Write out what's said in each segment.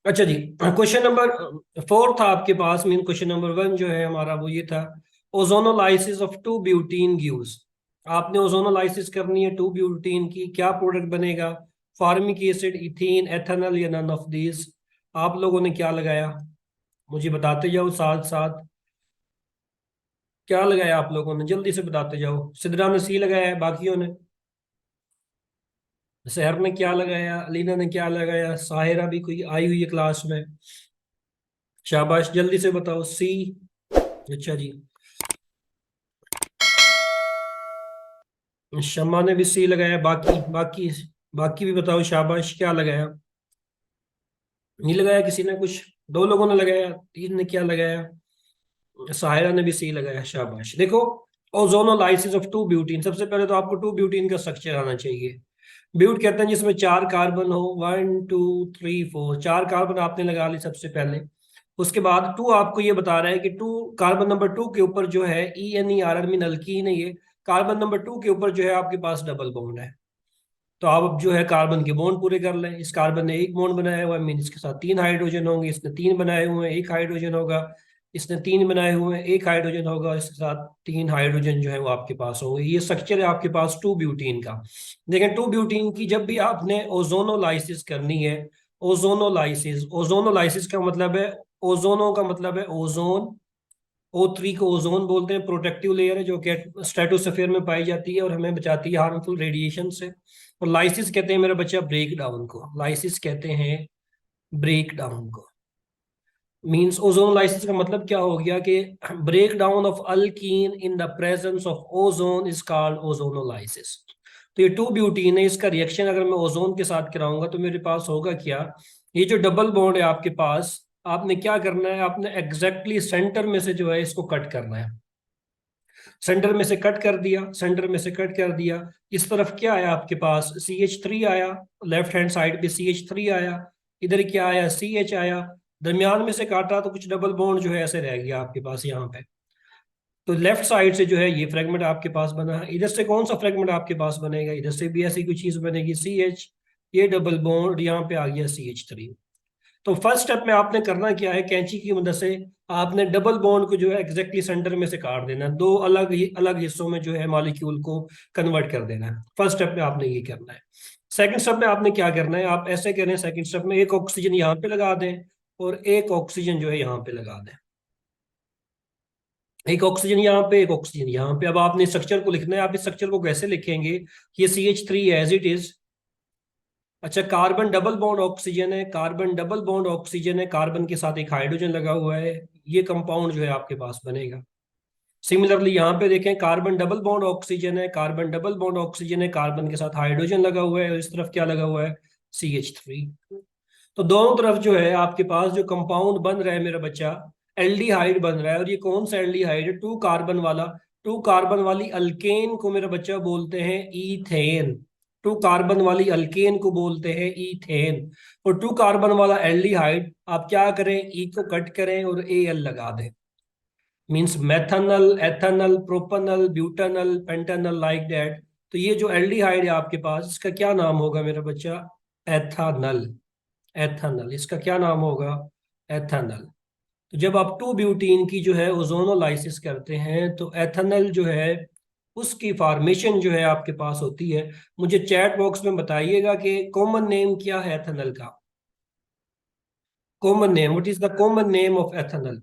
अच्छा जी, question number 4 था आपके पास। मीन क्वेश्चन नंबर 1 जो है हमारा वो ये था, ozonolysis of to butene gives. आपने ओजोनोलाइसिस करनी है टू ब्यूटीन की, क्या प्रोडक्ट बनेगा? फॉर्मिक एसिड, इथीन, एथेनॉल या नन ऑफ दीज? आप लोगों ने क्या लगाया मुझे बताते जाओ साथ साथ। क्या लगाया आप लोगों ने, जल्दी से बताते जाओ। सिद्रा ने सी लगाया है, बाकियों ने? सहर ने क्या लगाया, अलीना ने क्या लगाया, साहिरा भी कोई आई हुई है क्लास में? शाबाश, जल्दी से बताओ। सी। अच्छा जी, शम्मा ने भी सी लगाया। बाकी बाकी बाकी भी बताओ। शाबाश, क्या लगाया? नहीं लगाया किसी ने कुछ? दो लोगों ने लगाया, तीन ने क्या लगाया? साहिरा ने भी सी लगाया। शाबाश। देखो, ओजोनोलाइसिस ऑफ टू ब्यूटीन, सबसे पहले तो आपको टू ब्यूटीन का स्ट्रक्चर आना चाहिए। ब्यूट कहते हैं जिसमें चार कार्बन हो, 1 2 3 4, चार कार्बन आपने लगा ली सबसे पहले। उसके बाद टू आपको ये बता रहा है कि टू, कार्बन नंबर 2 के ऊपर जो है ENER मीन अल्कीन है ये। कार्बन नंबर 2 के ऊपर जो है आपके पास डबल बॉन्ड है। तो आप अब जो है कार्बन के बॉन्ड पूरे कर लें। इस कार्बन ने एक बॉन्ड बनाया हुआ है, मीन इसके साथ तीन हाइड्रोजन होंगे। इसने तीन बनाए हुए हैं, एक हाइड्रोजन होगा। इसने तीन बनाए हुए हैं, एक हाइड्रोजन होगा। इसके साथ तीन हाइड्रोजन जो है वो आपके पास होंगे। ये स्ट्रक्चर है आपके पास टू ब्यूटीन का। लेकिन टू ब्यूटीन की जब भी आपने ओजोनोलाइसिस करनी है, ओजोनोलाइसिस, ओजोनोलाइसिस का मतलब है, ओजोनो का मतलब है ओजोन। O3 को ओजोन बोलते हैं, प्रोटेक्टिव लेयर है जो कि स्ट्रेटोस्फेयर में पाई जाती है और हमें बचाती है हार्मफुल रेडिएशन से। और लाइसिस कहते हैं मेरा बच्चा ब्रेक डाउन को, लाइसिस कहते हैं ब्रेक डाउन को। मींस ओजोन लाइसिस का मतलब क्या हो गया कि break down of alkene in the presence of ozone is called ozonolysis. तो ये टू ब्यूटीन है, इसका रिएक्शन अगर मैं ओजोन के साथ कराऊंगा तो मेरे पास होगा क्या? ये जो डबल बॉन्ड है आपके पास, आपने क्या करना है, आपने एग्जैक्टली सेंटर में से जो है इसको कट करना है। सेंटर में से कट कर दिया, सेंटर में से कट कर दिया। इस तरफ क्या आया आपके पास? CH3 आया। लेफ्ट हैंड साइड पे CH3 आया। इधर क्या आया? CH आया। दरमियान में से काटा तो कुछ डबल बॉन्ड जो है ऐसे रह गया आपके पास यहाँ पे। तो लेफ्ट साइड से जो है ये फ्रेगमेंट आपके पास बना है। इधर से कौन सा फ्रेगमेंट आपके पास बनेगा? इधर से भी ऐसी कुछ चीज बनेगी, CH। ये डबल बॉन्ड यहाँ पे आ गया CH3। तो फर्स्ट स्टेप में आपने करना क्या है, कैंची की मदद से आपने डबल बॉन्ड को जो है एग्जैक्टली सेंटर में से काट देना है। दो अलग ही अलग हिस्सों में जो है मॉलिक्यूल को कन्वर्ट कर देना है। फर्स्ट स्टेप में आपने ये करना है। सेकंड स्टेप में आपने क्या करना है, आप ऐसे करें, सेकंड स्टेप में एक ऑक्सीजन यहाँ पे लगा दें और एक ऑक्सीजन जो है यहाँ पे लगा दें। एक ऑक्सीजन यहाँ पे, एक ऑक्सीजन यहाँ पे। अब आपने स्ट्रक्चर को लिखना है। आप इस स्ट्रक्चर को कैसे लिखेंगे? ये CH3 एज इट इज। अच्छा, कार्बन डबल बॉन्ड ऑक्सीजन है, कार्बन डबल बॉन्ड ऑक्सीजन है, कार्बन के साथ एक हाइड्रोजन लगा हुआ है। ये कंपाउंड जो है आपके पास बनेगा। सिमिलरली यहाँ पे देखें, कार्बन डबल बॉन्ड ऑक्सीजन है, कार्बन डबल बॉन्ड ऑक्सीजन है, कार्बन के साथ हाइड्रोजन लगा हुआ है और इस तरफ क्या लगा हुआ है? CH3। तो दोनों तरफ जो है आपके पास जो कंपाउंड बन रहा है मेरा बच्चा, एल्डिहाइड बन रहा है। और ये कौन सा एल्डिहाइड है? टू कार्बन वाला। टू कार्बन वाली अल्केन को मेरा बच्चा बोलते हैं ईथेन। टू कार्बन वाली अल्केन को बोलते हैं ईथेन। और टू कार्बन वाला एल्डिहाइड आप क्या करें, ई को कट करें और AL लगा दें। Means methanal, ethanal, propanal, butanal, pentanal, like that. तो ये जो एल्डिहाइड है आपके पास, इसका क्या नाम होगा मेरा बच्चा? एथानल। एथानल, इसका क्या नाम होगा? एथानल। तो जब आप टू ब्यूटीन की जो है ओजोनोलाइसिस करते हैं तो एथेनॉल जो है उसकी फॉर्मेशन जो है आपके पास होती है। मुझे चैट बॉक्स में बताइएगा कि कॉमन नेम क्या है एथेनॉल का। Common name, what is the common name of ethanol?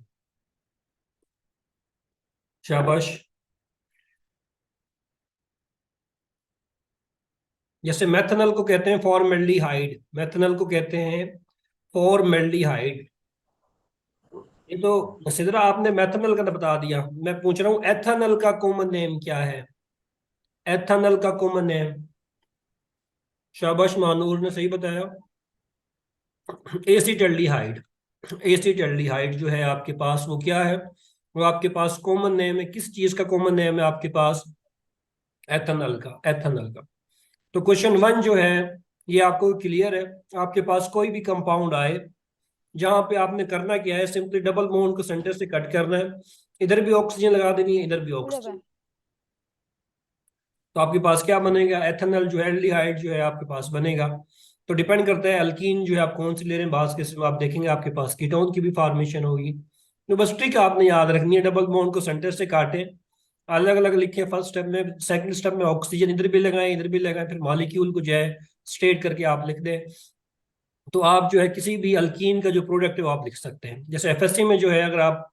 शाबाश। जैसे मेथनॉल को कहते हैं फॉर्मेल्डिहाइड, मेथनॉल को कहते हैं फॉर्मेल्डिहाइड। ये तो सिदरा आपने मेथनॉल का बता दिया, मैं पूछ रहा हूँ एथेनॉल का कॉमन नेम क्या है? एथेनॉल का कॉमन नेम? शाबाश, मानूर ने सही बताया। एसिटल्डिहाइड। एसिटल्डिहाइड जो है आपके पास वो क्या है? वो आपके पास कॉमन नेम है, किस चीज का कॉमन नेम है आपके पास? एथेनॉल का, एथेनॉल का। तो क्वेश्चन 1 जो है ये आपको क्लियर है। आपके पास कोई भी कंपाउंड आए, जहां पे आपने करना क्या है, सिंपली डबल बॉन्ड को सेंटर से कट करना है। इधर भी ऑक्सीजन लगा देनी है, इधर भी ऑक्सीजन। तो आपके पास क्या बनेगा? एथेनॉल जो है, एल्डिहाइड जो है आपके पास बनेगा। तो डिपेंड करता है अल्कीन जो है आप कौन सी ले रहे हैं। बास केस में आप देखेंगे आपके पास कीटोन की भी फॉर्मेशन होगी। तो बस ट्रिक आपने याद रखनी है, डबल बॉन्ड को सेंटर से काटें, अलग अलग लिखें फर्स्ट स्टेप में, सेकंड स्टेप में ऑक्सीजन इधर भी लगाएं इधर भी लगाएं, फिर मॉलिक्यूल को जो है स्ट्रेट करके आप लिख दें। तो आप जो है किसी भी अल्कीन का जो प्रोडक्ट है वो आप लिख सकते हैं। जैसे एफएससी में जो है, अगर आप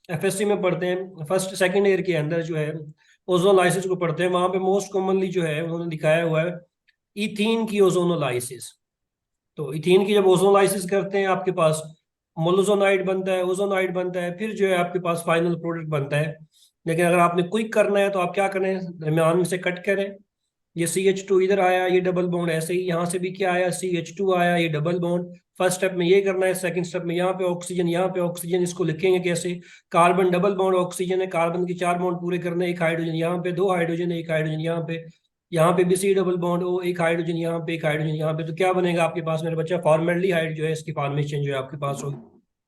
एफएससी में पढ़ते हैं फर्स्ट सेकंड ईयर के अंदर जो है ओजोनलाइसिस को पढ़ते हैं, वहां पे मोस्ट कॉमनली जो है उन्होंने दिखाया हुआ है इथीन की ओजोनोलाइसिस। तो इथीन की जब ओजोनलाइसिस करते हैं आपके पास मोलोजोनाइड बनता है, ओजोनाइड बनता है, फिर जो है आपके पास फाइनल प्रोडक्ट बनता है। लेकिन अगर आपने क्विक करना है तो आप क्या करें, दरमियान में से कट करें। ये CH2 इधर आया, ये डबल बॉन्ड ऐसे ही यहाँ से भी क्या आया, CH2 आया, ये डबल बॉन्ड। फर्स्ट स्टेप में ये करना है, सेकंड स्टेप में यहाँ पे ऑक्सीजन, यहाँ पे ऑक्सीजन। इसको लिखेंगे कैसे, कार्बन डबल बॉन्ड ऑक्सीजन है, कार्बन के 4 बॉन्ड पूरे करने, एक हाइड्रोजन यहाँ पे, 2 हाइड्रोजन, एक हाइड्रोजन यहाँ पे, यहाँ पे भी C डबल बॉन्ड ओ, एक हाइड्रोजन यहाँ पे, एक हाइड्रोजन यहाँ पे। तो क्या बनेगा आपके पास मेरे बच्चा, फॉर्मेल्डिहाइड जो है इसकी फॉर्मेशन जो है आपके पास होगी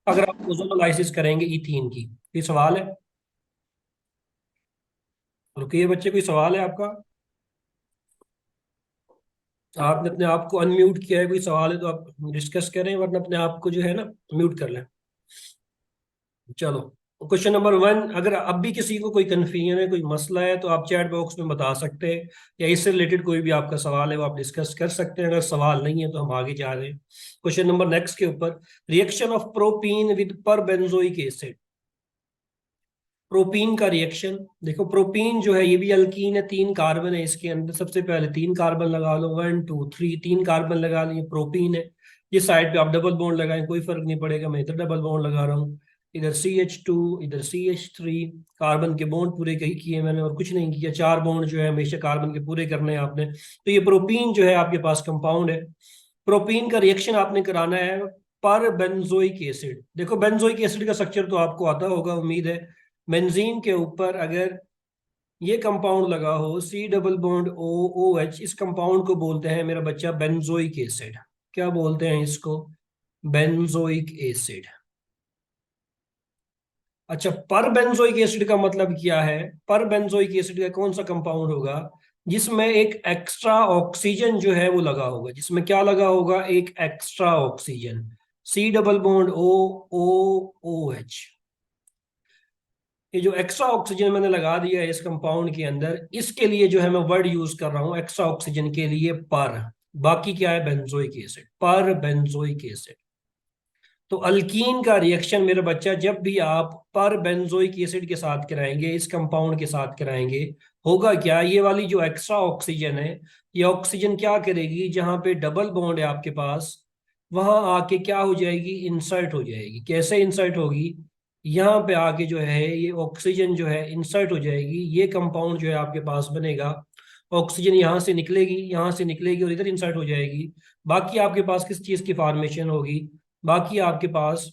अगर आप ओजोनोलाइसिस करेंगे इथीन की। ये सवाल है, रुकिए बच्चे, कोई सवाल है आपका? आपने अपने आप को अनम्यूट किया है, कोई सवाल है तो आप डिस्कस करें, वरना अपने आप को जो है ना म्यूट कर लें। चलो, क्वेश्चन नंबर 1, अगर अब भी किसी को कोई कन्फ्यूजन है, कोई मसला है, तो आप चैट बॉक्स में बता सकते हैं, या इससे रिलेटेड कोई भी आपका सवाल है वो आप डिस्कस कर सकते हैं। अगर सवाल नहीं है तो हम आगे जा रहे हैं क्वेश्चन नंबर नेक्स्ट के ऊपर। रिएक्शन ऑफ प्रोपीन विद पर बेंजोइक एसिड। प्रोपीन का रिएक्शन देखो, प्रोपीन जो है ये भी अल्कीन है, 3 कार्बन है इसके अंदर। सबसे पहले 3 कार्बन लगा लो, 1 2 3, 3 कार्बन लगा लिए, प्रोपीन है। इस साइड पे आप डबल बॉन्ड लगाएं, कोई फर्क नहीं पड़ेगा, मैं इधर डबल बॉन्ड लगा रहा हूँ, इधर CH2, इधर CH3। कार्बन के बॉन्ड पूरे कहीं किए मैंने और कुछ नहीं किया। 4 बॉन्ड जो है हमेशा कार्बन के पूरे करने हैं आपने। तो ये प्रोपीन जो है आपके पास कंपाउंड है। प्रोपीन का रिएक्शन आपने कराना है पर बेंजोइक एसिड। देखो बेंजोइक एसिड का स्ट्रक्चर तो आपको आता होगा उम्मीद है। बेंजीन के ऊपर अगर ये कंपाउंड लगा हो, C double bond O OH, इस कंपाउंड को बोलते हैं मेरा बच्चा बेंजोइक एसिड। क्या बोलते हैं इसको, बेंजोइक एसिड। अच्छा, पर बेंजोइक एसिड का मतलब क्या है? पर बेंजोइक एसिड का कौन सा कंपाउंड होगा जिसमें एक एक्स्ट्रा ऑक्सीजन जो है वो लगा होगा? जिसमें क्या लगा होगा, एक extra oxygen. C double bond O OH, ये जो एक्स्ट्रा ऑक्सीजन मैंने लगा दिया है इस कंपाउंड के अंदर, इसके लिए जो है मैं वर्ड यूज कर रहा हूं एक्स्ट्रा ऑक्सीजन के लिए पर। बाकी क्या है, बेंजोइक एसिड, पर बेंजोइक एसिड। तो अल्कीन का रिएक्शन मेरा बच्चा जब भी आप पर बेंजोइक एसिड के साथ कराएंगे, इस कंपाउंड के साथ कराएंगे, होगा क्या, ये वाली जो एक्स्ट्रा ऑक्सीजन है, ये ऑक्सीजन क्या करेगी, जहां पे डबल बॉन्ड है आपके पास, वहां आके क्या हो जाएगी, इंसर्ट हो जाएगी। कैसे इंसर्ट होगी, यहाँ पे आके जो है ये ऑक्सीजन जो है इंसर्ट हो जाएगी, ये कंपाउंड जो है आपके पास बनेगा। ऑक्सीजन यहाँ से निकलेगी और इधर इंसर्ट हो जाएगी। बाकी आपके पास किस चीज की फॉर्मेशन होगी, बाकी आपके पास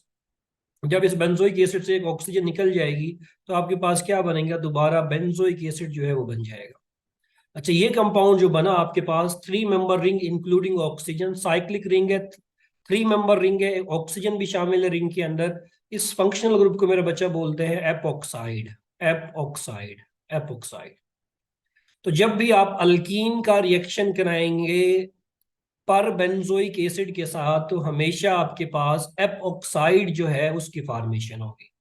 जब इस बेंजोइक एसिड से एक ऑक्सीजन निकल जाएगी तो आपके पास क्या बनेगा, दोबारा बेंजोइक एसिड जो है वो बन जाएगा। अच्छा, ये कंपाउंड जो बना आपके पास 3 member ring including oxygen, cyclic ring है, 3 मेंबर रिंग है, ऑक्सीजन भी शामिल है रिंग के अंदर। इस फंक्शनल ग्रुप को मेरा बच्चा बोलते हैं एपॉक्साइड। Epoxide, epoxide. तो जब भी आप अल्कीन का रिएक्शन कराएंगे पर बेंजोइक एसिड के साथ, तो हमेशा आपके पास एपॉक्साइड जो है उसकी फॉर्मेशन होगी।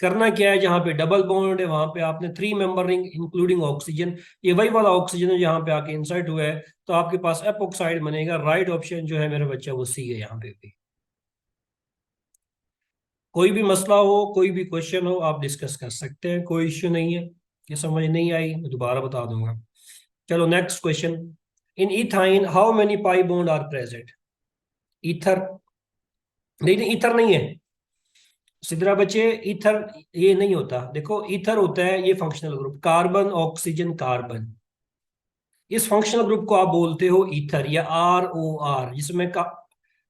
करना क्या है, जहां पे डबल बॉन्ड है वहां पे आपने 3 मेंबर रिंग इंक्लूडिंग ऑक्सीजन, ये वही वाला ऑक्सीजन है जहां पे आके इंसर्ट हुआ है, तो आपके पास एपॉक्साइड बनेगा। राइट ऑप्शन जो है मेरा बच्चा वो C है यहाँ पे भी। कोई भी मसला हो, कोई भी क्वेश्चन हो, आप डिस्कस कर सकते हैं, कोई इश्यू नहीं है। ये समझ नहीं आई मैं दोबारा बता दूंगा। चलो next question. In ethyne how many pi bond are present? Either, नहीं नहीं ईथर नहीं है सिद्धरा बच्चे, ईथर ये नहीं होता। देखो ईथर होता है ये functional group, carbon oxygen carbon, इस फंक्शनल ग्रुप को आप बोलते हो ईथर, या ROR जिसमें का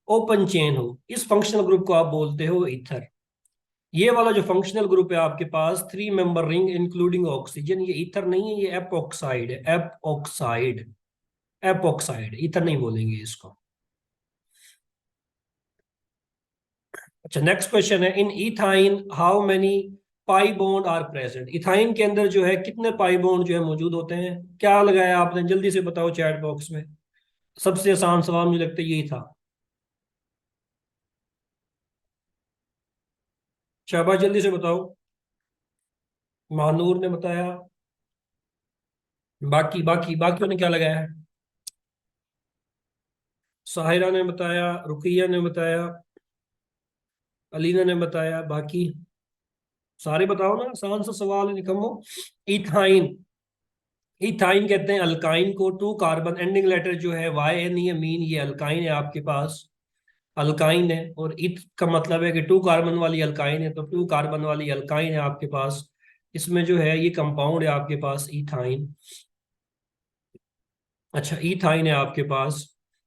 ओपन चेन हो, इस फंक्शनल ग्रुप को आप बोलते हो ईथर। ये वाला जो फंक्शनल ग्रुप है आपके पास 3 मेंबर रिंग इंक्लूडिंग ऑक्सीजन, ये ईथर नहीं है, ये एपॉक्साइड है, एपॉक्साइड, एपॉक्साइड, ईथर नहीं बोलेंगे इसको। अच्छा नेक्स्ट क्वेश्चन है, in ethyne how many pi bond are present? Ethyne के अंदर जो है कितने पाई बॉन्ड जो है मौजूद होते हैं? क्या लगाया आपने, जल्दी से बताओ चैट बॉक्स में। सबसे आसान सवाल मुझे लगता है यही था। शाबाश, जल्दी से बताओ। महानूर ने बताया। बाकी बाकी बाकियों ने क्या लगाया है? साहिरा ने बताया, रुकिया ने बताया, अलीना ने बताया, बाकी सारे बताओ ना, आसान सा सवाल है, निकम्मो। इथाइन। इथाइन कहते हैं अल्काइन को। टू कार्बन एंडिंग लेटर जो है वाई एन ई मीन, ये अल्काइन है आपके पास। अल्काइन है। और इथ का मतलब है कि टू कार्बन वाली अल्काइन है, तो टू कार्बन वाली अल्काइन है आपके पास। इसमें जो है ये कंपाउंड है आपके पास इथाइन। अच्छा, इथाइन है आपके पास।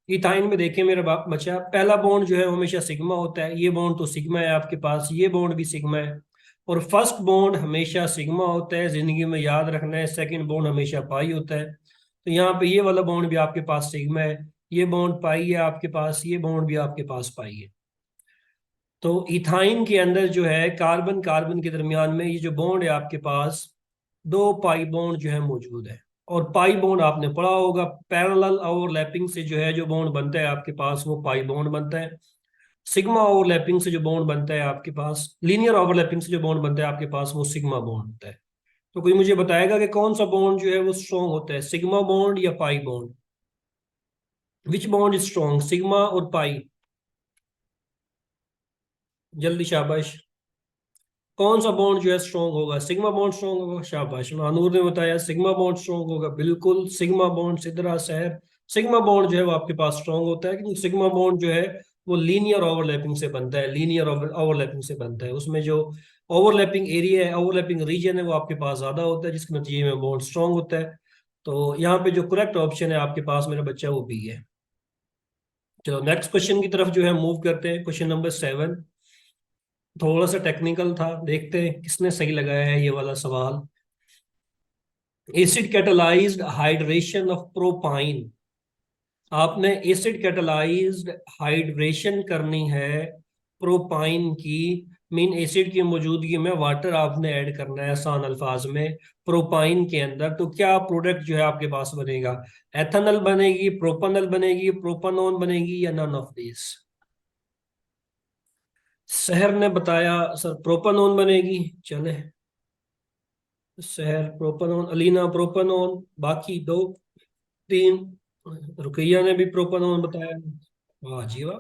इथाइन में देखिए मेरा बाप बच्चा, पहला बॉन्ड जो है वो हमेशा सिग्मा होता है, ये बॉन्ड तो सिग्मा है आपके पास, ये बॉन्ड भी सिग्मा है। और फर्स्ट बॉन्ड हमेशा सिग्मा होता है, जिंदगी में याद रखना है। सेकंड बॉन्ड हमेशा पाई होता है। तो यहाँ पे ये वाला बॉन्ड भी आपके पास सिग्मा है, ये बॉन्ड पाई है आपके पास, ये बॉन्ड भी आपके पास पाई है। तो इथाइन के अंदर जो है कार्बन कार्बन के दरमियान में ये जो बॉन्ड है आपके पास, दो पाई बॉन्ड जो है मौजूद है। और पाई बॉन्ड आपने पढ़ा होगा, पैरेलल ओवरलैपिंग से जो है जो बॉन्ड बनता है आपके पास वो पाई बॉन्ड बनता है। सिग्मा ओवरलैपिंग से जो बॉन्ड बनता है आपके पास, लीनियर ओवरलैपिंग से जो बॉन्ड बनता है आपके पास, वो सिग्मा बॉन्ड होता है। तो कोई मुझे बताएगा कि कौन सा बॉन्ड जो है वो स्ट्रॉन्ग होता है, सिग्मा बॉन्ड या pi bond? Which bond is strong, sigma और पाई? जल्दी, शाबाश। कौन सा बॉन्ड जो है स्ट्रॉन्ग होगा, सिग्मा बॉन्ड स्ट्रॉन्ग होगा? शाबाश, नानूर ने बताया सिग्मा बॉन्ड स्ट्रॉन्ग होगा। बिल्कुल सिग्मा बॉन्ड, सिदरा सहर। सिग्मा बॉन्ड जो है वो आपके पास स्ट्रॉन्ग होता है, क्योंकि सिग्मा बॉन्ड जो है वो लीनियर ओवरलैपिंग से बनता है, लीनियर ओवरलैपिंग से बनता है। उसमें जो ओवरलैपिंग एरिया है, ओवरलैपिंग रीजन है, वो आपके पास ज्यादा होता है, जिसके नतीजे में बॉन्ड स्ट्रॉन्ग होता है। तो यहाँ पे जो करेक्ट ऑप्शन है आपके पास मेरा बच्चा, वो बी है। चलो नेक्स्ट क्वेश्चन की तरफ जो है मूव करते हैं, क्वेश्चन नंबर 7। थोड़ा सा टेक्निकल था, देखते हैं किसने सही लगाया है ये वाला सवाल। Acid catalysed hydration of propyne. आपने एसिड कैटालाइज्ड हाइड्रेशन करनी है प्रोपाइन की। मीन एसिड की मौजूदगी में वाटर आपने ऐड करना है, आसान अल्फाज में, प्रोपाइन के अंदर। तो क्या प्रोडक्ट जो है आपके पास बनेगा? एथेनॉल बनेगी, प्रोपानॉल बनेगी, प्रोपानोन बनेगी, या नन ऑफ दिस? शहर ने बताया सर प्रोपानोन बनेगी। चले, शहर प्रोपानोन, अलीना प्रोपानोन, बाकी दो तीन। रुकैया ने भी प्रोपानोन बताया। वाह जी वाह,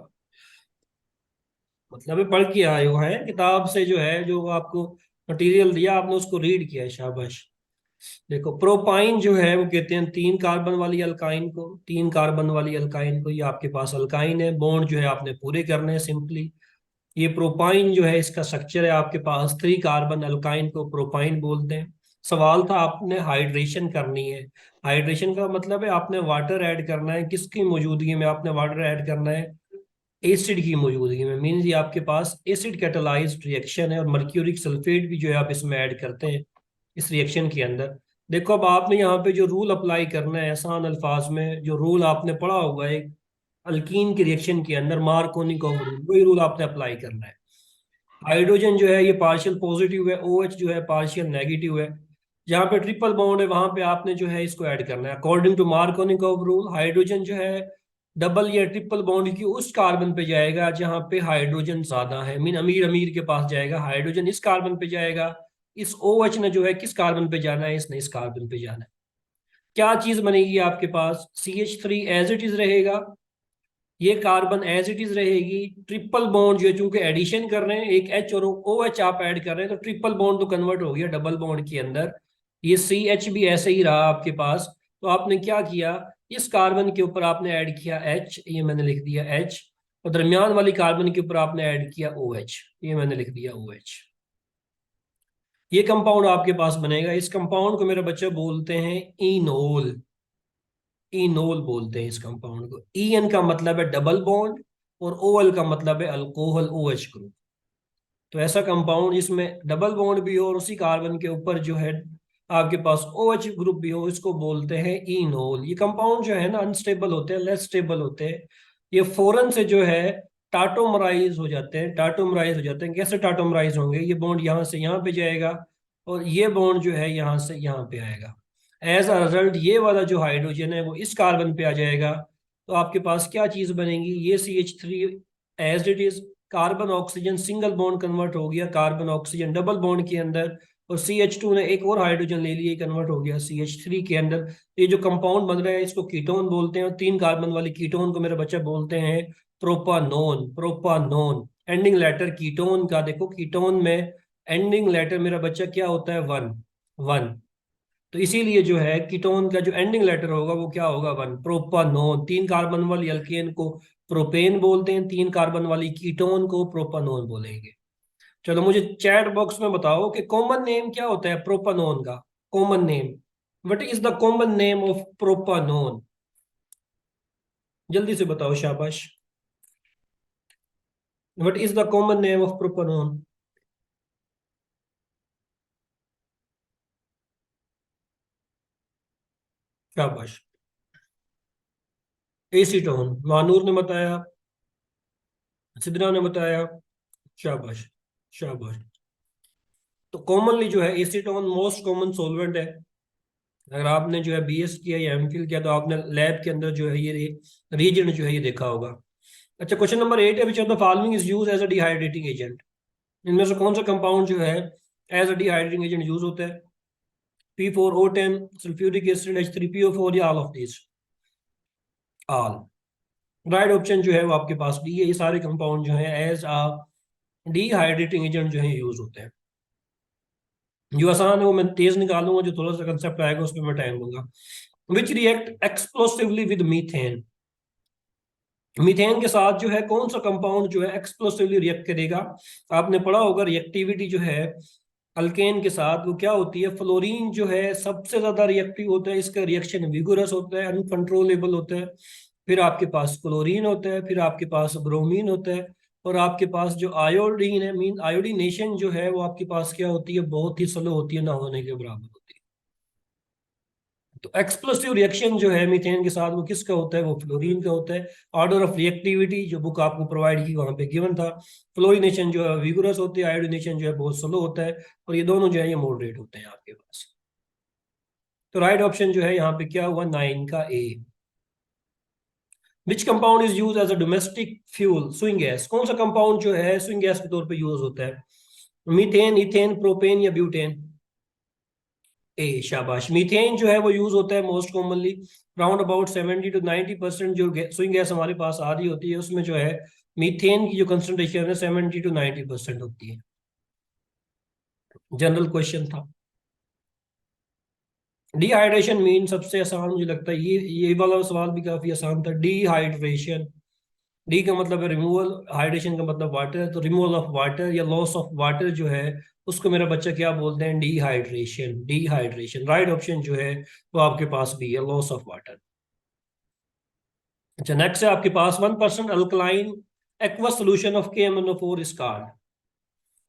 मतलब ये पढ़ के आए हो हैं किताब से, जो है जो आपको मटेरियल दिया आपने उसको रीड किया है, शाबाश। देखो प्रोपाइन जो है वो कहते हैं तीन कार्बन वाली अल्काइन को, तीन कार्बन वाली अल्काइन को। ये आपके पास अल्काइन है, बॉन्ड जो है आपने पूरे करने हैं सिंपली। ये प्रोपाइन जो है इसका स्ट्रक्चर है आपके पास, थ्री कार्बन अल्काइन को प्रोपाइन बोलते हैं। सवाल था आपने हाइड्रेशन करनी है। हाइड्रेशन का मतलब है आपने वाटर ऐड करना है, किसकी मौजूदगी में आपने वाटर ऐड करना है? एसिड की मौजूदगी में। मीन्स ये आपके पास एसिड कैटालाइज्ड रिएक्शन है, और मर्क्यूरिक सल्फेट भी जो है आप इसमें ऐड करते हैं इस रिएक्शन के अंदर। देखो अब आपने यहाँ पे जो रूल अप्लाई करना है, आसान अल्फाज में जो रूल आपने पढ़ा होगा एक अल्कीन के रिएक्शन के अंदर, मार्कोनिकॉफ रूल, वही रूल आपने अप्लाई करना है। हाइड्रोजन जो है ये पार्शियल पॉजिटिव है, ओ एच जो है पार्शियल नेगेटिव है। जहाँ पे ट्रिपल बॉन्ड है वहां पे आपने जो है इसको ऐड करना है according to Markovnikov rule. Hydrogen जो है डबल या ट्रिपल बॉन्ड की उस कार्बन पे जाएगा जहां पे हाइड्रोजन ज्यादा है, मीन अमीर अमीर के पास जाएगा। हाइड्रोजन इस कार्बन पे जाएगा, इस ओ एच ने जो है किस कार्बन पे जाना है, इसने इस कार्बन पे जाना है। क्या चीज बनेगी आपके पास? CH3 एज इट इज रहेगा, ये कार्बन एज इट इज रहेगी। ट्रिपल बॉन्ड जो है चूंकि एडिशन कर रहे हैं, एक एच और ओ एच आप ऐड कर रहे हैं, तो ट्रिपल बॉन्ड तो कन्वर्ट हो गया डबल बॉन्ड के अंदर। ये CH भी ऐसे ही रहा आपके पास। तो आपने क्या किया, इस कार्बन के ऊपर आपने ऐड किया H, ये मैंने लिख दिया H। और दरमियान वाली कार्बन के ऊपर आपने ऐड किया OH, ये मैंने लिख दिया OH। ये कंपाउंड आपके पास बनेगा। इस कंपाउंड को मेरे बच्चे बोलते हैं इनोल। इनोल बोलते हैं इस कंपाउंड को। EN का मतलब है डबल बॉन्ड, और OL का मतलब है अल्कोहल OH ग्रुप। तो ऐसा कंपाउंड जिसमें डबल बॉन्ड भी हो और उसी कार्बन के ऊपर जो है आपके पास OH ग्रुप भी हो, इसको बोलते हैं इनोल। ये कंपाउंड जो है ना अनस्टेबल होते हैं, लेस स्टेबल होते हैं। ये फौरन से जो है टाटोमराइज हो जाते हैं, टाटोमराइज हो जाते हैं। कैसे टाटोमराइज होंगे? ये बॉन्ड यहाँ से यहाँ पे जाएगा, और ये बॉन्ड जो है यहाँ से यहाँ पे आएगा। एज अ रिजल्ट ये वाला जो हाइड्रोजन है वो इस कार्बन पे आ जाएगा, तो आपके पास क्या चीज बनेगी, ये CH3 as it is, carbon oxygen single bond convert हो गया कार्बन ऑक्सीजन डबल बॉन्ड के अंदर, और CH2 ने एक और हाइड्रोजन ले लिया, कन्वर्ट हो गया CH3 के अंदर। ये जो कंपाउंड बन रहा है इसको कीटोन बोलते हैं, और 3 कार्बन वाले कीटोन को मेरे बच्चा बोलते हैं propanone. Propanone ending letter ketone का, देखो कीटोन में एंडिंग लेटर मेरा बच्चा क्या होता है, वन। वन। तो इसीलिए जो है कीटोन का जो एंडिंग लेटर होगा वो क्या होगा, वन। प्रोपानोन। 3 कार्बन वाली अल्केन को प्रोपेन बोलते हैं, 3 कार्बन वाली कीटोन को प्रोपानोन बोलेंगे। चलो मुझे चैट बॉक्स में बताओ कि कॉमन नेम क्या होता है प्रोपानोन का, common name. What is the common name of propanone? जल्दी से बताओ, शाबाश। What is the common name of propanone? शाबाश। एसीटोन, मानूर ने बताया, सिद्रा ने बताया। शाबाश। शाबाश। तो कॉमनली जो है एसीटोन मोस्ट कॉमन सॉल्वेंट है। अगर आपने जो है BS किया या MPhil किया तो आपने लैब के अंदर जो है ये रीजन जो है ये देखा होगा। अच्छा, क्वेश्चन नंबर 8 है, which of the following is use as a dehydrating agent? इनमें से कौन सा कंपाउंड जो है as a dehydrating agent use होता है? P4O10, सल्फ्यूरिक एसिड, H3PO4, या all of this? All. Right option जो है वो आपके पास डी है। ये सारे कंपाउंड जो है एज अ डिहाइड्रेटिंग एजेंट जो है यूज होते हैं। जो आसान है वो मैं तेज निकालूंगा, जो थोड़ा सा कंसेप्ट आएगा उसमें मैं टाइम दूंगा। विच react explosively with methane? Methane के साथ जो है कौन सा कंपाउंड जो है एक्सप्लोसिवली रिएक्ट करेगा? आपने पढ़ा होगा रिएक्टिविटी जो है अल्केन के साथ वो क्या होती है, फ्लोरीन जो है सबसे ज्यादा रिएक्टिव होता है, इसका रिएक्शन विगोरस होता है, अनकंट्रोलेबल होता है। फिर आपके पास क्लोरीन होता है, फिर आपके पास ब्रोमीन होता है, और आपके पास जो आयोडीन है, मीन आयोडीनेशन जो है वो आपके पास क्या होती है, बहुत ही स्लो होती है, ना होने के बराबर होती है। तो एक्सप्लोसिव रिएक्शन जो है मीथेन के साथ वो किसका होता है, वो फ्लोरीन का होता है। ऑर्डर ऑफ रिएक्टिविटी जो बुक आपको प्रोवाइड की वहां पे गिवन था, फ्लोरिनेशन जो है विगोरस होती है, आयोडीनेशन जो है बहुत स्लो होता है, और ये दोनों जो है ये मॉडरेट होते हैं आपके पास। तो राइट ऑप्शन जो है यहाँ पे क्या हुआ, 9 का A. Which compound is use as a domestic fuel, swing gas? कौन सा कंपाउंड जो है स्विंग गैस के तौर पे यूज होता है? मीथेन, इथेन, प्रोपेन, या ब्यूटेन? ए, शाबाश। मीथेन जो है वो यूज होता है most commonly. Round about 70 to 90% जो स्विंग गैस हमारे पास आ रही होती है उसमें जो है मीथेन की जो कंसंट्रेशन है 70 to 90% होती है। जनरल क्वेश्चन था। डिहाइड्रेशन मीन सबसे आसान मुझे लगता है, ये वाला सवाल भी काफी आसान था। डिहाइड्रेशन, डी का मतलब है रिमूवल, हाइड्रेशन का मतलब वाटर, तो रिमूवल ऑफ वाटर या लॉस ऑफ वाटर जो है उसको मेरा बच्चा क्या बोलते हैं, डिहाइड्रेशन। डिहाइड्रेशन राइट ऑप्शन जो है वो आपके पास भी है, लॉस ऑफ वाटर। अच्छा, नेक्स्ट है आपके पास 1% alkaline aqueous solution of KMnO4 is called.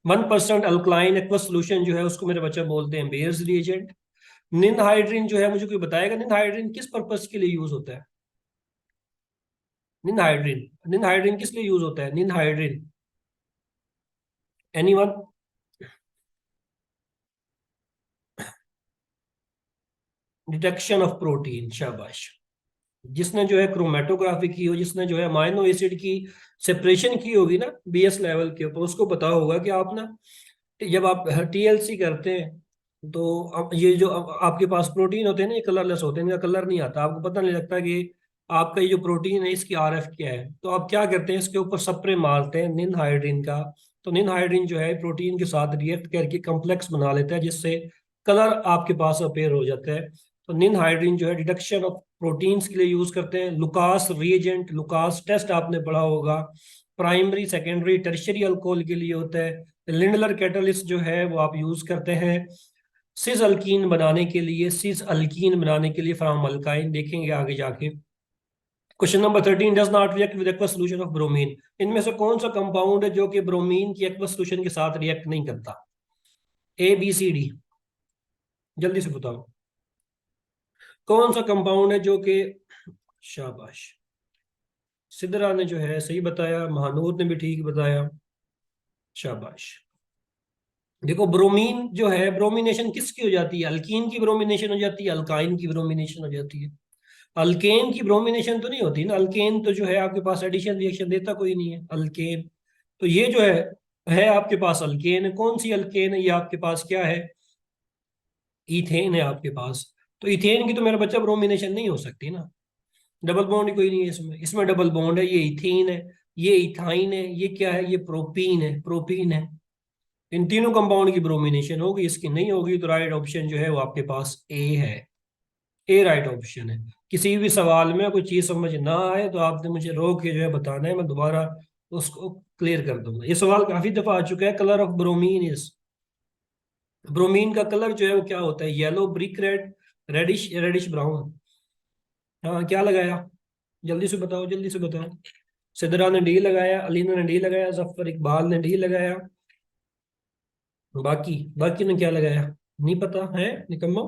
1% alkaline aqueous solution जो है उसको मेरे बच्चा बोलते हैं बेयर्स रिएजेंट। निनहाइड्रिन जो है, मुझे कोई बताएगा निनहाइड्रिन किस पर्पस के लिए यूज होता है? निनहाइड्रिन, निनहाइड्रिन किस लिए यूज होता है, ninhydrin? Anyone? Detection of protein, शाबाश। जिसने जो है क्रोमेटोग्राफी की हो, जिसने जो है अमाइनो एसिड की सेपरेशन की होगी ना BS लेवल के ऊपर, उसको पता होगा कि आप ना जब आप TLC करते हैं तो अब ये जो आपके पास प्रोटीन होते हैं ना ये कलरलेस होते हैं, इनका कलर नहीं आता, आपको पता नहीं लगता कि आपका ये जो प्रोटीन है इसकी RF क्या है। तो आप क्या करते हैं, इसके ऊपर स्प्रे मारते हैं निन हाइड्रीन का। तो निन हाइड्रीन जो है प्रोटीन के साथ रिएक्ट करके कम्प्लेक्स बना लेता है, जिससे कलर आपके पास अपेयर हो जाता है। तो निन हाइड्रीन जो है डिटेक्शन ऑफ प्रोटीन्स के लिए यूज करते हैं। लुकास रिएजेंट, लुकास टेस्ट आपने पढ़ा होगा, प्राइमरी सेकेंडरी टर्शियरी अल्कोहल के लिए होता है। लिंडलर कैटलिस्ट जो है वो आप यूज करते हैं सिस अल्कीन बनाने के लिए, सिस अल्कीन बनाने के लिए फ्रॉम अल्काइन, देखेंगे आगे जाके। Question number 13, does not react with aqueous solution of bromine? इनमें से कौन सा कंपाउंड है जो कि ब्रोमीन की एक्वस सॉल्यूशन के साथ रिएक्ट नहीं करता? ABCD, जल्दी से बताओ कौन सा कंपाउंड है जो कि, शाबाश। सिद्रा ने जो है सही बताया, महानूर ने भी ठीक बताया, शाबाश। देखो ब्रोमीन जो है ब्रोमिनेशन किसकी हो जाती है, अल्कीन की ब्रोमिनेशन हो जाती है, अल्काइन की ब्रोमिनेशन हो जाती है। अल्केन की ब्रोमिनेशन तो नहीं होती ना, अल्केन तो जो है आपके पास एडिशन रिएक्शन देता कोई नहीं है अल्केन। तो ये जो है आपके पास अल्केन है। कौन सी अल्केन है? ये आपके पास क्या है? इथेन है आपके पास। तो इथेन की तो मेरा बच्चा ब्रोमिनेशन नहीं हो सकती ना, डबल बॉन्ड ही कोई नहीं है इसमें। इसमें डबल बॉन्ड है, ये इथीन है, ये इथाइन है, ये क्या है? ये प्रोपीन है, प्रोपीन है। इन तीनों कंपाउंड की ब्रोमिनेशन होगी, इसकी नहीं होगी। तो राइट ऑप्शन जो है वो आपके पास ए है। ए राइट ऑप्शन है। किसी भी सवाल में कोई चीज समझ ना आए तो आपने मुझे रोक के जो है बताना है, मैं दोबारा उसको क्लियर कर दूंगा। ये सवाल काफी दफा आ चुका है। Colour of bromine is, bromine का कलर जो है वो क्या होता है? Yellow, brick red, reddish, reddish brown. हाँ क्या लगाया? जल्दी से बताओ, जल्दी से बताओ। सिदरा ने डी लगाया, अलीना ने डी लगाया, जफर इकबाल ने डी लगाया। बाकी बाकी ने क्या लगाया? नहीं पता है, निकम्मा।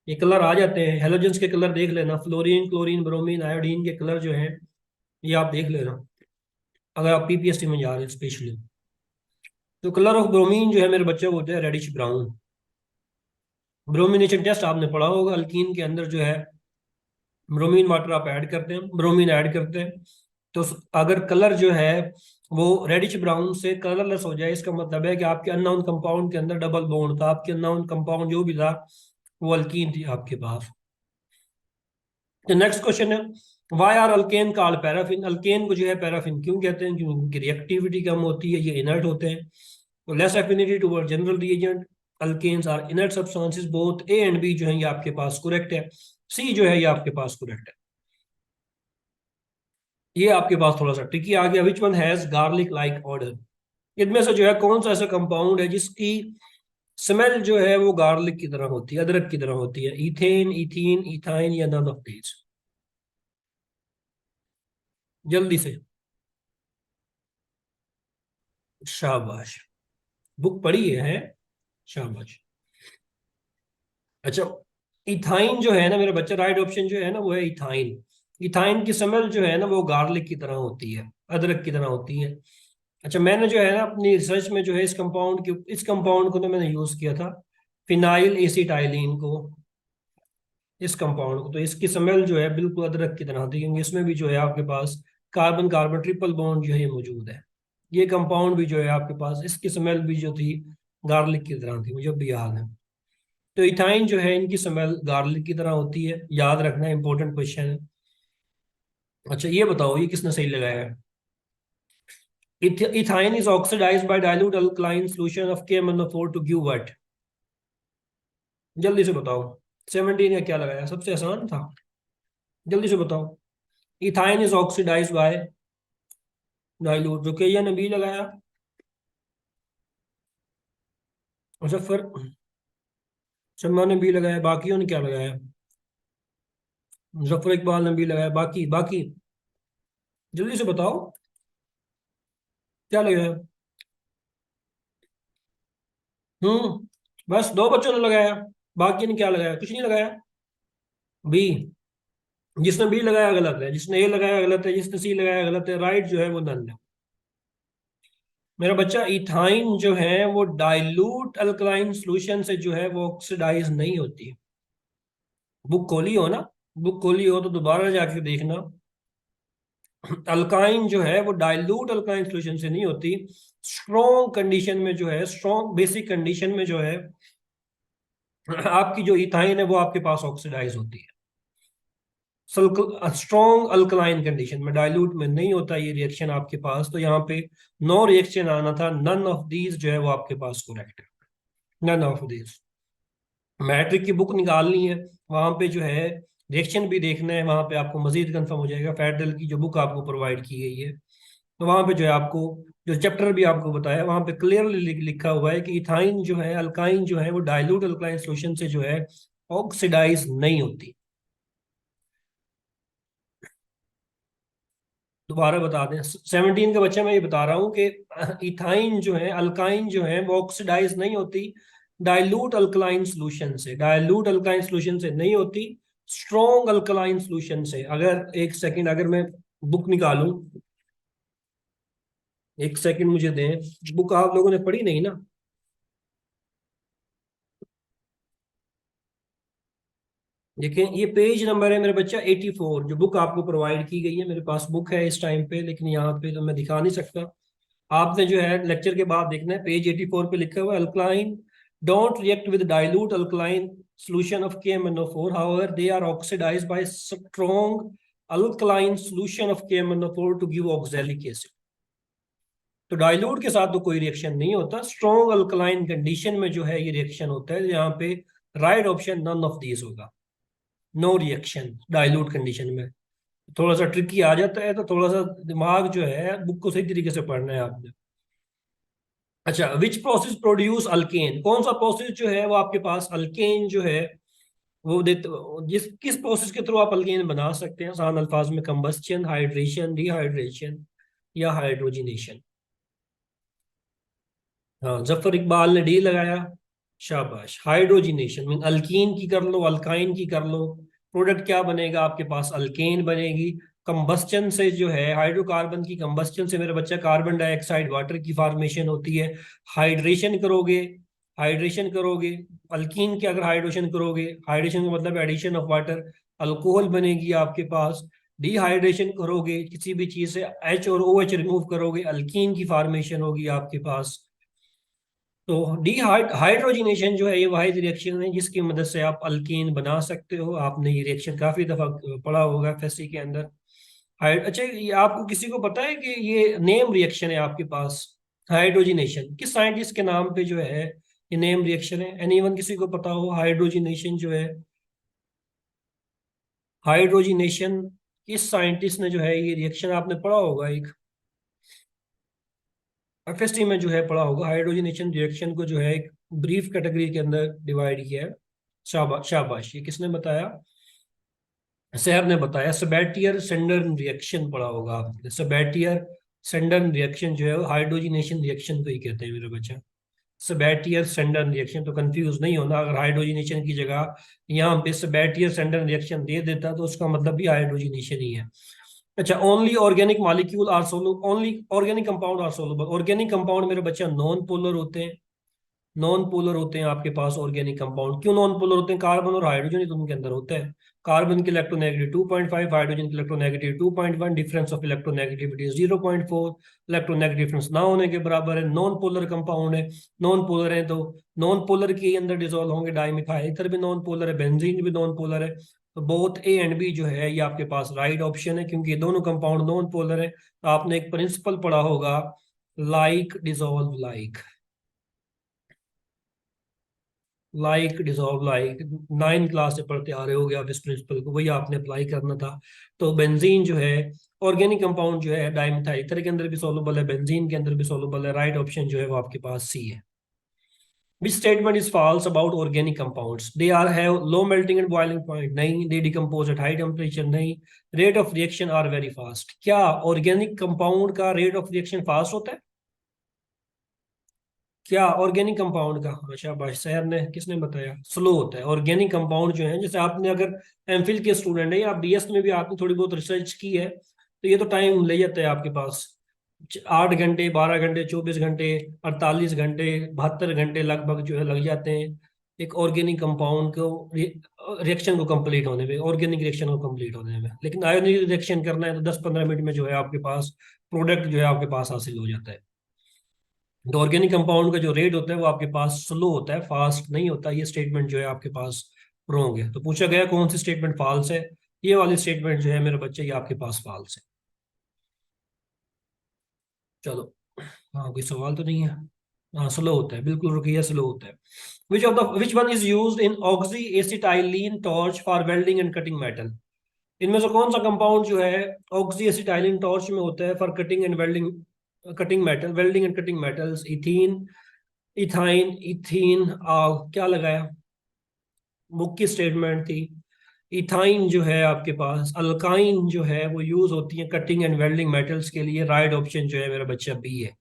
ये कलर आ जाते हैं, हेलोजेंस के कलर देख लेना, फ्लोरीन, क्लोरीन, ब्रोमीन, आयोडीन के कलर जो हैं ये आप देख लेना अगर आप पीपीएससी में जा रहे हैं स्पेशली। तो कलर ऑफ ब्रोमीन जो है मेरे बच्चे को होता है रेडिश ब्राउन। ब्रोमिनेशन टेस्ट आपने पढ़ा होगा, अल्कीन के अंदर जो है ब्रोमीन वाटर आप ऐड करते हैं, ब्रोमीन ऐड करते हैं, तो अगर कलर जो है वो रेडिश ब्राउन से कलरलेस हो जाए, इसका मतलब है कि आपके अननोन कंपाउंड के अंदर डबल बॉन्ड था। आपके अननोन कंपाउंड जो भी था वो अल्कीन थी आपके पास। तो नेक्स्ट क्वेश्चन है, why are alkane called paraffin? Alkane को जो है पैराफिन क्यों कहते हैं? क्योंकि उनकी रिएक्टिविटी कम होती है, ये इनर्ट होते हैं। तो less affinity toward general reagent, alkanes are inert substances. Both A and B जो है ये आपके पास करेक्ट है। सी जो है ये आपके पास करेक्ट है। ये आपके पास थोड़ा सा ट्रिकी आ गया। Which one has garlic like order? इनमें से जो है कौन सा ऐसा कंपाउंड है जिसकी स्मेल जो है वो गार्लिक की तरह होती है, अदरक की तरह होती है? इथेन, इथीन, इथाइन या नन ऑफ दीज? जल्दी से। शाबाश, बुक पढ़ी है? शाबाश। अच्छा, इथाइन जो है ना मेरा बच्चा, राइट ऑप्शन जो है ना वो है इथाइन। इथाइन की स्मेल जो है ना वो गार्लिक की तरह होती है, अदरक की तरह होती है। अच्छा, मैंने जो है ना अपनी रिसर्च में जो है इस कंपाउंड को तो मैंने यूज किया था, फिनाइल एसिटाइलिन को, इस कंपाउंड को। तो इसकी स्मेल जो है बिल्कुल अदरक की तरह थी, क्योंकि इसमें भी जो है आपके पास कार्बन कार्बन ट्रिपल बॉन्ड जो है ये मौजूद है। ये कंपाउंड भी जो है आपके पास, इसकी स्मेल भी जो थी गार्लिक की तरह थी, मुझे भी याद है। तो इथाइन जो है इनकी स्मेल गार्लिक की तरह होती है, याद रखना, इंपॉर्टेंट क्वेश्चन है। अच्छा ये बताओ, ये किसने सही लगाया है? Ethyne is oxidized by dilute alkaline solution of KMnO4 to give what? जल्दी से बताओ। 17 का क्या लगाया? सबसे आसान था। जल्दी से बताओ। Ethyne is oxidized by dilute, जो के ने बी लगाया। अच्छा फिर शम्मा ने बी लगाया, बाकियों ने क्या लगाया? जफर इकबाल ने बी लगाया, बाकी बाकी जल्दी से बताओ क्या लगाया? बस दो बच्चों ने लगाया, बाकी ने क्या लगाया? कुछ नहीं लगाया। बी। जिसने बी लगाया गलत है, जिसने ए लगाया गलत है, जिसने सी लगाया गलत है। राइट जो है वो नन है। मेरा बच्चा इथाइन जो है वो डाइल्यूट अल्कलाइन सॉल्यूशन से जो है वो ऑक्सीडाइज नहीं होती। बुक खोली हो ना? बुक खोली हो तो दोबारा जाके देखना। अल्काइन जो है वो डाइल्यूट अल्काइन सॉल्यूशन से नहीं होती। स्ट्रॉन्ग कंडीशन में जो है, स्ट्रॉन्ग बेसिक कंडीशन में जो है आपकी जो इथाइन है वो आपके पास ऑक्सीडाइज होती है। स्ट्रॉन्ग अल्कलाइन कंडीशन में, डाइल्यूट में नहीं होता ये रिएक्शन आपके पास। तो यहाँ पे नो रिएक्शन आना था, नन ऑफ दीज जो है वो आपके पास करेक्ट है। None of these. मैट्रिक की बुक निकालनी है, वहां पे जो है रिएक्शन भी देखना है, वहां पे आपको मजीद कंफर्म हो जाएगा। फेडरल की जो बुक आपको प्रोवाइड की गई है, तो वहां पे जो है आपको जो चैप्टर भी आपको बताया वहां पे क्लियरली लिखा हुआ है कि इथाइन जो है, अल्काइन जो है वो डाइल्यूट अल्काइन सॉल्यूशन से जो है ऑक्सीडाइज नहीं होती। दोबारा बता दें, 17 का बच्चा मैं ये बता रहा हूँ कि इथाइन जो है, अल्काइन जो है वो ऑक्सीडाइज नहीं होती डाइल्यूट अल्कलाइन सॉल्यूशन से, डाइल्यूट अल्कलाइन सॉल्यूशन से नहीं होती, स्ट्रॉन्ग अल्कलाइन सॉल्यूशन से। अगर एक सेकंड, अगर मैं बुक निकालूं, एक सेकंड मुझे दें। बुक आप लोगों ने पढ़ी नहीं ना? देखिए ये पेज नंबर है मेरे बच्चा 84, जो बुक आपको प्रोवाइड की गई है। मेरे पास बुक है इस टाइम पे, लेकिन यहाँ पे तो मैं दिखा नहीं सकता। आपने जो है लेक्चर के बाद देखना है, पेज 84 पे लिखा हुआ है alkaline don't react with dilute alkaline solution of KMnO4, however they are oxidized by strong alkaline solution of KMnO4 to give oxalic acid। तो डाइल्यूट के साथ तो कोई रिएक्शन नहीं होता, स्ट्रॉन्ग अल्कलाइन कंडीशन में जो है ये रिएक्शन होता है। यहाँ पे right option none of these होगा, नो रिएक्शन डाइल्यूट कंडीशन में। थोड़ा सा ट्रिकी आ जाता है, तो थोड़ा सा दिमाग जो है बुक को सही तरीके से पढ़ना है आपने। अच्छा, विच प्रोसेस प्रोड्यूस अल्केन, कौन सा प्रोसेस जो है वो आपके पास अल्केन जो है वो देते, जिस किस प्रोसेस के थ्रू आप अल्केन बना सकते हैं आसान अल्फाज में? कंबस्शन, हाइड्रेशन, डिहाइड्रेशन या हाइड्रोजिनेशन? हाँ, जफर इकबाल ने डी लगाया, शाबाश। हाइड्रोजिनेशन मीन अल्कीन की कर लो, अल्काइन की कर लो, प्रोडक्ट क्या बनेगा आपके पास? अल्केन बनेगी। कंबस्चन से जो है हाइड्रोकार्बन की कंबस्चन से मेरा बच्चा कार्बन डाइऑक्साइड वाटर की फॉर्मेशन होती है। हाइड्रेशन करोगे, हाइड्रेशन करोगे अल्कीन के, अगर हाइड्रेशन करोगे, हाइड्रेशन का मतलब एडिशन ऑफ वाटर, अल्कोहल बनेगी आपके पास। डिहाइड्रेशन करोगे किसी भी चीज से, एच और ओ एच रिमूव करोगे, अल्कीन की फॉर्मेशन होगी आपके पास। तो हाइड्रोजिनेशन जो है ये वाहिद रिएक्शन है जिसकी मदद से आप अल्कीन बना सकते हो। आपने ये रिएक्शन काफी दफा पढ़ा होगा एफएससी के अंदर। अच्छा, ये आपको किसी को पता है कि ये नेम रिएक्शन है आपके पास? हाइड्रोजिनेशन किस साइंटिस्ट के नाम पे जो है ये नेम रिएक्शन है? एनीवन, किसी को पता हो हाइड्रोजिनेशन जो है, हाइड्रोजिनेशन किस साइंटिस्ट ने जो है ये रिएक्शन आपने पढ़ा होगा, एक एफएसटी में जो है पढ़ा होगा। हाइड्रोजनेशन रिएक्शन को जो है एक ब्रीफ कैटेगरी के अंदर डिवाइड किया है। शाबाश शाबाश, ये किसने बताया? सैब ने बताया। सबैटियर सेंडर रिएक्शन पढ़ा होगा आपने। सबैटियर सेंडर रिएक्शन जो है हाइड्रोजनेशन रिएक्शन को ही कहते हैं मेरे बच्चा। सबैटियर सेंडर रिएक्शन, तो कंफ्यूज नहीं होना। अगर हाइड्रोजनेशन की जगह यहाँ पे सबैटियर सेंडर रिएक्शन दे देता तो उसका मतलब भी हाइड्रोजनेशन ही है। अच्छा, only organic molecule are soluble, only organic compound are soluble. Organic compound मेरे बच्चा नॉन पोलर होते हैं, नॉन पोलर होते हैं आपके पास ऑर्गेनिक कंपाउंड। क्यों नॉन पोलर होते हैं? कार्बन और हाइड्रोजन ही तो उनके अंदर होता है। कार्बन की इलेक्ट्रोनेगेटिव 2.5, हाइड्रोजन की electronegative 2.1, difference of electronegativity 0.4, electronegative difference ना होने के बराबर है। नॉन पोलर कंपाउंड है, नॉन पोलर है तो नॉन पोलर के अंदर डिसॉल्व होंगे। डाइमिथाइल ईथर भी नॉन पोलर है, बेंजीन भी नॉन पोलर है। तो बोथ ए एंड बी जो है ये आपके पास राइट ऑप्शन है, क्योंकि ये दोनों कंपाउंड नॉन पोलर है। तो आपने एक प्रिंसिपल पढ़ा होगा, like dissolve like, like dissolve like. 9 class से पढ़ते आ रहे होगे आप इस प्रिंसिपल को, वही आपने अप्लाई करना था। तो बेंजीन जो है ऑर्गेनिक कंपाउंड जो है डाइमिथाइल ईथर के अंदर भी सॉल्युबल है, बेंजीन के अंदर भी सॉल्युबल है। राइट ऑप्शन जो है वो आपके पास सी है। Which statement is false about organic compounds? They are have low melting and boiling point, नहीं। They decompose at high temperature, नहीं। Rate of reaction are very fast, क्या organic compound का rate of reaction fast होता है? क्या organic compound का? हाँ शाबाश, शहर ने किसने बताया? स्लो होता है। ऑर्गेनिक कंपाउंड जो है, जैसे आपने अगर एमफिल के स्टूडेंट है या आप बीएस में भी आपने थोड़ी बहुत रिसर्च की है, तो ये तो टाइम ले जाता है आपके पास। 8 घंटे, 12 घंटे, 24 घंटे, 48 घंटे, 72 घंटे लगभग जो है लग जाते हैं एक ऑर्गेनिक कंपाउंड को रिएक्शन को कंप्लीट होने में, ऑर्गेनिक रिएक्शन को कंप्लीट होने में। लेकिन आयोनिक रिएक्शन करना है तो 10-15 मिनट में जो है आपके पास प्रोडक्ट जो है आपके पास हासिल हो जाता है। तो ऑर्गेनिक कंपाउंड का जो रेट होता है वो आपके पास स्लो होता है, फास्ट नहीं होता। ये स्टेटमेंट जो है आपके पास रॉन्ग है। तो पूछा गया कौन सी स्टेटमेंट फॉल्स है? ये वाली स्टेटमेंट जो है मेरे बच्चे ये आपके पास फॉल्स है। चलो, हाँ कोई सवाल तो नहीं है? हाँ स्लो होता है, बिल्कुल रुकिए, स्लो होता है। Which one is used in oxy acetylene torch for welding and cutting metal? इनमें से कौन सा कंपाउंड जो है ऑक्सी एसिटाइलिन टॉर्च में होता है for cutting and welding, cutting metal, welding and cutting metals? Ethene, ethyne, ethene, क्या लगाया? बुक की स्टेटमेंट थी। इथाइन जो है आपके पास, अल्काइन जो है वो यूज होती है कटिंग एंड वेल्डिंग मेटल्स के लिए। राइट ऑप्शन जो है मेरा बच्चा बी है।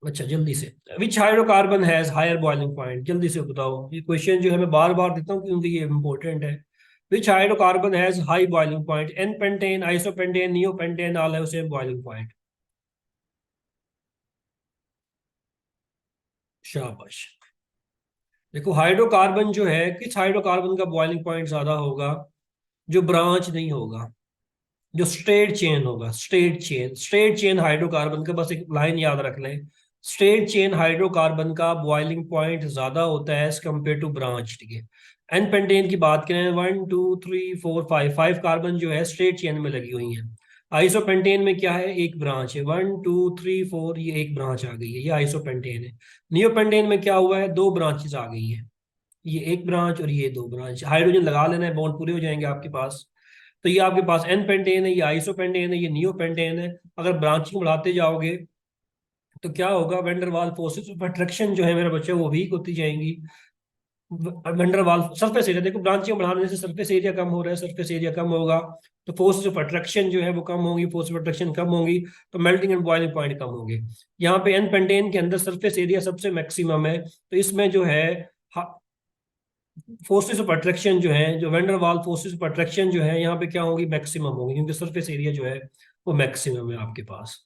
अच्छा जल्दी से, which hydrocarbon has higher boiling point? जल्दी से बताओ, ये क्वेश्चन जो है मैं बार बार देता हूँ क्योंकि ये इंपॉर्टेंट है। Which hydrocarbon has high boiling point? N pentane, isopentane, neopentane, all have same boiling point. शाबाश। देखो हाइड्रोकार्बन जो है, किस हाइड्रोकार्बन का बॉइलिंग पॉइंट ज्यादा होगा? जो ब्रांच नहीं होगा, जो स्ट्रेट चेन होगा, स्ट्रेट चेन हाइड्रोकार्बन का, बस एक लाइन याद रख लें। स्ट्रेट चेन हाइड्रोकार्बन का बॉइलिंग पॉइंट ज्यादा होता है एज कम्पेयर टू ब्रांच, ठीक है। एन पेंटेन की बात करें, 1 2 3 4 5 कार्बन जो है स्ट्रेट चेन में लगी हुई हैं। आइसोपेंटेन में क्या है? एक ब्रांच है, 1 2 3 4, ये एक ब्रांच आ गई है, ये आइसोपेंटेन है। नियोपेंटेन में क्या हुआ है? दो ब्रांचेस आ गई हैं, ये एक ब्रांच और ये दो ब्रांच। हाइड्रोजन लगा लेना है, बॉन्ड पूरे हो जाएंगे आपके पास। तो ये आपके पास एन पेंटेन है, ये आइसोपेंटेन है, ये नियो पेंटेन है। अगर ब्रांचिंग बढ़ाते जाओगे तो क्या होगा? वेंडरवाल फोर्सेस ऑफ अट्रैक्शन जो है मेरे बच्चे, वो वीक होती जाएंगी। वेंडरवाल सरफेस एरिया, देखो ब्रांचिंग बढ़ाने से सरफेस एरिया कम हो रहा है, सरफेस एरिया कम होगा तो फोर्सेस ऑफ अट्रैक्शन जो है वो कम होगी, फोर्स ऑफ अट्रैक्शन कम होगी तो मेल्टिंग एंड बॉइलिंग पॉइंट कम होंगे। यहाँ पे एन पेंटेन के अंदर सरफेस एरिया सबसे मैक्सिमम है, तो इसमें जो है फोर्सेस ऑफ अट्रैक्शन जो है, जो वेंडर वाल फोर्सेस ऑफ अट्रैक्शन जो है यहाँ पे क्या होगी? मैक्सिमम होगी, क्योंकि सरफेस एरिया जो है वो मैक्सिमम है आपके पास।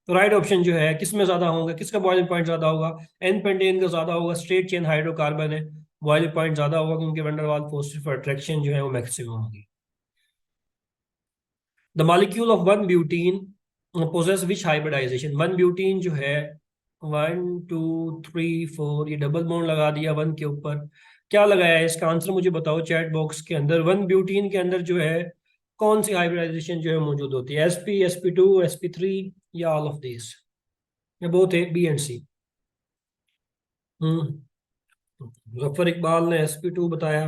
तो राइट ऑप्शन जो है किस में ज्यादा होगा, किसका बॉइलिंग पॉइंट ज्यादा होगा? एन पेंटेन का ज्यादा होगा, स्ट्रेट चेन हाइड्रोकार्बन है, बॉइलिंग पॉइंट ज्यादा होगा क्योंकि वेंडर वाल फोर्सेस ऑफ अट्रैक्शन जो है वो मैक्सिमम होगी। The molecule of one butene possess which hybridization? One butene जो है, 1 2 3 4, ये डबल बॉन्ड लगा दिया वन के ऊपर। क्या लगाया है? इसका आंसर मुझे बताओ चैट बॉक्स के अंदर। वन ब्यूटीन के अंदर जो है कौन सी हाइब्रिडाइजेशन जो है मौजूद होती है? sp sp2 sp3 या ऑल ऑफ दिस? ये बहुत है, बी एंड सी। जफर इकबाल ने sp2 बताया,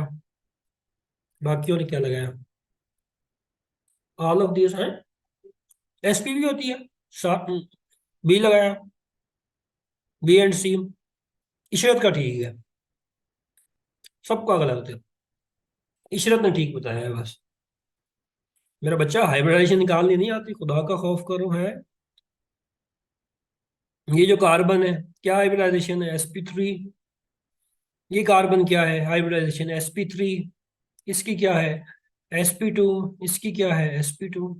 बाकियों ने क्या लगाया? ऑल ऑफ दिस है, sp भी होती है, बी लगाया, बी एंड सी। इशरत का ठीक है, सबका गलत है। इशरत ने ठीक बताया है बस। मेरा बच्चा हाइब्रिडाइजेशन निकालनी नहीं आती, खुदा का खौफ करो है। ये जो कार्बन है, क्या हाइब्रिडाइजेशन है? sp3। ये कार्बन क्या है? Hybridisation sp3। इसकी क्या है? sp2। इसकी क्या है? sp2।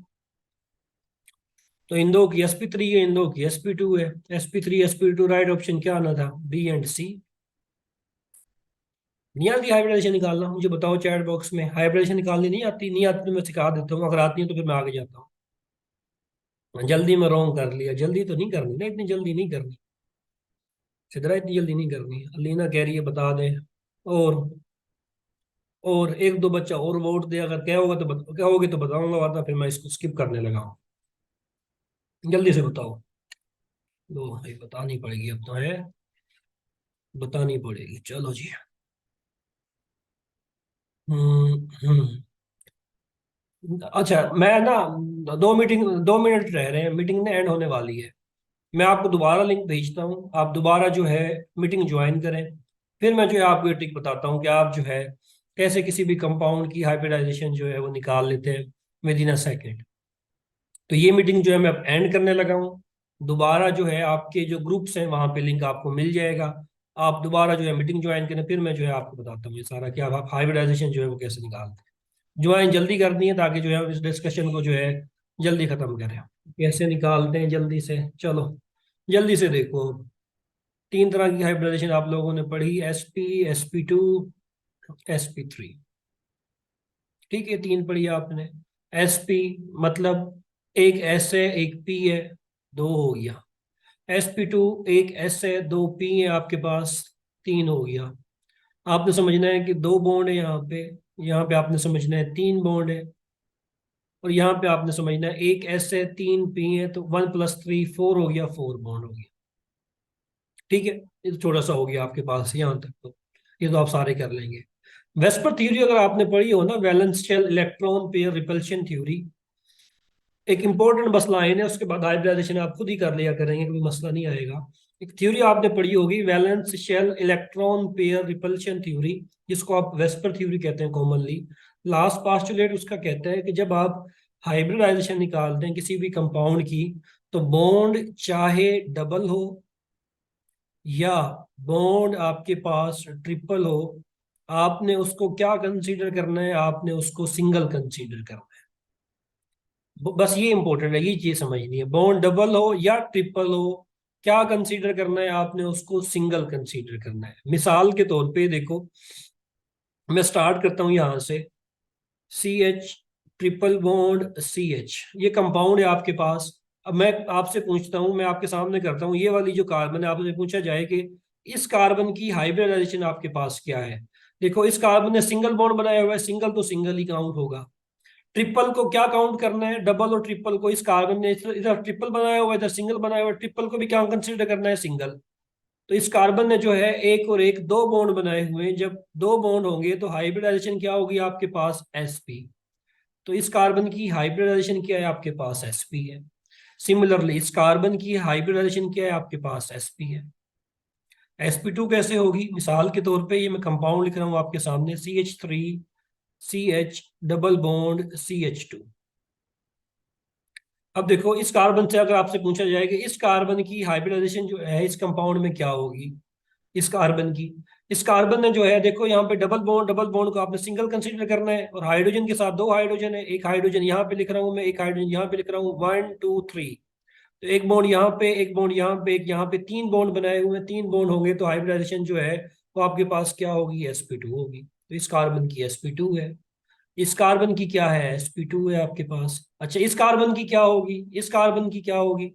तो इन दो की sp3 है, इन दो की sp2 है। sp3 sp2, राइट ऑप्शन क्या आना था? बी एंड सी। नहीं आती हाइब्रिडाइजेशन निकालना? मुझे बताओ चैट बॉक्स में, हाइब्रिडाइजेशन निकालनी नहीं आती? नहीं आती तो मैं सिखा देता हूँ, अगर आती है तो फिर मैं आगे जाता हूँ। जल्दी में रॉन्ग कर लिया, जल्दी तो नहीं करनी ना, इतनी जल्दी नहीं करनी। सिद्धरा इतनी जल्दी नहीं करनी। अलीना कह रही है बता दें। और और एक दो बच्चा और वोट दे, अगर कहोगे तो बताऊंगा, वरना फिर मैं इसको स्किप करने लगा हूँ। जल्दी से बताओ। लो भाई बतानी पड़ेगी अब तो है, बतानी पड़ेगी, चलो जी। हम्म। अच्छा मैं ना, 2 मिनट रह रहे हैं, मीटिंग ने एंड होने वाली है। मैं आपको दोबारा लिंक भेजता हूँ, आप दोबारा जो है मीटिंग ज्वाइन करें। फिर मैं जो है आपको ये ट्रिक बताता हूँ कि आप जो है कैसे किसी भी कंपाउंड की हाइब्रिडाइजेशन जो है वो निकाल लेते हैं विद इन अ सेकेंड। तो ये मीटिंग जो है मैं अब एंड करने लगा हूँ। दोबारा जो है आपके जो ग्रुप्स हैं वहां पे लिंक आपको मिल जाएगा। आप दोबारा जो है मीटिंग ज्वाइन करें, फिर मैं जो है आपको बताता हूँ ये सारा कि आप हाइब्रिडाइजेशन जो है वो कैसे निकालते हैं। ज्वाइन जल्दी करनी है ताकि जो है हम इस डिस्कशन को जो है जल्दी खत्म करें। कैसे निकालते हैं जल्दी से, चलो जल्दी से देखो। तीन तरह की हाइब्रिडाइजेशन आप लोगों ने पढ़ी, sp sp2 sp3। ठीक है, तीन पढ़ी आपने। sp मतलब एक s है एक p है, दो हो गया। sp2 एक s है दो p है आपके पास, तीन हो गया। आपने समझना है कि दो बॉन्ड है यहाँ पे आपने समझना है तीन बॉन्ड है। और यहाँ पे आपने समझना है एक s है तीन p है, तो 1 + 3 4 हो गया, फोर बॉन्ड हो गया। ठीक है, ये तो छोटा सा हो गया आपके पास यहाँ तक तो, ये तो आप सारे कर लेंगे। वेस्पर थ्योरी अगर आपने पढ़ी हो ना, valence shell electron pair repulsion theory, एक इंपॉर्टेंट मसला है ना, उसके बाद हाइब्रिडाइजेशन आप खुद ही कर लिया करेंगे, कोई मसला नहीं आएगा। एक थ्योरी आपने पढ़ी होगी, valence shell electron pair repulsion theory, जिसको आप वेस्पर थ्योरी कहते हैं कॉमनली। लास्ट पास्टुलेट उसका कहता है कि जब आप हाइब्रिडाइजेशन निकालते हैं किसी भी कंपाउंड की, तो बॉन्ड चाहे डबल हो या बॉन्ड आपके पास ट्रिपल हो, आपने उसको क्या कंसीडर करना है? आपने उसको सिंगल कंसीडर करना है। बस ये इंपॉर्टेंट है, ये चीज समझनी है, बॉन्ड डबल हो या ट्रिपल हो, क्या कंसीडर करना है आपने, उसको सिंगल कंसीडर करना है। मिसाल के तौर पे देखो, मैं स्टार्ट करता हूं यहां से, CH ट्रिपल बॉन्ड CH, ये कंपाउंड है आपके पास। अब मैं आपसे पूछता हूं, मैं आपके सामने करता हूं, ये वाली जो कार्बन है, आपसे पूछा जाए कि इस कार्बन की हाइब्रिडाइजेशन आपके पास क्या है। देखो, इस कार्बन ने सिंगल बॉन्ड बनाया हुआ है, सिंगल तो सिंगल ही काउंट होगा। ट्रिपल को क्या काउंट करना है, डबल और ट्रिपल को। इस कार्बन ने इधर ट्रिपल बनाया हुआ है, इधर सिंगल बनाया हुआ है, ट्रिपल को भी क्या कंसिडर करना है, सिंगल। तो इस कार्बन ने जो है एक और एक दो बॉन्ड बनाए हुए हैं, जब दो बॉन्ड होंगे तो हाइब्रिडाइजेशन क्या होगी आपके पास, sp। तो इस कार्बन की हाइब्रिडाइजेशन क्या है आपके पास, sp है। सिमिलरली इस कार्बन की हाइब्रिडाइजेशन क्या है आपके पास, sp है। sp2 कैसे होगी, मिसाल के तौर पे ये मैं कंपाउंड लिख रहा हूँ आपके सामने, CH3CH डबल बॉन्ड CH2। अब देखो, इस कार्बन से अगर आपसे पूछा जाए कि इस कार्बन की हाइब्रिडाइजेशन जो है इस कंपाउंड में क्या होगी, इस कार्बन की, इस कार्बन ने जो है, देखो यहाँ पे डबल बॉन्ड को आपने सिंगल कंसीडर करना है, और हाइड्रोजन के साथ दो हाइड्रोजन है, एक हाइड्रोजन यहाँ पे लिख रहा हूँ मैं, एक हाइड्रोजन यहाँ पे लिख रहा हूँ, 1 2 3। तो एक बॉन्ड यहाँ पे, एक बॉन्ड यहाँ पे, एक यहाँ पे, तीन बॉन्ड बनाए हुए हैं, तीन बॉन्ड होंगे तो हाइब्रिडाइजेशन जो है वो आपके पास क्या होगी, sp2 होगी। तो इस कार्बन की sp2 है। इस कार्बन की क्या है, sp2 है आपके पास। अच्छा, इस कार्बन की क्या होगी, इस कार्बन की क्या होगी,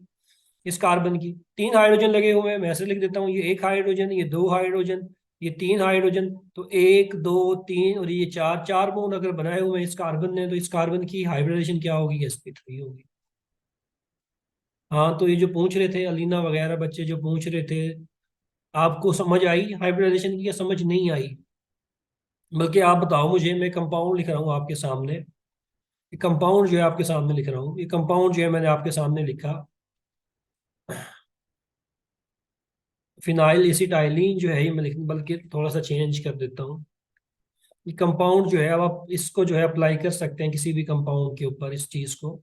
इस कार्बन की तीन हाइड्रोजन लगे हुए हैं, मैं ऐसे लिख देता हूँ, ये एक हाइड्रोजन, ये दो हाइड्रोजन, ये तीन हाइड्रोजन। तो एक दो तीन और ये चार, चार बॉन्ड अगर बनाए हुए हैं इस कार्बन ने, तो इस कार्बन की हाइब्रिडाइजेशन क्या होगी, sp3 होगी। हाँ, तो ये जो पूछ रहे थे अलीना वगैरह बच्चे जो पूछ रहे थे, आपको समझ आई हाइब्रिडाइजेशन की या समझ नहीं आई? बल्कि आप बताओ मुझे, मैं कंपाउंड लिख रहा हूँ आपके सामने, ये कंपाउंड जो है आपके सामने लिख रहा हूँ, ये कंपाउंड जो है मैंने आपके सामने लिखा, फिनाइल एसिटाइलिन जो है, ये मैं लिख, बल्कि थोड़ा सा चेंज कर देता हूँ। ये कंपाउंड जो है, अब आप इसको जो है अप्लाई कर सकते हैं किसी भी कंपाउंड के ऊपर, इस चीज को।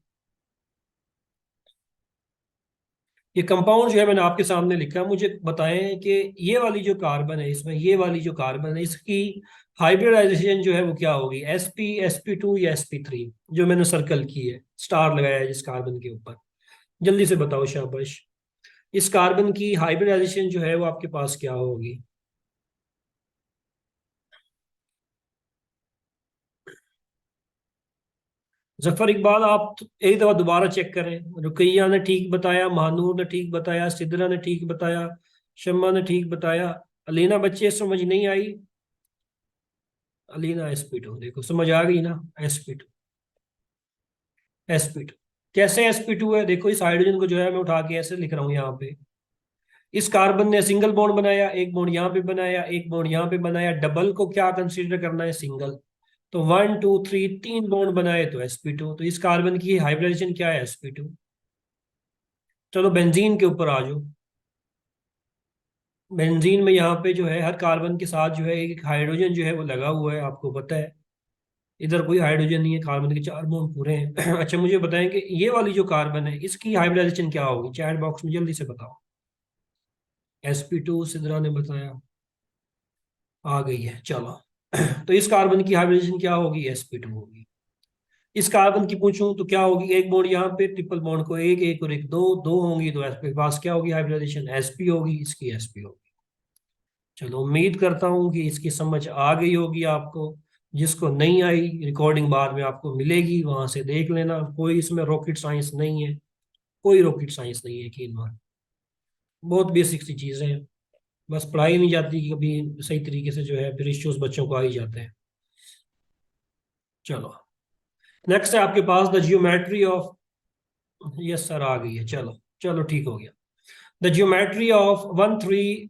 ये कंपाउंड जो है मैंने आपके सामने लिखा, मुझे बताएं कि ये वाली जो कार्बन है, इसमें ये वाली जो कार्बन है, इसकी हाइब्रिडाइजेशन जो है वो क्या होगी, sp2 या sp3, जो मैंने सर्कल की है, स्टार लगाया है जिस कार्बन के ऊपर। जल्दी से बताओ शाबाश, इस कार्बन की हाइब्रिडाइजेशन जो है वो आपके पास क्या होगी। जफर इकबाल, आप एक दफा दोबारा चेक करें। रुकैया ने ठीक बताया, महानूर ने ठीक बताया, सिद्रा ने ठीक बताया, शम्मा ने ठीक बताया। अलीना बच्चे समझ नहीं आई? अलीना sp2, देखो समझ आ गई ना, sp2, sp2। कैसे sp2 है, देखो इस हाइड्रोजन को जो है मैं उठा के ऐसे लिख रहा हूँ यहाँ पे। इस कार्बन ने सिंगल बॉन्ड बनाया, एक बॉन्ड यहाँ पे बनाया, एक बॉन्ड यहाँ पे बनाया, डबल को क्या कंसीडर करना है, सिंगल। तो 1 2 3 तीन बॉन्ड बनाए तो sp2। तो इस कार्बन की हाइब्रिडेशन क्या है, sp2। चलो बेंजीन के ऊपर आ जाओ। बेंजीन में यहाँ पे जो है हर कार्बन के साथ जो है एक हाइड्रोजन जो है वो लगा हुआ है, आपको पता है। इधर कोई हाइड्रोजन नहीं है, कार्बन के चार बॉन्ड पूरे हैं। अच्छा, मुझे बताएं कि ये वाली जो कार्बन है इसकी हाइब्रिडाइजेशन क्या होगी, चैट बॉक्स में जल्दी से बताओ। sp2 सिद्रा ने बताया, आ गई है, चलो। तो इस कार्बन की हाइब्रिडेशन क्या होगी, sp2 होगी। इस कार्बन की पूछूं तो क्या होगी, एक बॉन्ड यहाँ पे, ट्रिपल बॉन्ड को एक, एक और एक दो, दो होंगी तो आपके पास क्या होगी हाइब्रिडाइजेशन, sp होगी, इसकी sp होगी। चलो, उम्मीद करता हूँ कि इसकी समझ आ गई होगी आपको। जिसको नहीं आई, रिकॉर्डिंग बाद में आपको मिलेगी, वहां से देख लेना। कोई इसमें रॉकेट साइंस नहीं है, कोई रॉकेट साइंस नहीं है, यकीन मान, बहुत बेसिक सी चीजें हैं। बस पढ़ाई नहीं जाती कि कभी सही तरीके से जो है, फिर इश्यूज बच्चों को आ ही जाते हैं। चलो, नेक्स्ट है आपके पास the geometry of, yes sir आ गई है, चलो चलो ठीक हो गया। The geometry of 1 3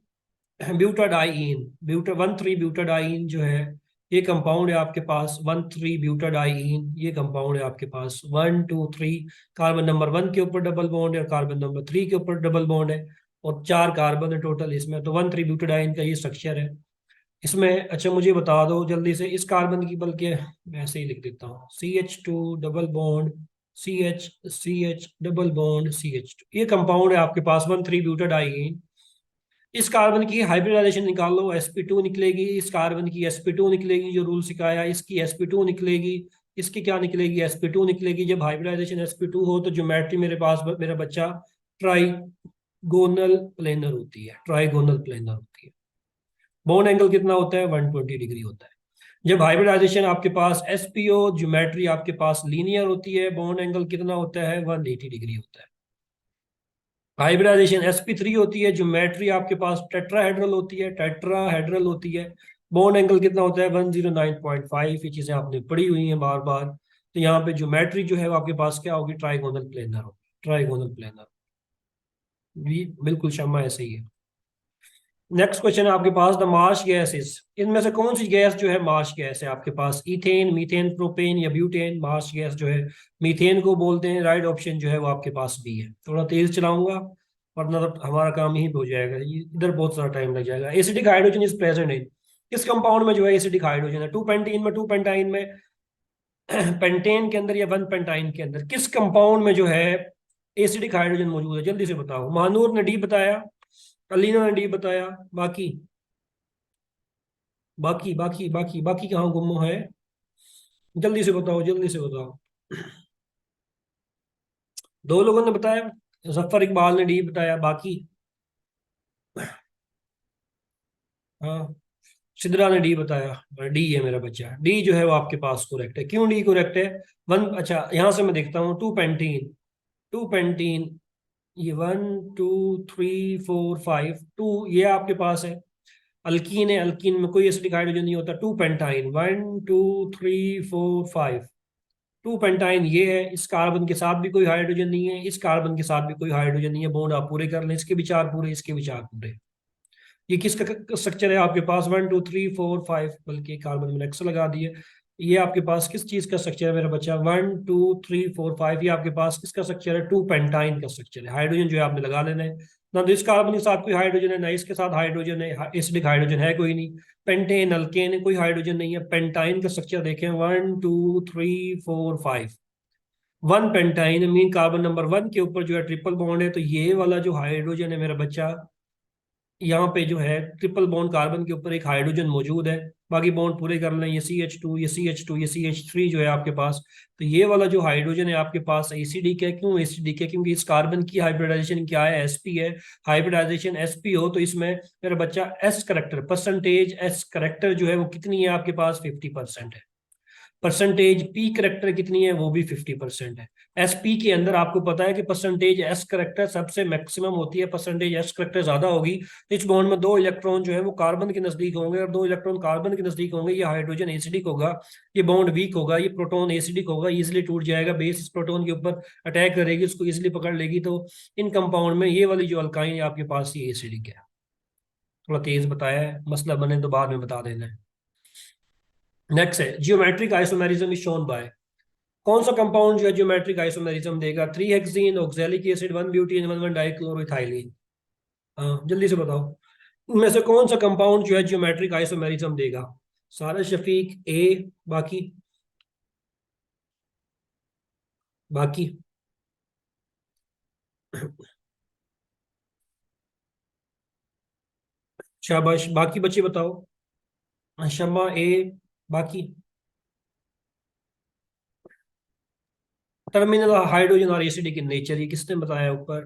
butadiene, 1 3 butadiene जो है, ये कंपाउंड है आपके पास, 1 3 ब्यूटाडाइन, ये कंपाउंड है आपके पास, 1 2 3। कार्बन नंबर 1 के ऊपर डबल बॉन्ड है और कार्बन नंबर 3 के ऊपर डबल बॉन्ड है, और चार कार्बन है टोटल इसमें। तो 1 3 ब्यूटाडाइन का ये स्ट्रक्चर है इसमें। अच्छा, मुझे बता दो जल्दी से इस कार्बन की, बल्कि मैं ऐसे ही लिख देता हूँ, CH2 double bond CH double bond CH2, ये कंपाउंड है आपके पास, 1 3 ब्यूटाडाइन। इस कार्बन की हाइब्रिडाइजेशन निकाल लो, sp2 निकलेगी। इस कार्बन की sp2 निकलेगी, जो रूल सिखाया, इसकी sp2 निकलेगी। इसकी क्या निकलेगी, sp2 निकलेगी। जब हाइब्रिडाइजेशन sp2 हो तो ज्योमेट्री मेरे पास मेरा बच्चा ट्राई गोनल प्लेनर होती है, ट्राइगोनल प्लेनर होती है। बॉन्ड एंगल कितना होता है? 120 डिग्री होता है। जब हाइब्रिडाइजेशन आपके पास एसपीओ ज्योमेट्री आपके पास लीनियर होती है, बॉन्ड एंगल कितना होता है? 180 डिग्री होता है। हाइब्रिडाइजेशन sp3 होती है, ज्योमेट्री आपके पास टेट्राहेड्रल होती है, टेट्राहेड्रल होती है, बॉन्ड एंगल कितना होता है? 109.5। ये चीजें आपने पढ़ी हुई हैं बार बार। तो यहाँ पे ज्योमेट्री जो है वो आपके पास क्या होगी? ट्राइगोनल प्लेनर होगी, ट्राइगोनल प्लेनर। भी बिल्कुल शम्मा ऐसे ही है। नेक्स्ट क्वेश्चन है आपके पास, द मार्श गैसेस, इनमें से कौन सी गैस जो है मार्श गैस है आपके पास? इथेन, मीथेन, प्रोपेन या ब्यूटेन? मार्श गैस जो है मीथेन को बोलते हैं। राइट ऑप्शन जो है वो आपके पास बी है। थोड़ा तेज चलाऊंगा वरना तो हमारा काम यहीं पे हो जाएगा, इधर बहुत सारा टाइम लग जाएगा। Acidic hydrogen is present in, किस कंपाउंड में जो है एसिडिक हाइड्रोजन है? टू पेंटीन में, टू पेंटाइन में, पेंटेन के अंदर या वन पेंटाइन के अंदर, किस कंपाउंड में जो है एसिडिक हाइड्रोजन मौजूद है? जल्दी से बताओ। महानूर ने डी बताया, अलीना ने डी बताया, बाकी बाकी बाकी बाकी बाकी कहाँ गुम है? जल्दी से बताओ, जल्दी से बताओ। दो लोगों ने बताया, जफर इकबाल ने डी बताया, बाकी? हाँ, सिद्रा ने डी बताया। डी है मेरा बच्चा, डी जो है वो आपके पास करेक्ट है। क्यों डी करेक्ट है? वन, अच्छा यहां से मैं देखता हूँ, टू पेंटीन, टू पेंटीन, ये 1 2 3 4 5, टू ये आपके पास है। अल्कीन है, अल्कीन में कोई एसिडिक हाइड्रोजन नहीं होता। टू पेंटाइन, 1 2 3 4 5, टू पेंटाइन ये है। इस कार्बन के साथ भी कोई हाइड्रोजन नहीं है, इस कार्बन के साथ भी कोई हाइड्रोजन नहीं है। बॉन्ड आप पूरे कर लें, इसके भी चार पूरे, इसके भी चार पूरे। ये किसका स्ट्रक्चर है आपके पास? 1 2 3 4 5, बल्कि कार्बन में नेक्स्ट लगा दिए। ये आपके पास किस चीज का स्ट्रक्चर है मेरा बच्चा? 1 2 3 4 5, ये आपके पास किसका स्ट्रक्चर है? टू पेंटाइन का स्ट्रक्चर है। हाइड्रोजन जो है आपने लगा लेना है। ना तो इस कार्बन के साथ कोई हाइड्रोजन है, ना इसके साथ हाइड्रोजन है, एसिडिक हाइड्रोजन है कोई नहीं। पेंटेन, अल्केन, कोई हाइड्रोजन नहीं है। पेंटाइन का स्ट्रक्चर देखें, 1 2 3 4 5। One pentyne mean carbon number 1 के ऊपर जो है ट्रिपल बॉन्ड है, तो ये वाला जो हाइड्रोजन है मेरा बच्चा, यहाँ पे जो है ट्रिपल बॉन्ड कार्बन के ऊपर एक हाइड्रोजन मौजूद है। बाकी बॉन्ड पूरे कर लें, ये CH2, ये CH2, ये CH3 जो है आपके पास। तो ये वाला जो हाइड्रोजन है आपके पास एसिडिक है। क्यों एसिडिक है? क्योंकि इस कार्बन की हाइब्रिडाइजेशन क्या है? sp है। हाइब्रिडाइजेशन sp हो तो इसमें मेरा बच्चा s character, percentage s character जो है वो कितनी है आपके पास? 50% है। परसेंटेज पी करेक्टर कितनी है? वो भी 50% है। एस पी के अंदर आपको पता है कि परसेंटेज एस करेक्टर सबसे मैक्सिमम होती है। परसेंटेज एस करेक्टर ज्यादा होगी तो इस बॉन्ड में दो इलेक्ट्रॉन जो है वो कार्बन के नजदीक होंगे, और दो इलेक्ट्रॉन कार्बन के नजदीक होंगे। ये हाइड्रोजन एसिडिक होगा, ये बॉन्ड वीक होगा, ये प्रोटॉन एसिडिक होगा, इजिली टूट जाएगा। बेस इस प्रोटॉन के ऊपर अटैक करेगी, उसको इजिली पकड़ लेगी। तो इन कंपाउंड में ये वाली जो अल्काइन है आपके पास, ये एसिडिक है। थोड़ा तेज बताया है, मसला बने तो बाद में बता देना है। नेक्स्ट है geometric isomerism is shown by, कौन सा कंपाउंड जो है ज्योमेट्रिक आइसोमेरिज्म देगा? 3 हेक्सीन, ऑक्सैलिक एसिड, 1 ब्यूटेन, 1 डाइक्लोरोइथाइलिन। हाँ जल्दी से बताओ, इनमें से कौन सा कंपाउंड जो है ज्योमेट्रिक आइसोमेरिज्म देगा? सारा शफीक ए, बाकी बाकी शाबाश, बाकी बच्चे बताओ। शम्मा ए, बाकी? टर्मिनल हाइड्रोजन और एसिडिक इन नेचर, ये किसने बताया ऊपर?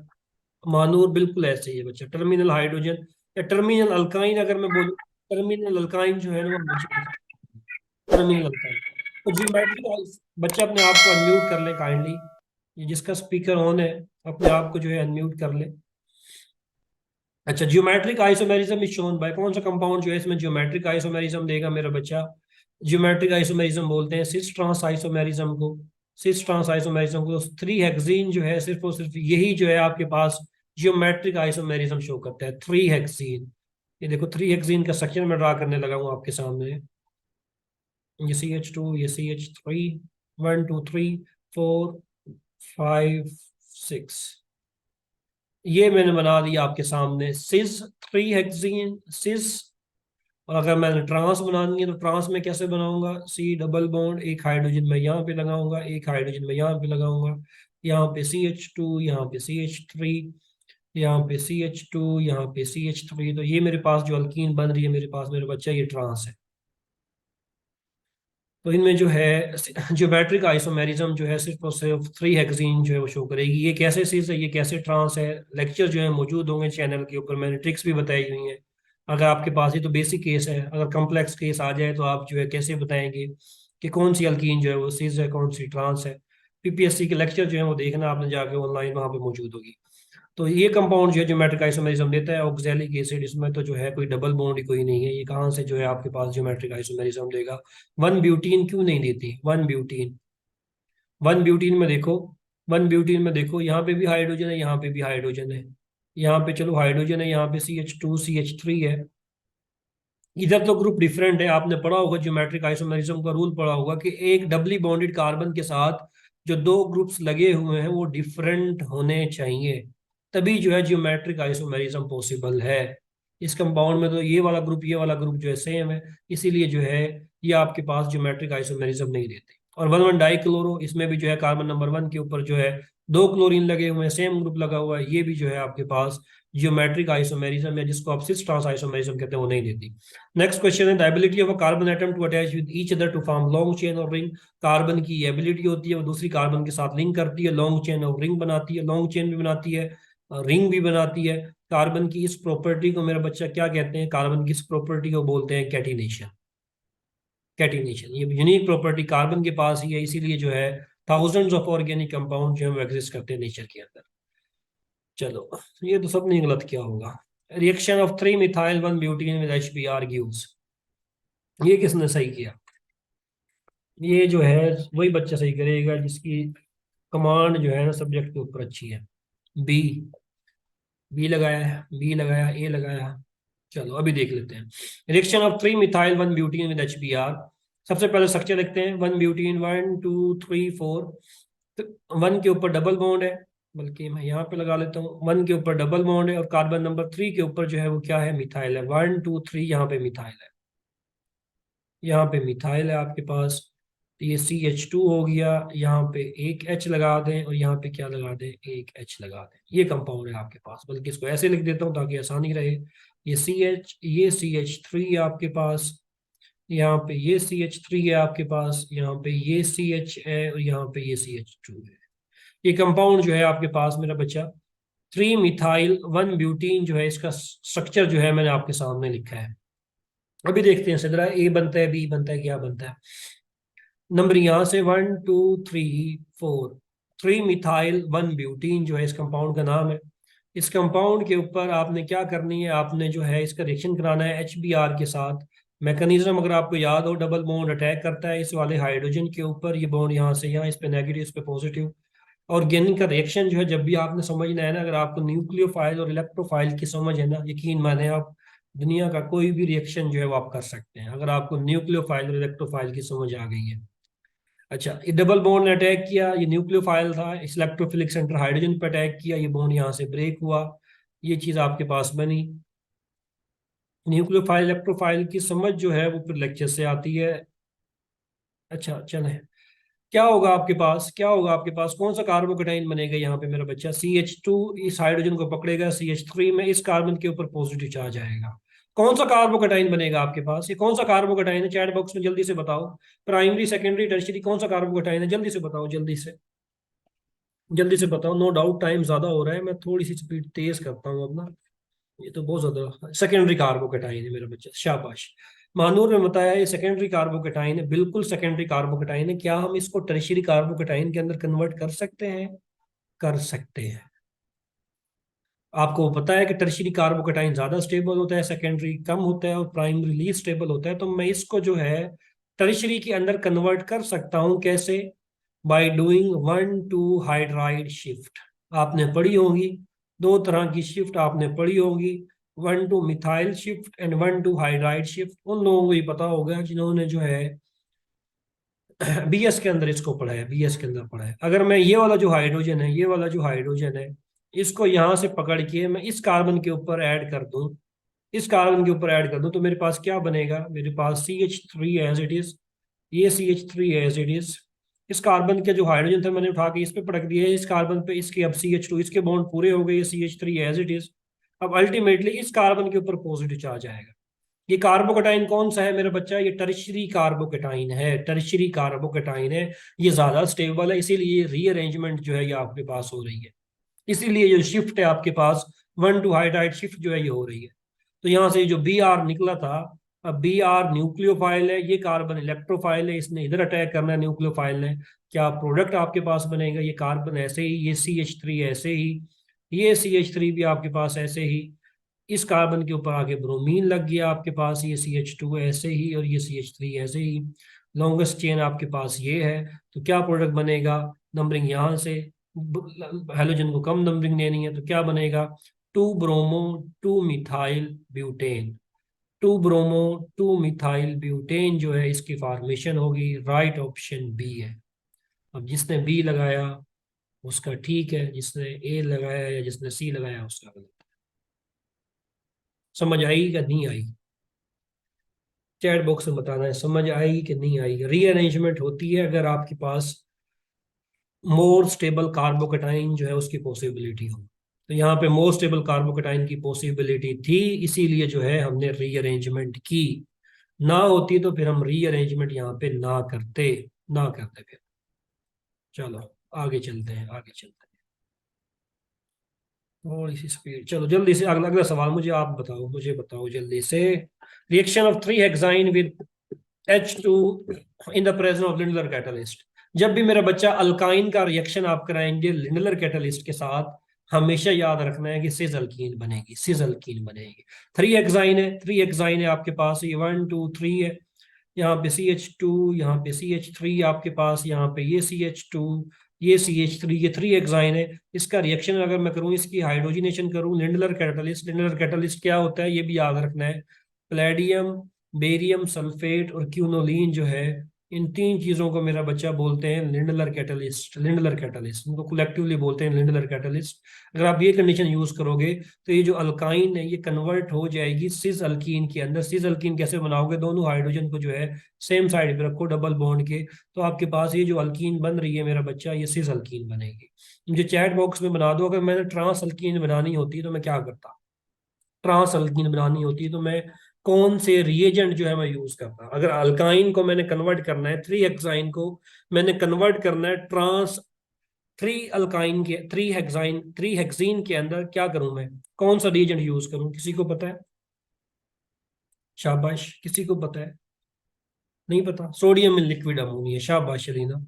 मानूर, बिल्कुल ऐसे ही है बच्चा। टर्मिनल हाइड्रोजन या टर्मिनल अल्काइन अगर मैं बोलूँ, टर्मिनल अल्काइन जो है ना वो टर्मिनल अल्काइन। तो ज्योमेट्रिक, बच्चा अपने आप को अनम्यूट कर ले काइंडली, ये जिसका स्पीकर ऑन है अपने आप को जो है अनम्यूट कर ले। अच्छा, geometric isomerism is shown by, कौन सा कंपाउंड जो है इसमें ज्योमेट्रिक आइसोमेरिज्म देगा मेरा बच्चा? ज्योमेट्रिक आइसोमेरिज्म बोलते हैं सिस ट्रांस आइसोमेरिज्म को। सिस ट्रांस आइसोमेरिज्म को 3 हेक्सीन जो है सिर्फ और सिर्फ यही जो है आपके पास ज्योमेट्रिक आइसोमेरिज्म शो करता है। 3 हेक्सीन, ये देखो 3 हेक्सीन का स्ट्रक्चर मैं ड्रा करने लगा हूँ आपके सामने। ये CH2, ये CH3, 1 2 3 4 5 6, ये मैंने बना दिया आपके सामने सिस 3 हेक्सीन सिस। और अगर मैंने ट्रांस बनानी है तो ट्रांस में कैसे बनाऊंगा? C डबल बॉन्ड, एक हाइड्रोजन में यहाँ पे लगाऊंगा, एक हाइड्रोजन में यहाँ पे लगाऊंगा। यहाँ पे CH2, यहाँ पे CH3, यहाँ पे CH2, यहाँ पे CH3। तो ये मेरे पास जो अल्कीन बन रही है मेरे पास मेरे बच्चा, ये ट्रांस है। तो इनमें जो है ज्योमेट्रिक आइसोमेरिज्म जो है सिर्फ और सिर्फ 3 हेक्सीन जो है वो शो करेगी। ये कैसे चीज है, ये कैसे ट्रांस है, लेक्चर जो है मौजूद होंगे चैनल के ऊपर, मैंने ट्रिक्स भी बताई हुई हैं। अगर आपके पास ये तो बेसिक केस है, अगर कम्प्लेक्स केस आ जाए तो आप जो है कैसे बताएंगे कि कौन सी अल्कीन जो है वो सीज है, कौन सी ट्रांस है। पीपीएससी के लेक्चर जो है वो देखना आपने जाके ऑनलाइन, वहाँ पे मौजूद होगी। तो ये कंपाउंड जो है ज्योमेट्रिक आइसोमेरिज्म देता है, ऑक्सैलिक एसिड, इसमें तो जो है कोई डबल बॉन्ड ही कोई नहीं है, ये कहाँ से जो है आपके पास ज्योमेट्रिक आइसोमेरिज्म देगा। वन ब्यूटीन क्यों नहीं देती, वन ब्यूटीन, वन ब्यूटीन में देखो, वन ब्यूटीन में देखो, यहाँ पे भी हाइड्रोजन है, यहाँ पे भी हाइड्रोजन है, यहाँ पे चलो हाइड्रोजन है, यहाँ पे CH2 CH3 है। इधर तो ग्रुप डिफरेंट है, आपने पढ़ा होगा ज्योमेट्रिक आइसोमेरिज्म का रूल पढ़ा होगा कि एक डबली बॉन्डेड कार्बन के साथ जो दो ग्रुप्स लगे हुए हैं वो डिफरेंट होने चाहिए, तभी जो है ज्योमेट्रिक आइसोमेरिज्म पॉसिबल है। इस कंपाउंड में तो ये वाला ग्रुप जो है सेम है, इसीलिए जो है ये आपके पास ज्योमेट्रिक आइसोमेरिज्म नहीं देते। और वन वन डाइक्लोरो, इसमें भी जो है कार्बन नंबर 1 के ऊपर जो है दो क्लोरीन लगे हुए हैं, सेम ग्रुप लगा हुआ है, ये भी जो है आपके पास जियोमेट्रिक आइसोमेरिज्म या जिसको आप सिस ट्रांस आइसोमेरिज्म कहते हैं वो नहीं देती। नेक्स्ट क्वेश्चन है, the ability of a carbon atom to attach with each other to form long chain और रिंग। कार्बन की एबिलिटी होती है वो दूसरी कार्बन के साथ लिंक करती है, लॉन्ग चेन और रिंग बनाती है, लॉन्ग चेन भी बनाती है, रिंग भी बनाती है। कार्बन की इस प्रॉपर्टी को मेरा बच्चा क्या कहते हैं, कार्बन की इस प्रॉपर्टी को बोलते हैं कैटिनेशन। कैटिनेशन ये यूनिक प्रॉपर्टी कार्बन के पास ही है, इसीलिए जो है थाउजेंड्स ऑफ ऑर्गेनिक कंपाउंड जो है एग्जिस्ट करते हैं नेचर के अंदर। चलो, ये तो सबने गलत किया होगा। Reaction of 3 methyl 1 butene with HBr gives, ये किसने सही किया? ये जो है वही बच्चा सही करेगा जिसकी कमांड जो है ना सब्जेक्ट के ऊपर अच्छी है। बी, बी लगाया है, बी लगाया, ए लगाया। चलो अभी देख लेते हैं। Reaction of 3 methyl 1 butene with HBr। सबसे पहले स्ट्रक्चर लिखते हैं, 1 ब्यूटीन, 1 2 3 4। तो 1 के ऊपर डबल बॉन्ड है, बल्कि मैं यहाँ पे लगा लेता हूँ, 1 के ऊपर डबल बॉन्ड है और कार्बन नंबर 3 के ऊपर जो है वो क्या है, मिथाइल है। 1 2 3 यहाँ पे मिथाइल है, यहाँ पे मिथाइल है आपके पास। तो ये CH2 हो गया, यहाँ पे एक H लगा दें और यहाँ पे क्या लगा दें, एक H लगा दें। ये कंपाउंड है आपके पास, बल्कि इसको ऐसे लिख देता हूँ ताकि आसानी रहे। ये CH, ये CH3 है आपके पास, यहाँ पे ये CH3 है आपके पास, यहाँ पे ये CH है और यहाँ पे ये CH2 है। ये कंपाउंड जो है आपके पास मेरा बच्चा 3 मिथाइल 1 ब्यूटीन जो है, इसका स्ट्रक्चर जो है मैंने आपके सामने लिखा है। अभी देखते हैं सिदरा, ए बनता है, बी बनता है, क्या बनता है। नंबर यहां से 1 2 3 4, 3 मिथाइल 1 ब्यूटीन जो है इस कंपाउंड का नाम है। इस कंपाउंड के ऊपर आपने क्या करनी है, आपने जो है इसका रिएक्शन कराना है HBr के साथ। मैकेनिज्म अगर आपको याद हो, डबल बॉन्ड अटैक करता है इस वाले हाइड्रोजन के ऊपर, ये बॉन्ड यहाँ से यहाँ, इस पे नेगेटिव इस पे पॉजिटिव। ऑर्गेनिक का रिएक्शन जो है जब भी आपने समझना है ना, अगर आपको न्यूक्लियोफाइल और इलेक्ट्रोफाइल की समझ है ना, यकीन माने आप दुनिया का कोई भी रिएक्शन जो है वो आप कर सकते हैं, अगर आपको न्यूक्लियोफाइल और इलेक्ट्रोफाइल की समझ आ गई है। अच्छा, ये डबल बॉन्ड ने अटैक किया, ये न्यूक्लियोफाइल था, इस इलेक्ट्रोफिलिक सेंटर हाइड्रोजन पर अटैक किया, ये बॉन्ड यहाँ से ब्रेक हुआ, ये चीज आपके पास बनी। न्यूक्लियोफाइल इलेक्ट्रोफाइल की समझ जो है वो फिर लेक्चर से आती है। अच्छा चले, क्या होगा आपके पास, क्या होगा आपके पास, कौन सा कार्बोकेटाइन बनेगा यहाँ पे मेरा बच्चा, CH2 इस हाइड्रोजन को पकड़ेगा, CH3 में इस कार्बन के ऊपर पॉजिटिव चार्ज आएगा। कौन सा कार्बोकेटाइन बनेगा आपके पास, ये कौन सा कार्बोकेटाइन है, चैट बॉक्स में जल्दी से बताओ। प्राइमरी, सेकेंडरी, टर्शियरी, कौन सा कार्बोकेटाइन है, जल्दी से बताओ, जल्दी से, जल्दी से बताओ। नो डाउट टाइम ज्यादा हो रहा है, मैं थोड़ी सी स्पीड तेज करता हूँ अपना। ये तो बहुत ज्यादा सेकेंडरी कार्बोकेटाइन है मेरा बच्चा, शाबाश। महानूर ने बताया ये सेकेंडरी कार्बोकेटाइन है, बिल्कुल सेकेंडरी कार्बोकेटाइन है। क्या हम इसको टर्शियरी कार्बोकेटाइन के अंदर कन्वर्ट कर सकते हैं? कर सकते हैं। आपको पता है कि टर्शियरी कार्बोकेटाइन ज्यादा स्टेबल होता है, सेकेंडरी कम होता है और प्राइमरी लीस्ट स्टेबल होता है। तो मैं इसको जो है टर्शियरी के अंदर कन्वर्ट कर सकता हूं, कैसे? By doing 1 to hydride shift. आपने पढ़ी होगी, दो तरह की शिफ्ट आपने पढ़ी होगी, 1 to methyl shift and 1 to hydride shift. उन लोगों को ये पता होगा जिन्होंने जो है BS के अंदर इसको पढ़ा है, BS के अंदर पढ़ा है। अगर मैं ये वाला जो हाइड्रोजन है, ये वाला जो हाइड्रोजन है, इसको यहां से पकड़ के मैं इस कार्बन के ऊपर ऐड कर दूं, इस कार्बन के ऊपर ऐड कर दूं, तो मेरे पास क्या बनेगा, मेरे पास CH3 एज इट इज, ये CH3 एज इट इज। इस कार्बन के जो हाइड्रोजन था मैंने उठा के इस पे पटक दिया है, इस कार्बन पे, इसके अब CH2, इसके बॉन्ड पूरे हो गए, ये CH3 एज इट इज। अब अल्टीमेटली इस कार्बन के ऊपर पॉजिटिव चार्ज आएगा, ये कार्बोकेटाइन कौन सा है मेरा बच्चा? ये टर्शियरी कार्बोकेटाइन है, टर्शियरी कार्बोकेटाइन है। ये ज्यादा स्टेबल है, इसीलिए रीअरेंजमेंट जो है ये आपके पास हो रही है। इसीलिए जो शिफ्ट है आपके पास, वन टू हाइड्राइड शिफ्ट जो है ये हो रही है। तो यहाँ से जो बी आर निकला था, अब बी आर न्यूक्लियोफाइल है, ये कार्बन इलेक्ट्रोफाइल है, इसने इधर अटैक करना है न्यूक्लियोफाइल ने। क्या प्रोडक्ट आपके पास बनेगा? ये कार्बन ऐसे ही, ये CH3 ऐसे ही, ये CH3 भी आपके पास ऐसे ही, इस कार्बन के ऊपर आगे ब्रोमीन लग गया आपके पास, ये CH2 ऐसे ही और ये CH3 ऐसे ही। लॉन्गेस्ट चेन आपके पास ये है। तो क्या प्रोडक्ट बनेगा? नंबरिंग यहाँ से, हेलोजन को कम नंबरिंग देनी है तो क्या बनेगा? 2 bromo 2 methyl butane. 2 bromo 2 methyl butane जो है इसकी फॉर्मेशन होगी। राइट ऑप्शन बी है। अब जिसने बी लगाया उसका ठीक है, जिसने ए लगाया या जिसने सी लगाया उसका गलत। समझ आई कि नहीं आई? चैट बॉक्स में बताना है समझ आई कि नहीं आई। रीअरेंजमेंट होती है अगर आपके पास मोर स्टेबल कार्बोकेटाइन जो है उसकी पॉसिबिलिटी हो। तो यहाँ पे मोर स्टेबल कार्बोकेटाइन की पॉसिबिलिटी थी, इसीलिए जो है हमने रीअरेंजमेंट की। ना होती तो फिर हम रीअरेंजमेंट यहाँ पे ना करते फिर। चलो आगे चलते हैं, आगे चलते हैं। थोड़ी सी स्पीड, चलो जल्दी से अगला अगला सवाल मुझे आप बताओ, मुझे बताओ जल्दी से। Reaction of 3 hexyne with H2 in the presence of Lindlar catalyst. जब भी मेरा बच्चा अल्काइन का रिएक्शन आप कराएंगे लिंडलर कैटलिस्ट के साथ, हमेशा याद रखना है कि सिस अल्कीन बनेगी, सिस अल्कीन बनेगी। 3 हेक्साइन है आपके पास, ये 1 2 3 है। यहाँ पे CH2, यहाँ पे CH3 आपके पास, यहाँ पे ये CH2, ये CH3, ये 3 हेक्साइन है। इसका रिएक्शन अगर मैं करूँ, इसकी हाइड्रोजिनेशन करूँ, लिंडलर कैटलिस्ट। लिंडलर कैटलिस्ट क्या होता है ये भी याद रखना है। प्लेडियम, बेरियम सल्फेट और क्यूनोलीन जो है, इन 3 चीजों को मेरा बच्चा बोलते हैं लिंडलर कैटलिस्ट। लिंडलर कैटलिस्ट इनको कलेक्टिवली बोलते हैं लिंडलर कैटलिस्ट। अगर आप ये कंडीशन यूज करोगे तो ये जो अल्काइन है ये कन्वर्ट हो जाएगी सिस अल्कीन के अंदर। सिस अल्कीन कैसे बनाओगे? दोनों हाइड्रोजन को जो है सेम साइड पे रखो डबल बॉन्ड के, तो आपके पास ये जो अल्कीन बन रही है मेरा बच्चा, ये सिस अल्कीन बनेगी। मुझे चैट बॉक्स में बना दो, अगर मैंने ट्रांस अल्कीन बनानी होती तो मैं क्या करता? ट्रांस अल्कीन बनानी होती तो मैं कौन से रिएजेंट जो है मैं यूज करता? अगर अल्काइन को मैंने कन्वर्ट करना है, 3 हेक्साइन को मैंने कन्वर्ट करना है ट्रांस 3 अल्काइन के, 3 हेक्सीन के अंदर, क्या करूं मैं? कौन सा रिएजेंट यूज करूं? किसी को पता है? शाबाश, किसी को पता है? नहीं पता? सोडियम इन लिक्विड अमोनिया, शाबाश शरीना।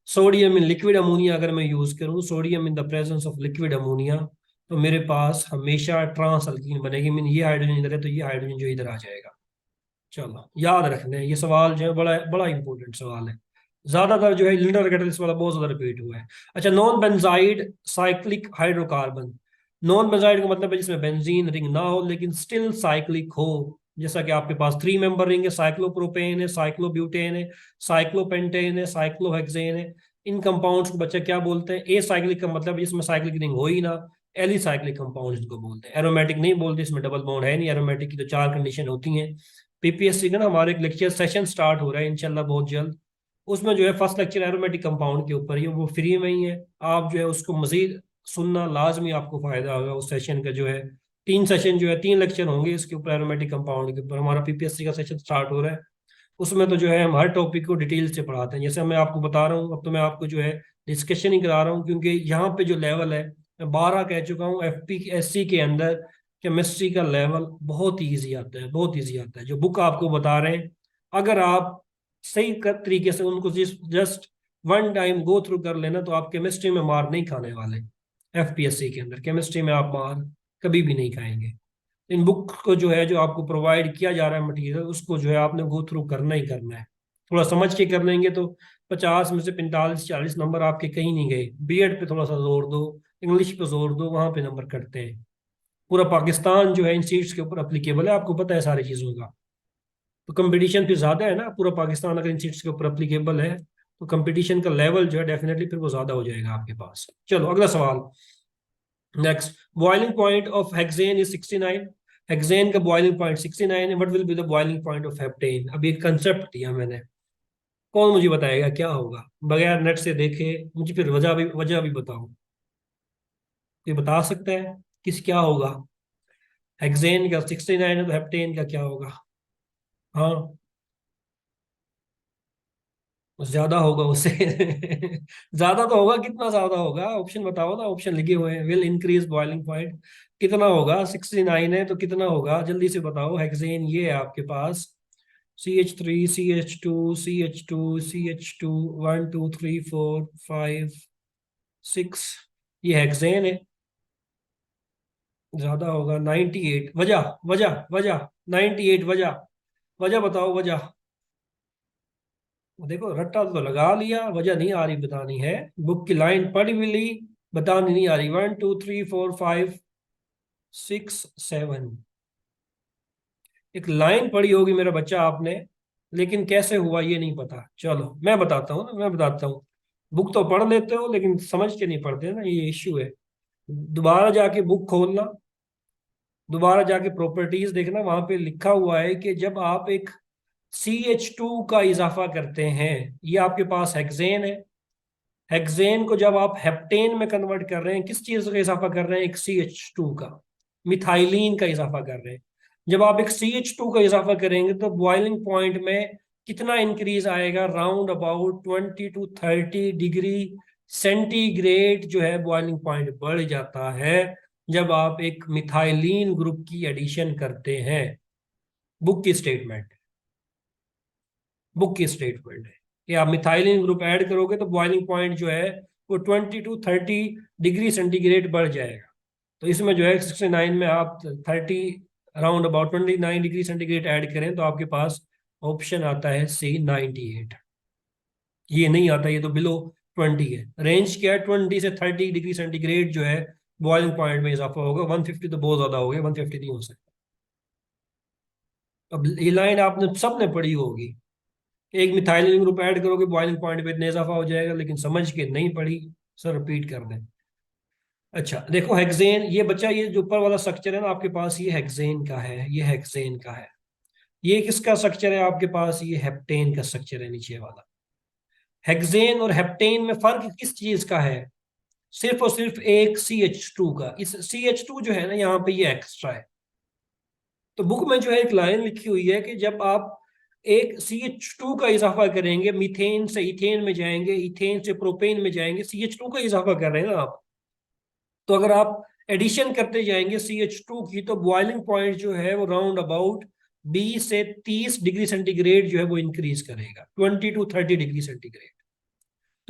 सोडियम इन लिक्विड अमोनिया अगर मैं यूज करूं, sodium in the presence of liquid ammonia, तो मेरे पास हमेशा ट्रांस अल्कीन बनेगी। मीन ये हाइड्रोजन इधर है तो ये हाइड्रोजन जो इधर आ जाएगा। चलो याद रखना है, ये सवाल जो है बड़ा बड़ा इंपॉर्टेंट सवाल है। ज्यादातर जो है लिंडर कैटलिस्ट वाला बहुत ज्यादा रिपीट हुआ है। अच्छा, नॉन बेंजाइड साइक्लिक हाइड्रोकार्बन। नॉन बेंजाइड का मतलब है जिसमें बेंजीन रिंग ना हो लेकिन स्टिल साइक्लिक हो। जैसा कि आपके पास 3 मेंबर रिंग है, साइक्लोप्रोपेन है, साइक्लोब्यूटेन है, साइक्लोपेंटेन है, साइक्लोहेक्सेन है। इन कंपाउंड्स को बच्चा क्या बोलते हैं? ए साइक्लिक का मतलब है जिसमें साइक्लिक रिंग हो ही ना, एलिसाइक्लिक कंपाउंड इनको बोलते हैं। एरोमेटिक नहीं बोलते, इसमें डबल बॉन्ड है नहीं। एरोमेटिक की तो 4 कंडीशन होती हैं। PPSC का ना हमारे एक लेक्चर सेशन स्टार्ट हो रहा है इंशाल्लाह बहुत जल्द। उसमें जो है फर्स्ट लेक्चर एरोमेटिक कंपाउंड के ऊपर ही है, वो फ्री में ही है। आप जो है उसको मजीद सुनना लाजमी, आपको फायदा होगा उस सेशन का। जो है 3 सेशन जो है 3 लेक्चर होंगे इसके ऊपर, एरोमेटिक कंपाउंड के ऊपर। हमारा PPSC का सेशन स्टार्ट हो रहा है। उसमें तो जो है हम हर टॉपिक को डिटेल से पढ़ाते हैं। जैसे मैं आपको बता रहा हूँ, अब तो मैं आपको जो है डिस्कशन ही करा रहा हूँ, क्योंकि यहाँ पे जो लेवल है, मैं 12 कह चुका हूँ, FPSC के अंदर केमिस्ट्री का लेवल बहुत ही ईजी आता है, बहुत ईजी आता है। जो बुक आपको बता रहे हैं, अगर आप सही तरीके से उनको just one time go through कर लेना, तो आप केमिस्ट्री में मार नहीं खाने वाले। FPSC के अंदर केमिस्ट्री में आप मार कभी भी नहीं खाएंगे। इन बुक को जो है, जो आपको प्रोवाइड किया जा रहा है मटेरियल, उसको जो है आपने गो थ्रू करना ही करना है। थोड़ा समझ के कर लेंगे तो 50 में से 45 40 नंबर आपके कहीं नहीं गए। B.Ed पे थोड़ा सा जोर दो, इंग्लिश पे जोर दो, वहां पे नंबर कटते हैं। पूरा पाकिस्तान जो है इन सीट्स के ऊपर अप्लीकेबल है, आपको पता है सारी चीजों का। तो कंपटीशन फिर ज्यादा है ना, पूरा पाकिस्तान अगर इन सीट्स के ऊपर अप्लीकेबल है तो कंपटीशन का लेवल जो है डेफिनेटली फिर वो ज्यादा हो जाएगा आपके पास। चलो अगला सवाल। Next, boiling point of hexane is 69। Hexane का बॉइलिंग पॉइंट 69 है। What will be the boiling point of heptane? अभी एक कंसेप्ट दिया मैंने, कौन मुझे बताएगा क्या होगा? बगैर नेट से देखे मुझे फिर वजह भी बताओ। ये बता सकता है किस क्या होगा? हेक्सेन का 69 है तो हेप्टेन का क्या होगा? हाँ, ज्यादा होगा उससे। ज्यादा तो होगा, कितना ज्यादा होगा? ऑप्शन बताओ ना, ऑप्शन लिखे हुए हैं। विल इंक्रीज बॉइलिंग पॉइंट, कितना होगा? 69 है तो कितना होगा, जल्दी से बताओ। हेक्सेन ये है आपके पास, CH3, CH2, one two three four five six, ये हेक्सेन है। ज्यादा होगा, 98। वजह, वजह, वजह, 98 वजह। वजह बताओ, वजह। देखो रट्टा तो लगा लिया, वजह नहीं आ रही बतानी है। बुक की लाइन पढ़ भी ली, बतानी नहीं आ रही। One two three four five six seven, एक लाइन पढ़ी होगी मेरा बच्चा आपने, लेकिन कैसे हुआ ये नहीं पता। चलो मैं बताता हूँ ना, मैं बताता हूँ। बुक तो पढ़ लेते हो लेकिन समझ के नहीं पढ़ते ना, ये इश्यू है। दोबारा जाके बुक खोलना, दोबारा जाके प्रॉपर्टीज देखना, वहां पे लिखा हुआ है कि जब आप एक CH2 का इजाफा करते हैं, ये आपके पास हेक्सेन है। हेक्सेन को जब आप हेप्टेन में कन्वर्ट कर रहे हैं, किस चीज का इजाफा कर रहे हैं? एक CH2 का, मिथाइलिन का इजाफा कर रहे हैं। जब आप एक CH2 का इजाफा करेंगे तो बॉइलिंग पॉइंट में कितना इंक्रीज आएगा? Round about 20 to 30 degree centigrade जो है बॉइलिंग पॉइंट बढ़ जाता है जब आप एक मिथाइलिन ग्रुप की एडिशन करते हैं। बुक की स्टेटमेंट, बुक की स्टेटमेंट है कि आप मिथाइलिन ग्रुप ऐड करोगे तो बॉइलिंग पॉइंट जो है वो 20 to 30 डिग्री सेंटीग्रेड बढ़ जाएगा। तो इसमें जो है 69 में आप 30, around about 29 degree centigrade add करें तो आपके पास ऑप्शन आता है C, 98। ये नहीं आता, ये तो बिलो 20 है। रेंज क्या है? 20 से 30 डिग्री सेंटीग्रेड जो है बॉइलिंग पॉइंट में इजाफा होगा। 150 तो बहुत ज्यादा हो गया, 150 नहीं हो सकता। अब ये लाइन आपने सबने पढ़ी होगी, एक मिथाइलिन ग्रुप ऐड करोगे बॉइलिंग पॉइंट पे इतना इजाफा हो जाएगा, लेकिन समझ के नहीं पढ़ी। सर रिपीट कर दें। अच्छा देखो, हेक्सेन ये बच्चा, ये जो ऊपर वाला स्ट्रक्चर है ना आपके पास, ये हेक्सेन का है, ये हेक्सेन का है। ये किसका स्ट्रक्चर है आपके पास? ये हेप्टेन का स्ट्रक्चर है नीचे वाला। हेक्सेन और हेप्टेन में फर्क किस चीज का है? सिर्फ और सिर्फ एक CH2 का। इस CH2 जो है ना यहाँ पे, ये एक्स्ट्रा है। तो बुक में जो है एक लाइन लिखी हुई है कि जब आप एक CH2 का इजाफा करेंगे, मीथेन से इथेन में जाएंगे, इथेन से प्रोपेन में जाएंगे, CH2 का इजाफा कर रहे हैं ना आप। तो अगर आप एडिशन करते जाएंगे CH2 की, तो बॉइलिंग पॉइंट जो है वो राउंड अबाउट 20 से 30 डिग्री सेंटीग्रेड जो है वो इंक्रीज करेगा, 20 to 30 डिग्री सेंटीग्रेड।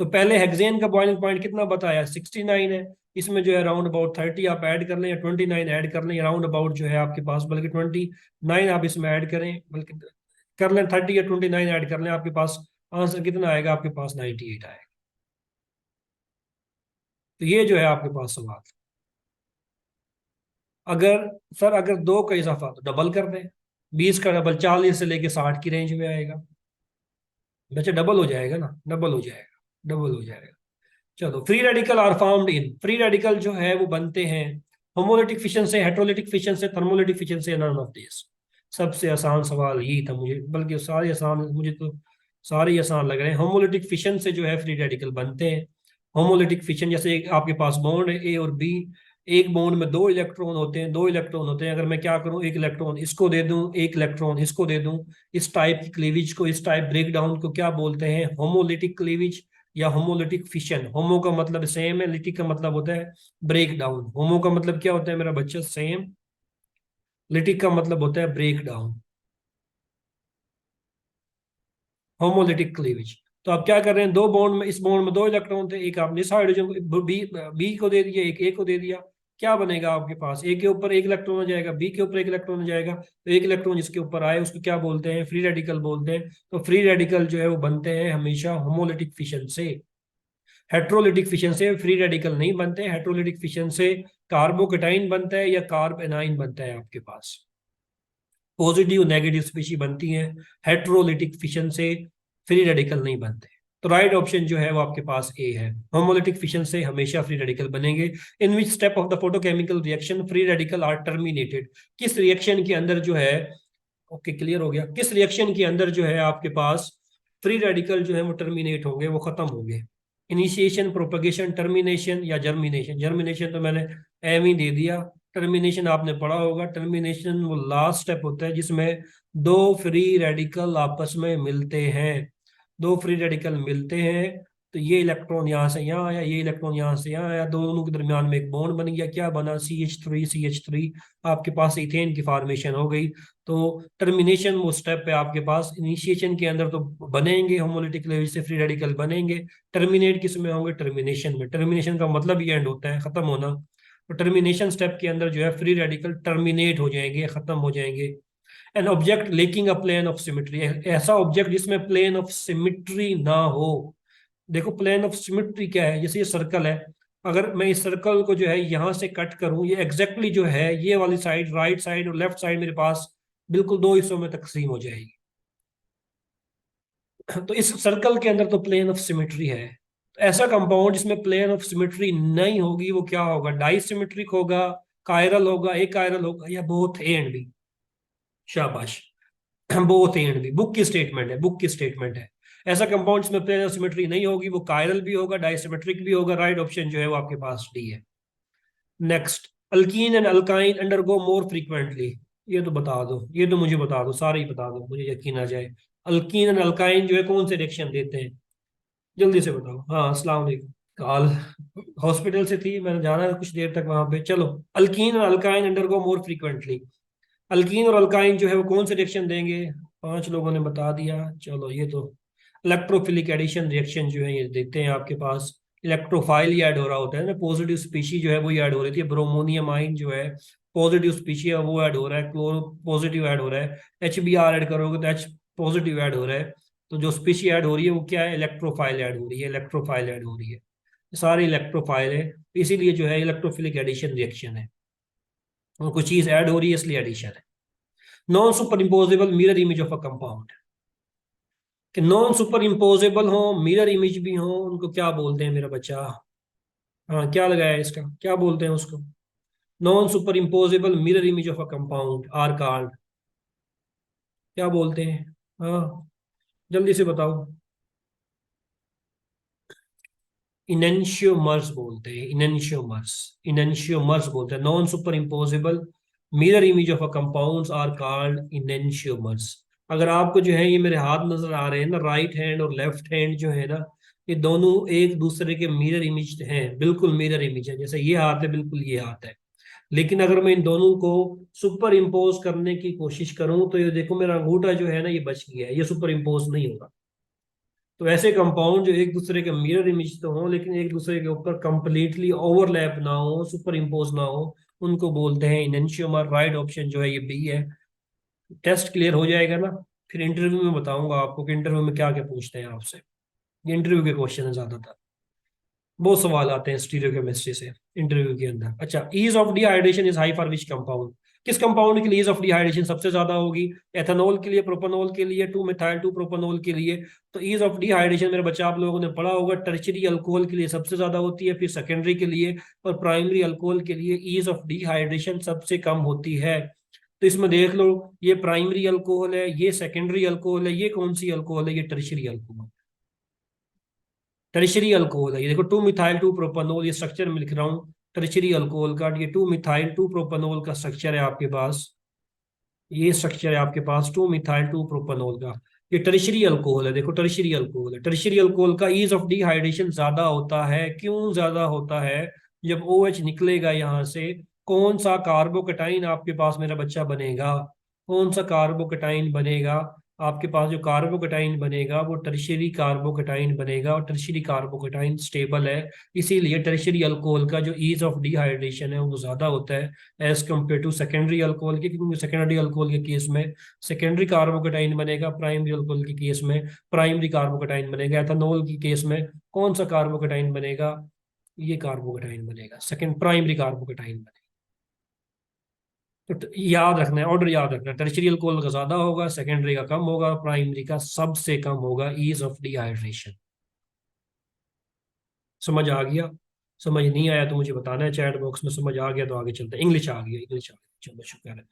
तो पहले हेक्सेन का बॉइलिंग पॉइंट कितना बताया? 69 है। इसमें जो है राउंड अबाउट 30 आप ऐड कर लें या 29 ऐड कर लें, राउंड अबाउट जो है आपके पास, बल्कि 29 आप इसमें ऐड करें, बल्कि कर लें 30 या 29 ऐड कर लें, आपके पास आंसर कितना आएगा? आपके पास 98 आएगा। तो ये जो है आपके पास सवाल। अगर सर अगर दो का इजाफा तो डबल कर दें, 20 का डबल 40 से लेके 60 की रेंज में आएगा। बच्चा डबल हो जाएगा ना, डबल हो जाएगा, डबल हो जाएगा। चलो, free radical are found in, free radical जो है वो बनते हैं होमोलिटिक फिशन से, हेट्रोलिटिक फिशन से, थर्मोलिटिक फिशन से, नन ऑफ दिस। सबसे आसान सवाल यही था मुझे, बल्कि सारे आसान, मुझे तो सारे ही आसान लग रहे हैं। होमोलिटिक फिशन से जो है फ्री रेडिकल बनते हैं। होमोलिटिक फिशन जैसे एक आपके पास बॉन्ड है A और B, एक बॉन्ड में दो इलेक्ट्रॉन होते हैं, दो इलेक्ट्रॉन होते हैं। अगर मैं क्या करूं, एक इलेक्ट्रॉन इसको दे दूं, एक इलेक्ट्रॉन इसको दे दूं, इस टाइप की क्लीवेज को, इस टाइप ब्रेकडाउन को क्या बोलते हैं? होमोलिटिक क्लीवेज या होमोलिटिक फिशन। होमो का मतलब सेम है, लिटिक का मतलब होता है ब्रेक डाउन। होमो का मतलब क्या होता है मेरा बच्चा? सेम। लिटिक का मतलब होता है ब्रेक डाउन, होमोलिटिक क्लीवेज। तो आप क्या कर रहे हैं, दो बॉन्ड में, इस बॉन्ड में दो इलेक्ट्रॉन थे, एक आपने इस हाइड्रोजन को बी को दे दिया, एक ए को दे दिया। क्या बनेगा आपके पास? ए के ऊपर एक इलेक्ट्रॉन हो जाएगा, बी के ऊपर एक इलेक्ट्रॉन हो जाएगा। तो एक इलेक्ट्रॉन जिसके ऊपर आए उसको क्या बोलते हैं? फ्री रेडिकल बोलते हैं। तो फ्री रेडिकल जो है वो बनते हैं हमेशा होमोलिटिक फिशन से। हेट्रोलिटिक फिशन से फ्री रेडिकल नहीं बनते। हेट्रोलिटिक फिशन से कार्बोकेटाइन बनता है या कार्ब एनाइन बनता है आपके पास। पॉजिटिव नेगेटिव स्पीशी बनती हैं। हेट्रोलिटिक फिशन से फ्री रेडिकल नहीं बनते। तो राइट ऑप्शन जो है वो आपके पास ए है। होमोलिटिक फिशन से हमेशा फ्री रेडिकल बनेंगे। In which step of the photochemical reaction free radical are terminated, किस रिएक्शन के अंदर जो है, ओके क्लियर हो गया, किस रिएक्शन के अंदर जो है आपके पास फ्री रेडिकल जो है वो टर्मिनेट होंगे, वो खत्म होंगे? इनिशिएशन, प्रोपगेशन, टर्मिनेशन या जर्मिनेशन? जर्मिनेशन तो मैंने एम ही दे दिया, टर्मिनेशन आपने पढ़ा होगा, टर्मिनेशन वो लास्ट स्टेप होता है जिसमें दो फ्री रेडिकल आपस में मिलते हैं। दो फ्री रेडिकल मिलते हैं तो ये इलेक्ट्रॉन यहाँ से यहाँ आया, ये इलेक्ट्रॉन यहाँ से यहाँ आया, दोनों के दरमियान में एक बॉन्ड बन गया, क्या बना, CH3 आपके पास इथेन की फॉर्मेशन हो गई। तो टर्मिनेशन वो स्टेप है आपके पास। इनिशिएशन के अंदर तो बनेंगे होमोलिटिक लेवल से फ्री रेडिकल बनेंगे, टर्मिनेट किस में होंगे, टर्मिनेशन में। टर्मिनेशन का मतलब ये एंड होता है, खत्म होना। तो टर्मिनेशन स्टेप के अंदर जो है फ्री रेडिकल टर्मिनेट हो जाएंगे, खत्म हो जाएंगे। An object lacking a plane of symmetry, ऐसा ऑब्जेक्ट जिसमें प्लेन ऑफ सिमिट्री ना हो। देखो प्लेन ऑफ सिमिट्री क्या है, जैसे ये सर्कल है, अगर मैं इस सर्कल को जो है यहां से कट करूं, ये एग्जैक्टली जो है ये वाली साइड, राइट साइड और लेफ्ट साइड मेरे पास बिल्कुल दो हिस्सों में तकसीम हो जाएगी। तो इस सर्कल के अंदर तो प्लेन ऑफ सिमिट्री है। तो ऐसा कंपाउंड जिसमें प्लेन ऑफ सिमिट्री नहीं होगी वो क्या होगा, डाई सिमिट्रिक होगा, कायरल होगा, एक कायरल होगा, या बोथ ए एंड बी। शाबाश, both A and B, book की स्टेटमेंट है, बुक की स्टेटमेंट है। ऐसा कंपाउंड जिसमें प्लेन ऑफ सिमिट्री नहीं होगी वो कायरल भी होगा, डाइसिमेट्रिक भी होगा। राइट ऑप्शन जो है वो आपके पास डी है। Next, alkyne and alkyne undergo more frequently, ये तो बता दो, ये तो मुझे बता दो, सारे ही बता दो, मुझे यकीन आ जाए। अल्कीन एंड अल्काइन जो है कौन से रिएक्शन देते हैं, जल्दी से बताओ। हाँ, अस्सलाम वालेकुम। कॉल हॉस्पिटल से थी, मैंने जाना है कुछ देर तक वहां पे। चलो, अल्कीन और alkyne undergo more frequently. Alkyne और अल्काइन जो है वो कौन से रिएक्शन देंगे, पांच लोगों ने बता दिया। चलो, ये तो इलेक्ट्रोफिलिक एडिशन रिएक्शन जो है ये देते हैं आपके पास। इलेक्ट्रोफाइल ही ऐड हो रहा होता है ना, पॉजिटिव स्पीशी जो है वो ऐड हो रही थी। ब्रोमोनियम आइन जो है पॉजिटिव स्पीशी है वो ऐड हो रहा है, क्लोरो पॉजिटिव ऐड हो रहा है, HBr ऐड करोगे तो H पॉजिटिव ऐड हो रहा है। तो जो स्पीशी ऐड हो रही है वो क्या है, इलेक्ट्रोफाइल ऐड हो रही है, इलेक्ट्रोफाइल ऐड हो रही है, सारी इलेक्ट्रोफाइल है। इसीलिए जो है इलेक्ट्रोफिलिक एडिशन रिएक्शन है, और कुछ चीज ऐड हो रही है इसलिए एडिशन है। Non superimposable mirror image of a compound, कि नॉन सुपर इम्पोजेबल हो, मिरर इमेज भी हो, उनको क्या बोलते हैं मेरा बच्चा। हाँ, क्या लगाया है इसका, क्या बोलते हैं उसको, non superimposable mirror image of a compound are called, क्या बोलते हैं। हाँ, जल्दी से बताओ। इनेंशियोमर्स बोलते हैं, इनेंशियोमर्स, इनेंशियोमर्स बोलते हैं। Non superimposable mirror image of a compounds are called enantiomers. अगर आपको जो है ये मेरे हाथ नजर आ रहे हैं ना, राइट हैंड और लेफ्ट हैंड जो है ना, ये दोनों एक दूसरे के मिरर इमेज हैं, बिल्कुल मिरर इमेज है। जैसे ये हाथ है, बिल्कुल ये हाथ है। लेकिन अगर मैं इन दोनों को सुपर इम्पोज करने की कोशिश करूं तो ये देखो मेरा अंगूठा जो है ना ये बच गया है, ये सुपर इम्पोज नहीं होगा। तो ऐसे कंपाउंड जो एक दूसरे के मिरर इमेज तो हो लेकिन एक दूसरे के ऊपर कंप्लीटली ओवरलैप ना हो, सुपर इम्पोज ना हो, उनको बोलते हैं इनेंशियोमर। राइट ऑप्शन जो है ये बी है। टेस्ट क्लियर हो जाएगा ना, फिर इंटरव्यू में बताऊंगा आपको कि इंटरव्यू में क्या क्या पूछते हैं आपसे। ये इंटरव्यू के क्वेश्चन है ज्यादातर, बहुत सवाल आते हैं स्टीरियोकेमिस्ट्री से इंटरव्यू के अंदर। अच्छा, ease of dehydration is high for which compound, किस कंपाउंड के लिए ईज ऑफ डिहाइड्रेशन सबसे ज्यादा होगी, एथेनॉल के लिए, प्रोपेनॉल के लिए, 2 मिथाइल 2 प्रोपेनॉल के लिए। तो ईज ऑफ डिहाइड्रेशन मेरे बच्चा आप लोगों ने पढ़ा होगा, टर्शरी अल्कोहल के लिए सबसे ज्यादा होती है, फिर सेकेंडरी के लिए और प्राइमरी अल्कोहल के लिए ईज ऑफ डिहाइड्रेशन सबसे कम होती है। तो इसमें देख लो, ये प्राइमरी अल्कोहल है, ये सेकेंडरी अल्कोहल है, ये कौन सी अल्कोहल है, ये टर्शरी अल्कोहल, टर्शरी अल्कोहल है। ये देखो 2 मिथाइल 2 प्रोपेनॉल, ये स्ट्रक्चर मैं लिख रहा हूँ टर्शरी अल्कोहल का। ये 2 मिथाइल 2 प्रोपेनॉल का स्ट्रक्चर है आपके पास, ये स्ट्रक्चर है आपके पास 2 मिथाइल 2 प्रोपेनॉल का। ये टर्शरी अल्कोहल है, देखो टर्शरी अल्कोहल है। टर्शरी अल्कोहल का ईज ऑफ डिहाइड्रेशन ज्यादा होता है, क्यों ज्यादा होता है, जब OH निकलेगा यहाँ से, कौन सा कार्बोकेटाइन आपके पास मेरा बच्चा बनेगा, कौन सा कार्बोकेटाइन बनेगा आपके पास, जो कार्बोकेटाइन बनेगा वो टर्शरी कार्बोकेटाइन बनेगा, और टर्शरी कार्बोकेटाइन स्टेबल है। इसीलिए टर्शरी अल्कोहल का जो ईज ऑफ डिहाइड्रेशन है वो ज्यादा होता है as compare to secondary alcohol के, क्योंकि सेकेंडरी अल्कोहल के केस में सेकेंडरी कार्बोकेटाइन बनेगा, प्राइमरी अल्कोहल के केस में प्राइमरी कार्बोकेटाइन बनेगा। एथेनॉल के केस में कौन सा कार्बोकेटाइन बनेगा, ये कार्बोकेटाइन बनेगा, सेकेंड प्राइमरी कार्बोकेटाइन बनेगा। तो याद रखना है, ऑर्डर याद रखना है, टर्शरी अल्कोहल का ज्यादा होगा, सेकेंडरी का कम होगा, प्राइमरी का सबसे कम होगा ईज ऑफ डिहाइड्रेशन। समझ आ गया, समझ नहीं आया तो मुझे बताना है चैट बॉक्स में, समझ आ गया तो आगे चलते हैं। इंग्लिश आ गया, इंग्लिश आ गया, चलो शुक्र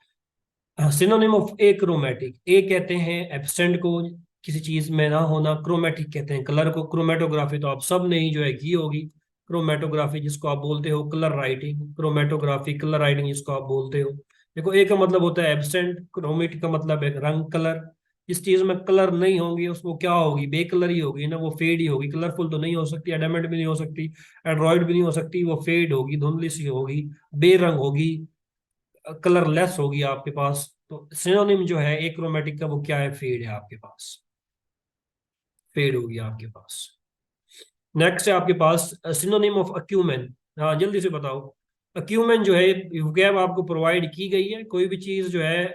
है। सिनोनिम ऑफ एक्रोमेटिक, ए कहते हैं एब्सेंट को, किसी चीज में ना होना, क्रोमेटिक कहते हैं कलर को। क्रोमेटोग्राफी तो आप सब ने ही जो है की होगी, क्रोमेटोग्राफी जिसको आप बोलते हो, colour writing, chromatography, colour writing जिसको आप बोलते हो। देखो, ए का मतलब होता है एब्सेंट, क्रोमेट का मतलब है रंग, कलर। जिस चीज में कलर नहीं होंगी उसको क्या होगी, बेकलर ही होगी ना, वो फेड ही होगी। कलरफुल तो नहीं हो सकती, एडामेंट भी नहीं हो सकती, एंड्रॉइड भी नहीं हो सकती, वो फेड होगी, धुंधली सी होगी, बेरंग होगी, कलरलेस होगी आपके पास। तो सिनोनिम जो है एक्रोमेटिक का, वो क्या है, फेड है आपके पास, फेड होगी आपके पास। नेक्स्ट है आपके पास सिनोनिम ऑफ अक्यूमेन। हाँ, जल्दी से बताओ। अक्यूमेन जो है वर्ब आपको प्रोवाइड की गई है, कोई भी चीज जो है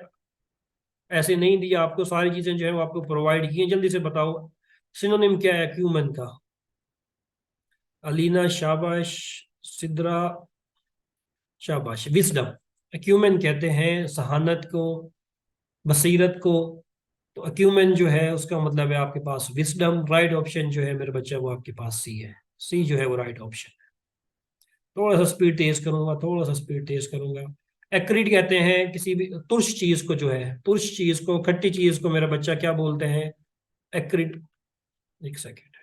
ऐसे नहीं दी आपको, सारी चीजें जो है वो आपको प्रोवाइड की हैं। जल्दी से बताओ सिनोनिम क्या है अक्यूमेन का। अलीना शाबाश, सिद्रा शाबाश। विजडम, अक्यूमेन कहते हैं सहानत को, बसीरत को। तो अक्यूमेन जो है उसका मतलब है आपके पास विजडम। राइट ऑप्शन जो है मेरे बच्चा वो आपके पास सी है, सी जो है वो राइट ऑप्शन। थोड़ा सा स्पीड तेज करूंगा, थोड़ा सा स्पीड तेज करूंगा। एक्रीड कहते हैं किसी भी तुर्श चीज को, जो है तुर्श चीज को, खट्टी चीज को मेरा बच्चा क्या बोलते हैं, एक्रीड। एक सेकेंड।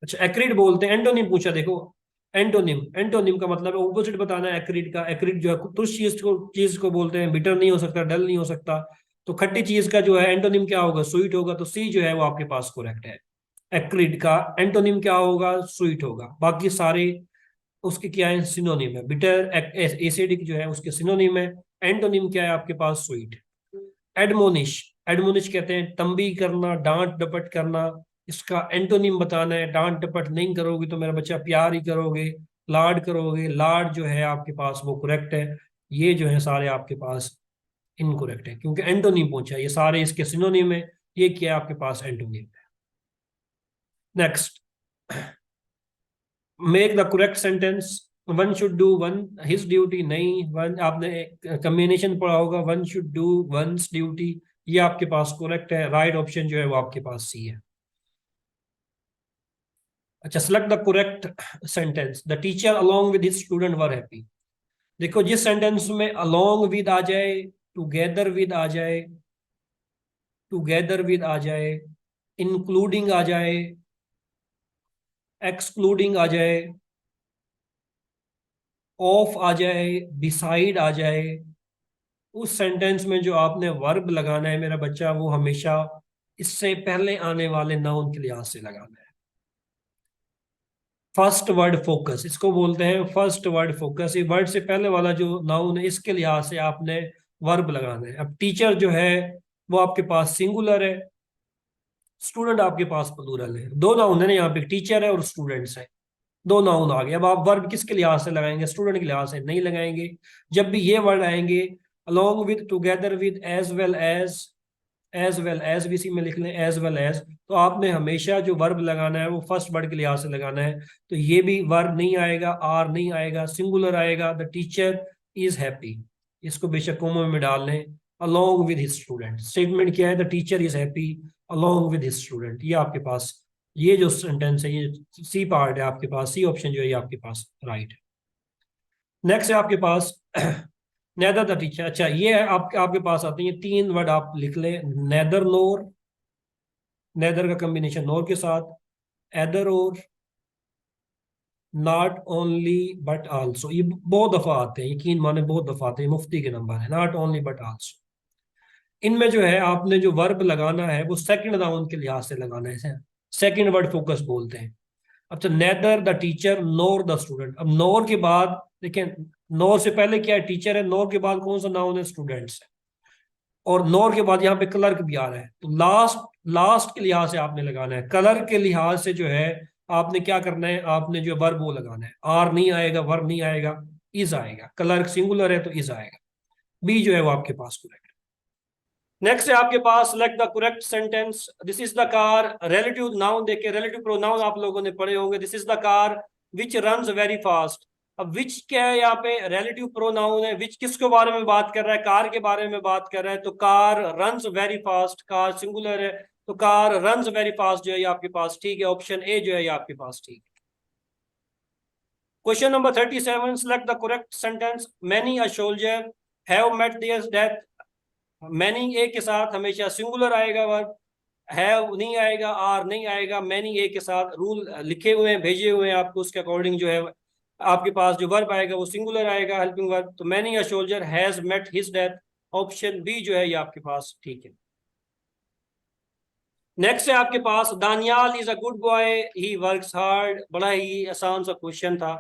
अच्छा, एक्रीड बोलते हैं। एंटोनिम पूछा, देखो एंटोनिम, एंटोनिम का मतलब है ऑपोजिट बताना है एक्रीड का। एक्रीड जो है तुर्श चीज को बोलते हैं, बिटर नहीं हो सकता, डल नहीं हो सकता। तो खट्टी चीज का जो है एंटोनिम क्या होगा, स्वीट होगा। तो सी जो है वो आपके पास करेक्ट है। एक्रीड का एंटोनिम क्या होगा, स्वीट होगा। बाकी सारे उसके क्या है, सिनोनिम है। बिटर एसिडिक जो है उसके सिनोनिम है। एंटोनिम क्या है आपके पास, स्वीट। एडमोनिश, एडमोनिश कहते हैं तंबी करना, डांट डपट करना। इसका एंटोनिम बताना है। डांट डपट नहीं करोगे तो मेरा बच्चा प्यार ही करोगे, लाड करोगे। लाड जो है आपके पास वो करेक्ट है। ये जो है सारे आपके पास इनकरेक्ट है, क्योंकि एंटोनिम पूछा है। ये सारे इसके सिनोनिम है, ये क्या है आपके पास, antonym. Next, make the correct sentence. One should do one his duty, नहीं, वन आपने कम्बिनेशन पढ़ा होगा, one should do one's duty. ये आपके पास करेक्ट है। राइट ऑप्शन जो है वो आपके पास सी है। अच्छा, select the correct sentence. The teacher along with his student were happy. देखो, जिस सेंटेंस में अलोंग विद आ जाए, टुगेदर विद आ जाए, टुगेदर विद आ जाए, इंक्लूडिंग आ जाए, एक्सक्लूडिंग आ जाए, ऑफ आ जाए, बिसाइड आ जाए, उस सेंटेंस में जो आपने वर्ब लगाना है मेरा बच्चा, वो हमेशा इससे पहले आने वाले नाउन के लिहाज से लगाना है। फर्स्ट वर्ड फोकस इसको बोलते हैं, फर्स्ट वर्ड फोकस। ये वर्ड से पहले वाला जो नाउन है इसके लिहाज से आपने वर्ब लगाना है। अब टीचर जो है वो आपके पास सिंगुलर है, स्टूडेंट आपके पास प्लूरल है। दो नाउन है ना यहाँ पे, टीचर है और स्टूडेंट्स है। दो नाउन आ गए। अब आप वर्ब किसके लिहाज से लगाएंगे, स्टूडेंट के लिहाज से नहीं लगाएंगे। जब भी ये वर्ड आएंगे along with, together with, as well as भी इसी में लिख लें, एज वेल एज। तो आपने हमेशा जो वर्ब लगाना है वो फर्स्ट वर्ड के लिहाज से लगाना है। तो ये भी वर्ब नहीं आएगा, आर नहीं आएगा, सिंगुलर आएगा। द टीचर इज हैप्पी, इसको बेशक कोमो में डाल लें। Along with his student, statement क्या है, the teacher is happy along with his student. ये आपके पास, ये जो सेंटेंस है, ये सी पार्ट है आपके पास, सी ऑप्शन जो है ये आपके पास राइट है। नेक्स्ट है आपके पास नेदर द टीचर। अच्छा, ये है आपके पास आते हैं ये तीन वर्ड, आप लिख लें। नेदर नोर, नेदर का कॉम्बिनेशन नोर के साथ, एदर और, नॉट ओनली बट आल्सो। ये बहुत दफा आते हैं, यकीन माने बहुत दफा आते हैं, मुफ्ती के नंबर है। नॉट ओनली बट आल्सो, इनमें जो है आपने जो वर्ब लगाना है वो सेकंड नाउन के लिहाज से लगाना है। सेकंड वर्ड फोकस बोलते हैं। अच्छा, neither the teacher nor the student. अब नोर के बाद देखें, नोर से पहले क्या है, टीचर है। नोर के बाद कौन सा नाउन है, स्टूडेंट्स है। और नोर के बाद यहाँ पे क्लर्क भी आ रहा है। तो लास्ट, लास्ट के लिहाज से आपने लगाना है। कलर के लिहाज से जो है आपने क्या करना है, आपने जो वर्ब वो लगाना है। आर नहीं आएगा, वर्ब नहीं आएगा, इज आएगा। क्लर्क सिंगुलर है तो इज आएगा। बी जो है वो आपके पास करेक्ट। नेक्स्ट है आपके पास select the correct sentence. This is the car, relative noun देखे, रिलेटिव प्रोनाउन आप लोगों ने पढ़े होंगे। This is the car which runs very fast. अब विच क्या है, यहाँ पे रिलेटिव प्रोनाउन है। विच किसके बारे में बात कर रहा है, कार के बारे में बात कर रहा है। तो car runs very fast, car singular है, तो कार रन्स वेरी फास्ट जो है ये आपके पास ठीक है। ऑप्शन ए जो है ये आपके पास ठीक है। Question number 37, select the correct sentence. Many a soldier have met their death. Many a के साथ हमेशा सिंगुलर आएगा वर्ब। है नहीं आएगा, आर नहीं आएगा, मैनी ए के साथ रूल लिखे हुए हैं, भेजे हुए हैं आपको, उसके अकॉर्डिंग जो है आपके पास जो वर्ब आएगा वो सिंगुलर आएगा, हेल्पिंग वर्ब। तो many a soldier has met his death, option B जो है ये आपके पास ठीक है। नेक्स्ट है आपके पास, Daniyal is a good boy he works hard. बड़ा ही आसान सा क्वेश्चन था।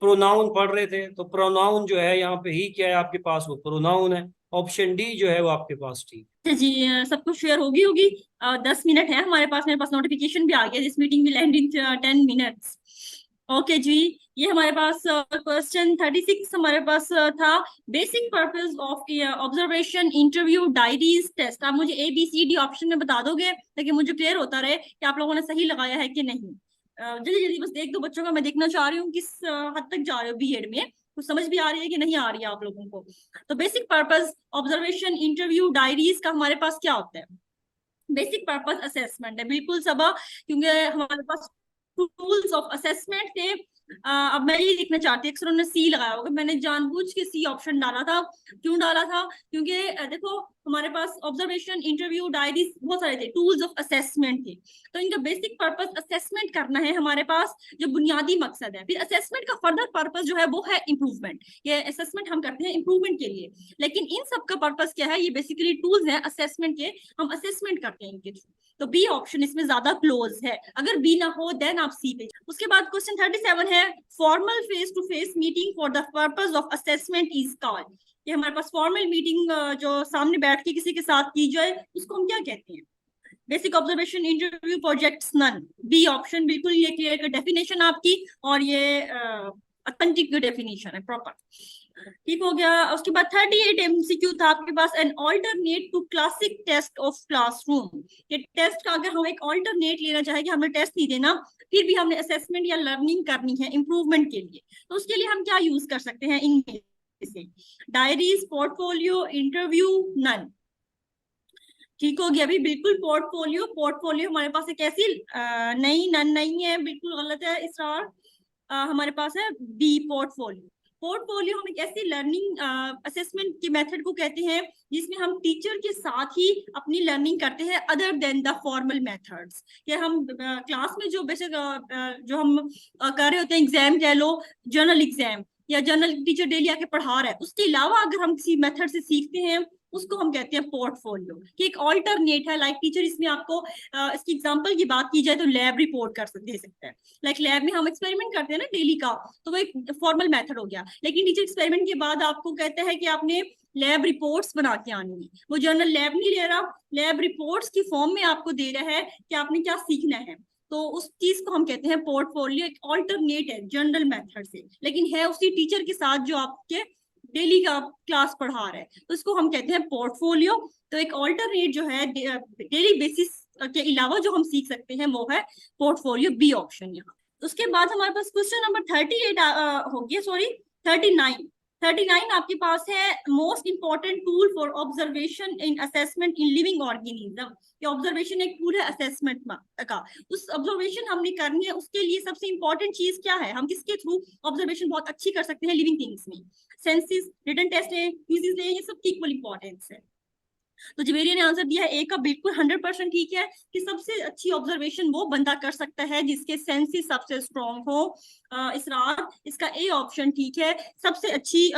प्रोनाउन पढ़ रहे थे, तो प्रोनाउन जो है यहाँ पे ही क्या है आपके पास, वो प्रोनाउन है। ऑप्शन डी जो है वो आपके पास ठीक। अच्छा जी, सब कुछ शेयर होगी होगी। 10 मिनट है हमारे पास, मेरे पास नोटिफिकेशन भी आ गया, this meeting will end in 10 minutes. Okay जी, ये हमारे पास क्वेश्चन 36 हमारे पास था। Basic purpose of observation interview diaries test. आप मुझे ABCD ऑप्शन में बता दोगे ताकि मुझे क्लियर होता रहे कि आप लोगों ने सही लगाया है कि नहीं। जल्दी जल्दी बस देख दो बच्चों का, मैं देखना चाह रही हूँ किस हद तक जा रहे हो बीएड में, कुछ समझ भी आ रही है कि नहीं आ रही है आप लोगों को। तो basic purpose observation interview diaries का हमारे पास क्या होता है? बेसिक पर्पस असेसमेंट है, बिल्कुल सबा, क्योंकि हमारे पास टूल्स ऑफ असेसमेंट थे। अब मैं ये देखना चाहती हूँ, अक्सर उन्होंने सी लगाया होगा, मैंने जानबूझ के सी ऑप्शन डाला था। क्यों डाला था? क्योंकि देखो हमारे पास ऑब्जर्वेशन इंटरव्यू डायरीज बहुत सारे थे, टूल्स ऑफ असेसमेंट थे। तो इनका बेसिक पर्पस असेसमेंट करना है हमारे पास, जो बुनियादी मकसद है। फिर असेसमेंट का फर्दर पर्पस जो है वो है इंप्रूवमेंट। ये असेसमेंट हम करते हैं इंप्रूवमेंट के लिए, लेकिन इन सब का पर्पस क्या है? ये बेसिकली टूल्स हैं असेसमेंट के, हम असेसमेंट करते हैं इनके थ्रू। तो बी ऑप्शन इसमें ज्यादा क्लोज है। अगर बी ना हो देन आप सी पे। उसके बाद क्वेश्चन 37 है, formal face to face meeting for the purpose of assessment is called. ये हमारे पास फॉर्मल मीटिंग जो सामने बैठ के किसी के साथ की जाए उसको हम क्या कहते हैं? Basic observation interview projects none. B option बिल्कुल ये क्लियर डेफिनेशन आपकी, और ये ऑथेंटिक डेफिनेशन है प्रॉपर। ठीक हो गया। उसके बाद 38 MCQ था आपके पास, an alternate to classic test of classroom. ये टेस्ट का अगर हम एक ऑल्टरनेट लेना चाहे कि हमें टेस्ट नहीं देना, फिर भी हमने असेसमेंट या लर्निंग करनी है इंप्रूवमेंट के लिए, तो उसके लिए हम क्या यूज कर सकते हैं इनमें से? Diaries, portfolio, interview, none. ठीक हो गया अभी, बिल्कुल पोर्टफोलियो। पोर्टफोलियो हमारे पास एक ऐसी नहीं, नन नहीं है, बिल्कुल गलत है इसरार। हमारे पास है बी पोर्टफोलियो। पोर्टफोलियो हम एक ऐसी लर्निंग असेसमेंट के मेथड को कहते हैं जिसमें हम टीचर के साथ ही अपनी लर्निंग करते हैं other than the formal methods. या हम क्लास में जो बेसिक जो हम कर रहे होते हैं, एग्जाम कह लो, जर्नल एग्जाम या जर्नल टीचर डेली आके पढ़ा रहा है, उसके अलावा अगर हम किसी मेथड से सीखते हैं उसको हम कहते हैं पोर्टफोलियो, कि एक ऑल्टरनेट है। लाइक टीचर इसमें आपको इसकी एग्जांपल की बात की जाए तो लैब रिपोर्ट दे सकता है। लाइक लैब में हम एक्सपेरिमेंट करते हैं ना डेली का, तो वो एक फॉर्मल मेथड हो गया। लेकिन टीचर एक्सपेरिमेंट के बाद आपको कहता है कि आपने लैब रिपोर्ट्स बना के आनी है, वो जर्नल लैब नहीं ले रहा, लैब रिपोर्ट्स की फॉर्म में आपको दे रहा है कि आपने क्या सीखना है। तो उस चीज को हम कहते हैं पोर्टफोलियो। एक ऑल्टरनेट है जनरल मेथड से, लेकिन है उसी टीचर के साथ जो आपके डेली का क्लास पढ़ा रहा है, तो इसको हम कहते हैं पोर्टफोलियो। तो एक ऑल्टरनेट जो है डेली बेसिस के अलावा जो हम सीख सकते हैं वो है पोर्टफोलियो, बी ऑप्शन यहाँ। उसके बाद हमारे पास क्वेश्चन नंबर 38 हो गया, सॉरी 39। 39 आपके पास है, most important tool for observation in assessment in living organism. ये ऑब्जर्वेशन एक टूल है असेसमेंट का, उस ऑब्जर्वेशन हमने करनी है उसके लिए सबसे इंपॉर्टेंट चीज क्या है? हम किसके थ्रू ऑब्जर्वेशन बहुत अच्छी कर सकते हैं लिविंग थिंग्स में? सेंसिस, रिटन टेस्ट है, क्विज़िज है, ये सब की इक्वल इंपॉर्टेंस है। तो जवेरिया ने आंसर दिया है ए का, बिल्कुल 100% ठीक है कि सबसे अच्छी ऑब्जर्वेशन वो बंदा कर सकता है जिसके सेंसेस सबसे स्ट्रॉन्ग हो। इसरार, इसका ए ऑप्शन ठीक है। सबसे अच्छी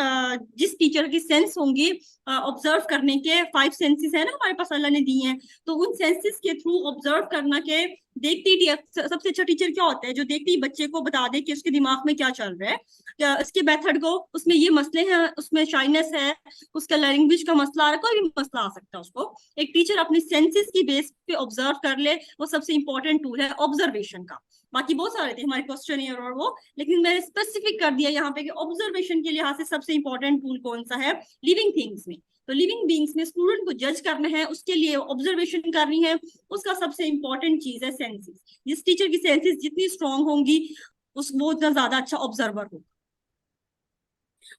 जिस टीचर की सेंस होंगी ऑब्जर्व करने के, 5 सेंसेस है ना हमारे पास अल्लाह ने दी हैं, तो उन सेंसेस के थ्रू ऑब्जर्व करना के देखते ही सबसे अच्छा टीचर क्या होता है? जो देखते ही बच्चे को बता दे कि उसके दिमाग में क्या चल रहा है, क्या इसके मेथड को, उसमें ये मसले हैं, उसमें शाइनेस है, उसका लैंग्वेज का मसला आ रहा है, कोई भी मसला आ सकता है उसको। एक टीचर अपनी सेंसेस की बेस पे ऑब्जर्व कर ले, वो सबसे इंपॉर्टेंट टूल है ऑब्जर्वेशन का। बाकी बहुत सारे थे हमारे क्वेश्चन और वो, लेकिन मैंने स्पेसिफिक कर दिया यहाँ पे कि ऑब्जर्वेशन के लिहाज से सबसे इंपॉर्टेंट टूल कौन सा है लिविंग थिंग्स में। तो लिविंग बींग्स में स्टूडेंट को जज करना है, उसके लिए ऑब्जर्वेशन करनी है, उसका सबसे इंपॉर्टेंट चीज है सेंसेस। जिस टीचर की सेंसेस जितनी स्ट्रांग होंगी उस वो उतना ज्यादा अच्छा ऑब्जर्वर होगा।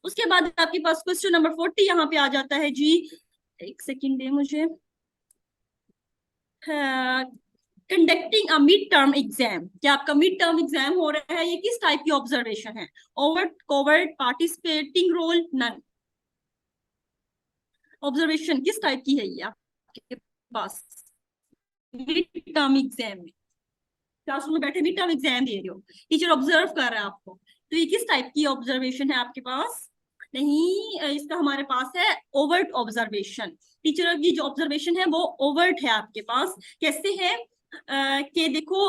उसके बाद आपके पास क्वेश्चन नंबर 40 यहाँ पे आ जाता है जी। एक सेकंड दे मुझे। Conducting a mid term exam, क्या आपका मिड टर्म एग्जाम हो रहा है, ये किस टाइप की ऑब्जर्वेशन है? Overt, covert, participating role, none. Observation किस टाइप की है ये आपके पास? मिड टर्म एग्जाम में, क्लासरूम में बैठे मिड टर्म एग्जाम दे रहे हो, टीचर ऑब्जर्व कर रहा है आपको, तो ये किस टाइप की ऑब्जर्वेशन है आपके पास? नहीं, इसका हमारे पास है ओवर्ट ऑब्जर्वेशन। टीचर की जो ऑब्जर्वेशन है वो ओवर्ट है आपके पास। कैसे है कि देखो,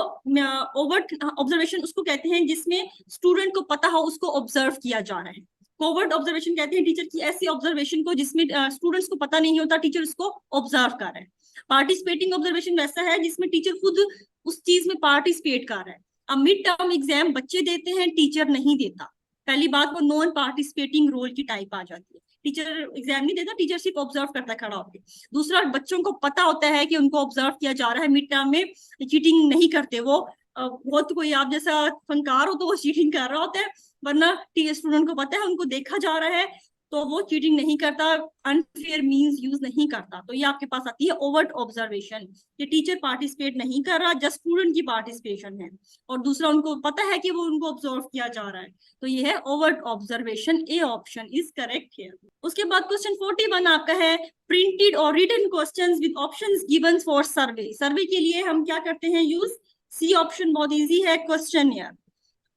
ओवर्ट ऑब्जर्वेशन उसको कहते हैं जिसमें स्टूडेंट को पता हो उसको ऑब्जर्व किया जा रहा है। कोवर्ट ऑब्जर्वेशन कहते हैं टीचर की ऐसी ऑब्जर्वेशन को जिसमें स्टूडेंट्स को पता नहीं होता टीचर उसको ऑब्जर्व कर रहा है। पार्टिसिपेटिंग ऑब्जर्वेशन वैसा है जिसमें टीचर खुद उस चीज में पार्टिसिपेट कर रहा है। अब मिड टर्म एग्जाम बच्चे देते हैं, टीचर नहीं देता। पहली बात, वो नॉन पार्टिसिपेटिंग रोल की टाइप आ जाती है। टीचर एग्जाम नहीं देता, टीचर सिर्फ ऑब्जर्व करता है खड़ा होकर। दूसरा, बच्चों को पता होता है कि उनको ऑब्जर्व किया जा रहा है, मिड टर्म में चीटिंग नहीं करते वो। बहुत कोई आप जैसा फनकार हो तो वो चीटिंग कर रहा होता है, वरना स्टूडेंट को पता है उनको देखा जा रहा है तो वो चीटिंग नहीं करता, अनफेयर मींस यूज नहीं करता। तो ये आपके पास आती है ओवर्ट ऑब्जर्वेशन, ये टीचर पार्टिसिपेट नहीं कर रहा, जस्ट स्टूडेंट की पार्टिसिपेशन है। और दूसरा, उनको पता है कि वो उनको ऑब्जर्व किया जा रहा है, तो ये है overt observation. A option is correct है। उसके बाद क्वेश्चन 41 आपका है प्रिंटेड और written questions with options given for survey. Survey के लिए हम क्या करते हैं यूज? सी ऑप्शन बहुत इजी है, क्वेश्चन ईयर।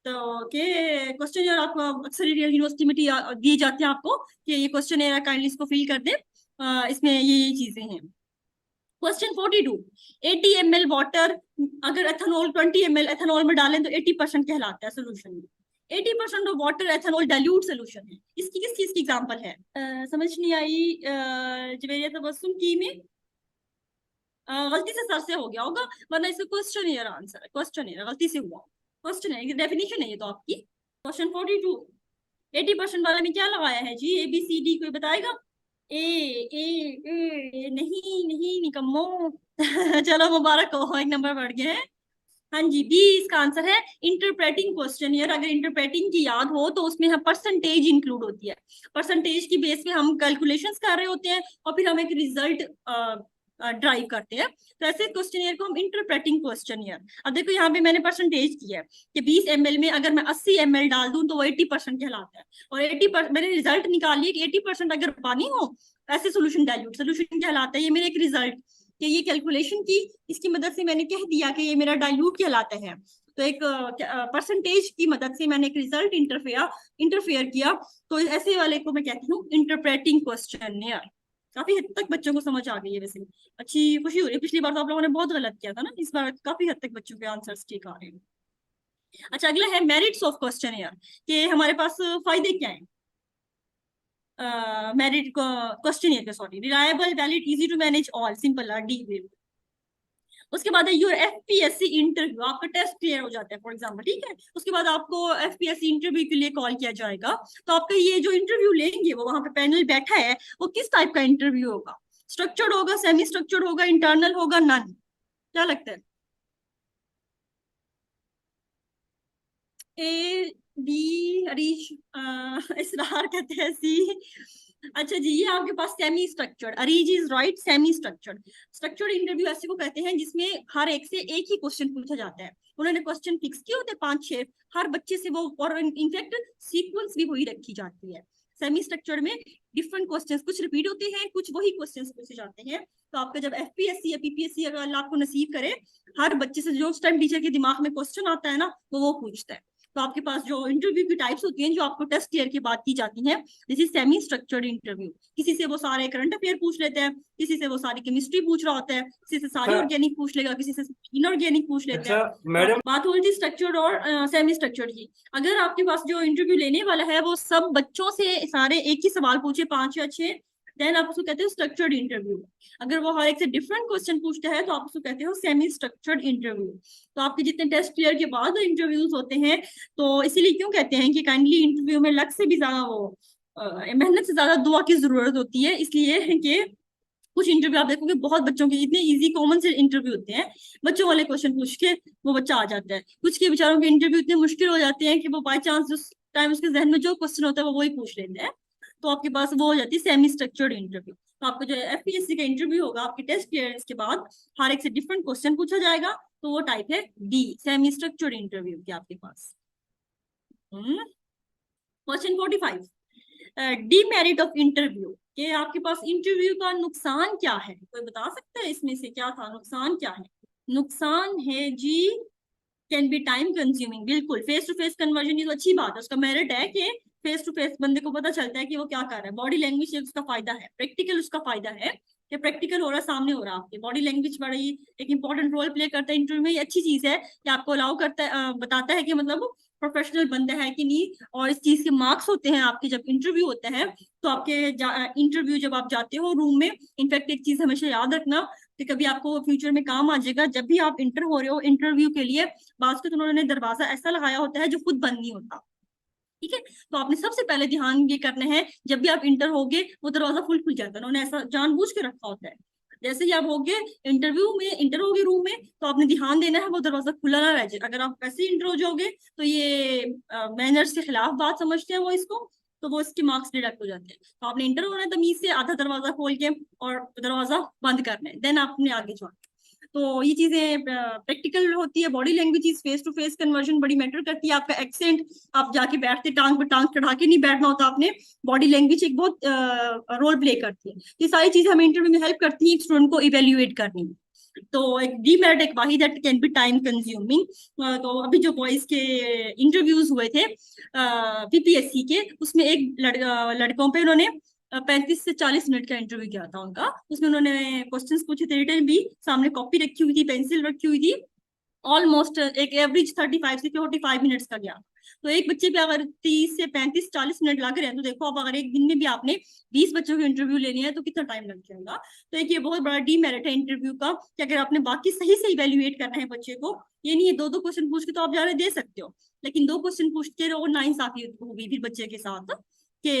तो के क्वेश्चन ईयर आपको अक्सर यूनिवर्सिटी में दिए जाते हैं आपको कि ये क्वेश्चन ईयर काइंडली इसको फिल कर दे, इसमें ये चीजें हैं। क्वेश्चन 42, 80 ml वाटर अगर एथेनॉल 20 ml एथेनॉल में डालें तो 80% कहलाता है सोल्यूशन में। 80% of water ethanol dilute solution है, इसकी किस चीज की एग्जांपल है? समझ नहीं आई जवेरिया तबस्सुम की में गलती से सर से हो गया होगा, वरना इसका क्वेश्चन ईयर आंसर है, क्वेश्चन ईयर गलती से हुआ, क्वेश्चन है, डेफिनेशन है ये तो आपकी। क्वेश्चन 42, 80% वाले में क्या लगाया है जी? ए बी सी डी कोई बताएगा? ए नहीं नहीं निकम्मो। चलो मुबारक हो, एक नंबर बढ़ गए हैं। हाँ जी, बी इसका आंसर है। इंटरप्रेटिंग क्वेश्चन ईयर, अगर इंटरप्रेटिंग की याद हो तो उसमें हम परसेंटेज इंक्लूड होती है, परसेंटेज की बेस पे हम कैलकुलेशंस कर रहे होते हैं और फिर हम एक रिजल्ट ड्राइव करते हैं। तो ऐसे क्वेश्चन ईयर को हम इंटरप्रेटिंग क्वेश्चन ईयर। अब देखो यहाँ पे मैंने परसेंटेज किया है कि 20 ml में अगर मैं 80 ml डाल दूं तो वो 80% कहलाता है, और 80% मैंने रिजल्ट निकाल लिया कि 80% अगर पानी हो ऐसे सोल्यूशन डाइल्यूट सोल्यूशन कहलाता है। ये मेरे एक रिजल्ट कि ये कैलकुलेशन की, इसकी मदद से मैंने कह दिया कि ये मेरा डाइल्यूट कहलाता है। तो एक परसेंटेज की मदद से मैंने एक रिजल्ट इंटरफेयर किया, तो ऐसे वाले को मैं कहती हूँ इंटरप्रेटिंग क्वेश्चन। काफी हद तक बच्चों को समझ आ गई है वैसे, अच्छी खुशी हो रही है। पिछली बार तो आप लोगों ने बहुत गलत किया था ना, इस बार काफी हद तक बच्चों के आंसर्स ठीक आ रहे हैं। अच्छा, अगला है मेरिट्स ऑफ क्वेश्चन ईयर, कि हमारे पास फायदे क्या है मेरिट क्वेश्चन ईयर के? Sorry, reliable, valid, easy to manage, all, simple, D. उसके बाद है योर एफपीएससी इंटरव्यू, आपका टेस्ट क्लियर हो जाता है फॉर एग्जांपल, ठीक है। उसके बाद आपको एफपीएससी इंटरव्यू के लिए कॉल किया जाएगा, तो आपका ये जो इंटरव्यू लेंगे वो वहां पे पैनल बैठा है, वो किस टाइप का इंटरव्यू होगा? स्ट्रक्चर्ड होगा, सेमी स्ट्रक्चर्ड होगा, इंटरनल होगा, नन? क्या लगता है? ए बी, हरीश इसरार कहते हैं सी। अच्छा जी, ये आपके पास सेमी स्ट्रक्चर्ड, अरीज is right, semi structured. Structured interview ऐसे को कहते हैं जिसमें हर एक से एक ही क्वेश्चन पूछा जाता है। उन्होंने क्वेश्चन फिक्स किए होते हैं 5-6, हर बच्चे से वो, और इनफैक्ट सीक्वेंस भी वही रखी जाती है। सेमी स्ट्रक्चर्ड में डिफरेंट क्वेश्चंस कुछ रिपीट होते हैं, कुछ वही क्वेश्चंस पूछे जाते हैं। तो आपका जब एफपीएससी या पीपीएससी अगर अल्लाह आपको नसीब करे, हर बच्चे से जो उस टाइम टीचर के दिमाग में क्वेश्चन आता है ना, वो पूछता है। तो आपके पास जो इंटरव्यू की टाइप्स होती हैं जो आपको टेस्ट क्लियर की बात की जाती है, this is semi structured interview. किसी से वो सारे करंट अफेयर पूछ लेते हैं, किसी से वो सारी केमिस्ट्री पूछ रहा होता है, किसी से सारी ऑर्गेनिक पूछ लेगा, किसी से इनऑर्गेनिक पूछ लेते हैं। मैडम, बात हो रही थी स्ट्रक्चर्ड और सेमी स्ट्रक्चर्ड की। अगर आपके पास जो इंटरव्यू लेने वाला है वो सब बच्चों से सारे एक ही सवाल पूछे, 5 या 6, देन आप उसको कहते हो स्ट्रक्चर्ड इंटरव्यू। अगर वो हर एक से डिफरेंट क्वेश्चन पूछता है तो आप उसको कहते हो सेमी स्ट्रक्चर्ड इंटरव्यू। तो आपके जितने टेस्ट क्लियर के बाद इंटरव्यूज होते हैं, तो इसीलिए क्यों कहते हैं कि काइंडली इंटरव्यू में लक से भी ज्यादा वो मेहनत से ज्यादा दुआ की जरूरत होती है। इसलिए कि कुछ इंटरव्यू आप देखोगे बहुत बच्चों के इतने इजी कॉमन से इंटरव्यू होते हैं, बच्चों वाले क्वेश्चन पूछ के वो बच्चा आ जाता है। कुछ के बेचारों के इंटरव्यू इतने मुश्किल हो जाते हैं कि वो बाई चांस उस टाइम उसके जहन में जो क्वेश्चन होता है वो वही पूछ लेते हैं। तो आपके पास वो हो जाती है सेमी स्ट्रक्चर्ड इंटरव्यू। तो आपका जो एफपीएससी का इंटरव्यू होगा, आपके टेस्ट क्लियरेंस के बाद हर एक से डिफरेंट क्वेश्चन पूछा जाएगा, तो वो टाइप है डी, सेमी स्ट्रक्चर्ड इंटरव्यू के आपके पास। क्वेश्चन 45, डीमेरिट ऑफ इंटरव्यू, कि आपके पास इंटरव्यू का नुकसान क्या है, कोई बता सकता है इसमें से क्या था, नुकसान क्या है? नुकसान है जी, कैन बी टाइम कंज्यूमिंग। बिल्कुल, फेस टू फेस कन्वर्जन ये तो अच्छी बात है, उसका मेरिट है कि फेस टू फेस बंदे को पता चलता है कि वो क्या कर रहा है, बॉडी लैंग्वेज से उसका फायदा है, प्रैक्टिकल उसका फायदा है कि प्रैक्टिकल हो रहा है, सामने हो रहा है आपके, बॉडी लैंग्वेज बड़ी एक इंपॉर्टेंट रोल प्ले करता है इंटरव्यू में। ये अच्छी चीज है कि आपको अलाउ करता है, बताता है कि मतलब प्रोफेशनल बंदा है कि नहीं। और इस चीज के मार्क्स होते हैं आपके जब इंटरव्यू होते हैं, तो आपके इंटरव्यू जब आप जाते हो रूम में, इनफैक्ट एक चीज हमेशा याद रखना कि कभी आपको फ्यूचर में काम आ जाएगा, जब भी आप इंटर हो रहे हो इंटरव्यू के लिए, बात को तो उन्होंने दरवाजा ऐसा लगाया होता है जो खुद बंद नहीं होता, ठीक है। तो आपने सबसे पहले ध्यान ये करना है, जब भी आप इंटर होगे वो दरवाजा फुल खुल जाता है, उन्होंने ऐसा जानबूझ के रखा होता है। जैसे ही आप होगे इंटरव्यू में, इंटर होगे रूम में, तो आपने ध्यान देना है वो दरवाजा खुला ना रह जाए। अगर आप वैसे इंटर हो जाओगे तो ये मैनर्स के खिलाफ बात समझते हैं वो इसको, तो वो इसके मार्क्स डिडक्ट हो जाते हैं। तो आपने इंटर होना है तमीज से, आधा दरवाजा खोल के और दरवाजा बंद करना है, देन आपने आगे जाना। तो ये चीजें प्रैक्टिकल होती है, body language, face to face conversion बड़ी मैटर करती है, आपका एक्सेंट, आप जाके बैठते टांग पे टांग चढ़ा के नहीं बैठना होता आपने, बॉडी लैंग्वेज एक बहुत रोल प्ले करती है। ये सारी चीजें हमें इंटरव्यू में हेल्प करती है स्टूडेंट को इवेल्युएट करने में। तो एक डीमेरिट एक वाही that can be time consuming. तो अभी जो बॉयज के इंटरव्यूज हुए थे पीपीएससी के, उसमें एक लड़कों पे उन्होंने 35 से 40 मिनट का इंटरव्यू किया था उनका। उसमें उन्होंने क्वेश्चंस पूछे थे रिटन भी, सामने कॉपी रखी हुई थी, पेंसिल रखी हुई थी, ऑलमोस्ट एक एवरेज 35 से 45 मिनट्स का गया। तो एक बच्चे पे अगर 30 से 35 40 मिनट लग रहे हैं, तो देखो अब अगर एक दिन में भी आपने 20 बच्चों की इंटरव्यू लेनी है तो कितना टाइम लग जाएगा। तो एक ये बहुत बड़ा डीमेरिट है इंटरव्यू का, कि अगर आपने बाकी सही से इवेल्युएट करना है बच्चे को, ये नहीं है दो दो क्वेश्चन पूछ के तो आप जा रहे दे सकते हो, लेकिन दो क्वेश्चन पूछते रहो, नाइंसाफी होगी फिर बच्चे के साथ कि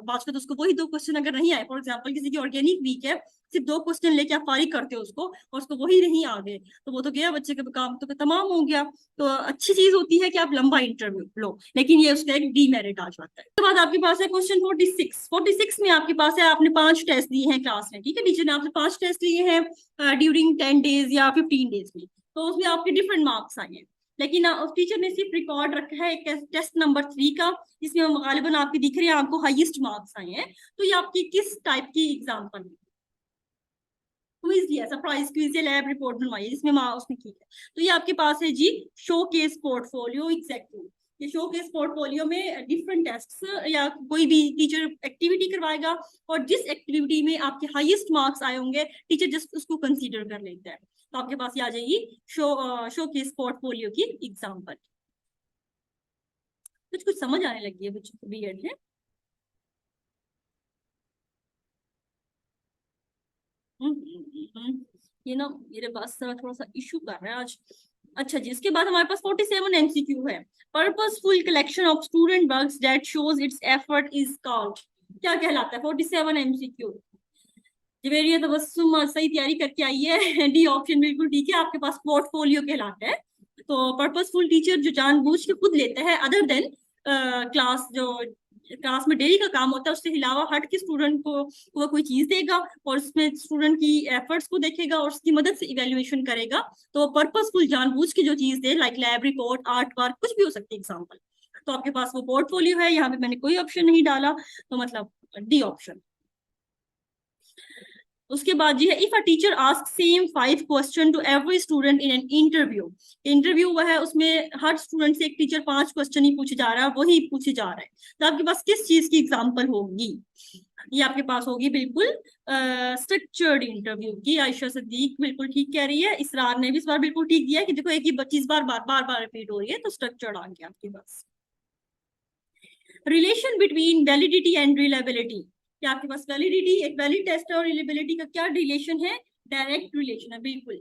बात को तो उसको वही दो क्वेश्चन अगर नहीं आए, फॉर एग्जाम्पल किसी की ऑर्गेनिक वीक है, सिर्फ दो क्वेश्चन लेके आप फारिग करते हो उसको और उसको वही नहीं आ गए, तो वो तो गया बच्चे का काम तो तमाम हो गया। तो अच्छी चीज होती है कि आप लंबा इंटरव्यू लो, लेकिन ये उसका एक डीमेरिट आ जाता है। उसके बाद आपके पास है क्वेश्चन 46 में आपके पास है, आपने 5 टेस्ट दिए हैं क्लास में, ठीक है, टीचर ने आपसे 5 टेस्ट लिए हैं ड्यूरिंग 10 डेज या 15 डेज में, तो उसमें आपके डिफरेंट मार्क्स आए हैं। लेकिन उस टीचर ने सिर्फ रिकॉर्ड रखा है एक टेस्ट नंबर 3 का, जिसमें गालिबन आपकी दिख रही है आपको हाईएस्ट मार्क्स आए हैं। तो ये आपकी किस टाइप की एग्जाम्पल है? क्विज दिया, सरप्राइज क्विज या लैब रिपोर्ट बनवाई है जिसमें उसने की है। तो ये आपके पास है जी शो केस पोर्टफोलियो, एग्जैक्टली ये शो केस पोर्टफोलियो में डिफरेंट टेस्ट्स या कोई भी टीचर एक्टिविटी करवाएगा, और जिस एक्टिविटी में आपके हाईएस्ट मार्क्स आए होंगे टीचर जस्ट उसको कंसीडर कर लेता है। तो आपके पास ये आ जाएगी शो केस पोर्टफोलियो की एग्जाम्पल। कुछ समझ आने लगी है बच्चों को बीएड में? ये ना मेरे पास थोड़ा सा इशू कर रहा है आज। अच्छा जी, इसके बाद हमारे पास 47 एमसीक्यू है। Purposeful collection of student works that shows it's effort is called, क्या कहलाता है 47 एमसीक्यू? जवेरिया तो बस सही तैयारी करके आई है, डी ऑप्शन बिल्कुल ठीक है, आपके पास पोर्टफोलियो कहलाता है। तो पर्पसफुल टीचर जो जानबूझ के खुद लेता है, अदर देन क्लास, जो क्लास में डेली का काम होता है उससे अलावा हट के स्टूडेंट को वो कोई चीज देगा और उसमें स्टूडेंट की एफर्ट्स को देखेगा और उसकी मदद से इवेल्युएशन करेगा। तो पर्पसफुल जानबूझ के जो चीज दे, like lab report, art work, कुछ भी हो सकती है एग्जाम्पल। तो आपके पास वो पोर्टफोलियो है, यहाँ पे मैंने कोई ऑप्शन नहीं डाला, तो मतलब डी ऑप्शन। उसके बाद जी है, if a teacher ask same 5 question to every student in an interview, interview हुआ है उसमें हर स्टूडेंट से एक टीचर 5 क्वेश्चन ही पूछे जा रहा है, वही पूछे जा रहा है, तो आपके पास किस चीज की एग्जांपल होगी? ये आपके पास होगी बिल्कुल स्ट्रक्चर्ड इंटरव्यू की। आयशा सदीक बिल्कुल ठीक कह रही है, इसरार ने भी इस बार बिल्कुल ठीक दिया है कि देखो एक ही चीज बार बार रिपीट हो रही है, तो स्ट्रक्चर्ड आ गया आपके पास। Relation between validity and reliability, क्या आपके पास वैलिडिटी एक वैलिड टेस्ट है और रिलायबिलिटी का क्या रिलेशन है? डायरेक्ट रिलेशन है, बिल्कुल।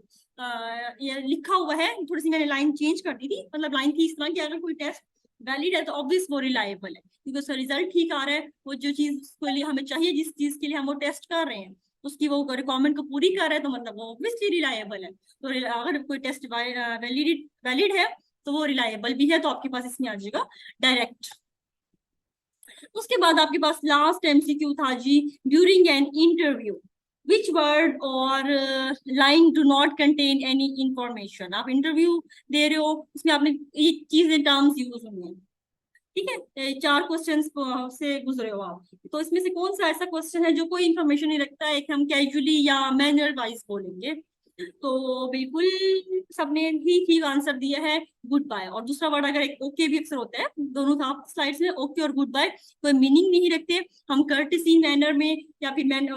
ये लिखा हुआ है, थोड़ी सी मैंने लाइन चेंज कर दी थी, मतलब लाइन थी इस तरह कि अगर कोई टेस्ट वैलिड है तो ऑब्वियस वो रिलायबल है, क्योंकि उसका रिजल्ट ठीक आ रहा है, वो जो चीज के लिए हमें चाहिए, जिस चीज के लिए हम वो टेस्ट कर रहे हैं उसकी वो रिक्वायरमेंट को पूरी कर रहा है, तो मतलब वो ऑब्वियसली रिलायबल है। तो अगर कोई टेस्ट वैलिड है तो वो रिलायबल भी है, तो आपके पास इसमें आ जाएगा डायरेक्ट। उसके बाद आपके पास लास्ट एमसीक्यू था जी, during an interview which word और line do not contain any information. आप इंटरव्यू दे रहे हो, उसमें आपने ये चीजें टर्म्स यूज होंगे, ठीक है, 4 क्वेश्चंस से गुजरे हो आप, तो इसमें से कौन सा ऐसा क्वेश्चन है जो कोई इंफॉर्मेशन नहीं रखता है, एक हम कैजुअली या मैनर वाइज बोलेंगे। तो बिल्कुल सबने ठीक ठीक आंसर दिया है, गुड बाय। और दूसरा वर्ड अगर एक ओके भी अक्सर होता है, दोनों था स्लाइड्स में, ओके और गुड बाय कोई मीनिंग नहीं रखते। हम कर्टेसी मैनर में या फिर मैन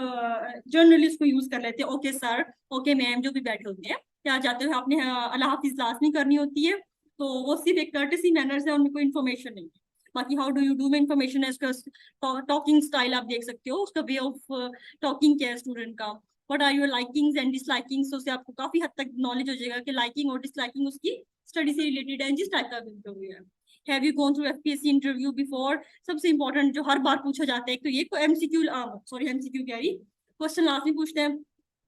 जनरली उसको यूज कर लेते हैं, ओके सर, ओके मैम, जो भी बैठे होते हैं, क्या चाहते हो आपने अल्लाह हाफिज लाजमी करनी होती है, तो वो सिर्फ एक कर्टेसी मैनर से, उनमें कोई इन्फॉर्मेशन नहीं है। बाकी हाउ डू यू डू में इंफॉर्मेशन है, उसका टॉकिंग स्टाइल आप देख सकते हो, उसका वे ऑफ टॉकिंग क्या है स्टूडेंट का, what are your likings and dislikings, उससे आपको काफी हद तक नॉलेज हो जाएगा कि लाइकिंग और डिसलाइकिंग उसकी स्टडी से रिलेटेड है, जिस टाइप का इंटरव्यू है। Have you gone through FPSC interview before, सबसे इंपॉर्टेंट जो हर बार पूछा जाता है, तो ये एमसीक्यू, सॉरी एमसीक्यू कह रही, क्वेश्चन लास्ट में पूछते हैं,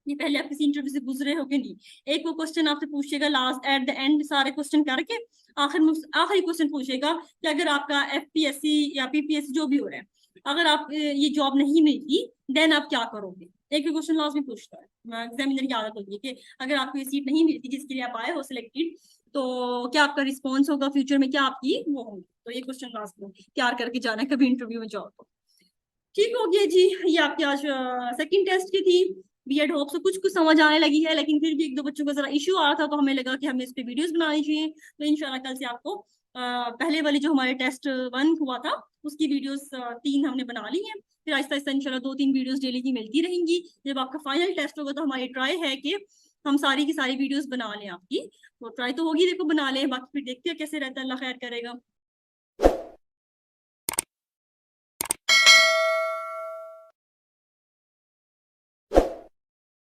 ये पहले आप किसी इंटरव्यू से गुजरे हो कि नहीं। एक वो क्वेश्चन आपसे पूछेगा लास्ट एट द एंड, सारे क्वेश्चन करके आखिर में आखिरी क्वेश्चन पूछेगा कि अगर आपका एफपीएससी या पीपीएससी जो भी हो रहा है, अगर आप ये जॉब नहीं मिलती देन आप क्या करोगे। एक क्वेश्चन लास्ट में पूछता है, एग्जामिनर की आदत होती है कि अगर आपको ये सीट नहीं मिलती जिसके लिए आप आए हो सिलेक्टेड, तो क्या आपका रिस्पॉन्स होगा फ्यूचर में, क्या आपकी वो होगी। तो ये क्वेश्चन लास्ट में तैयार करके जाना है कभी इंटरव्यू में जाओ तो। ठीक हो गया जी, ये आपकी आज सेकंड टेस्ट की थी। बीएड होप से कुछ कुछ समझ आने लगी है, लेकिन फिर भी एक दो बच्चों का जरा इश्यू आ रहा था, तो हमें लगा कि हमें इस पे वीडियोस बनानी चाहिए। तो इंशाल्लाह कल से आपको पहले वाली जो हमारे टेस्ट 1 हुआ था उसकी वीडियोस 3 हमने बना ली है। फिर आहिस्ता आहिस्ता इंशाल्लाह 2-3 वीडियोस डेली की मिलती रहेंगी। जब आपका फाइनल टेस्ट होगा तो हमारी ट्राई है कि हम सारी की सारी वीडियोस बना लें आपकी। तो ट्राई तो होगी, देखो बना लें, बाकी फिर देखते हैं कैसे रहता है, अल्लाह खैर करेगा।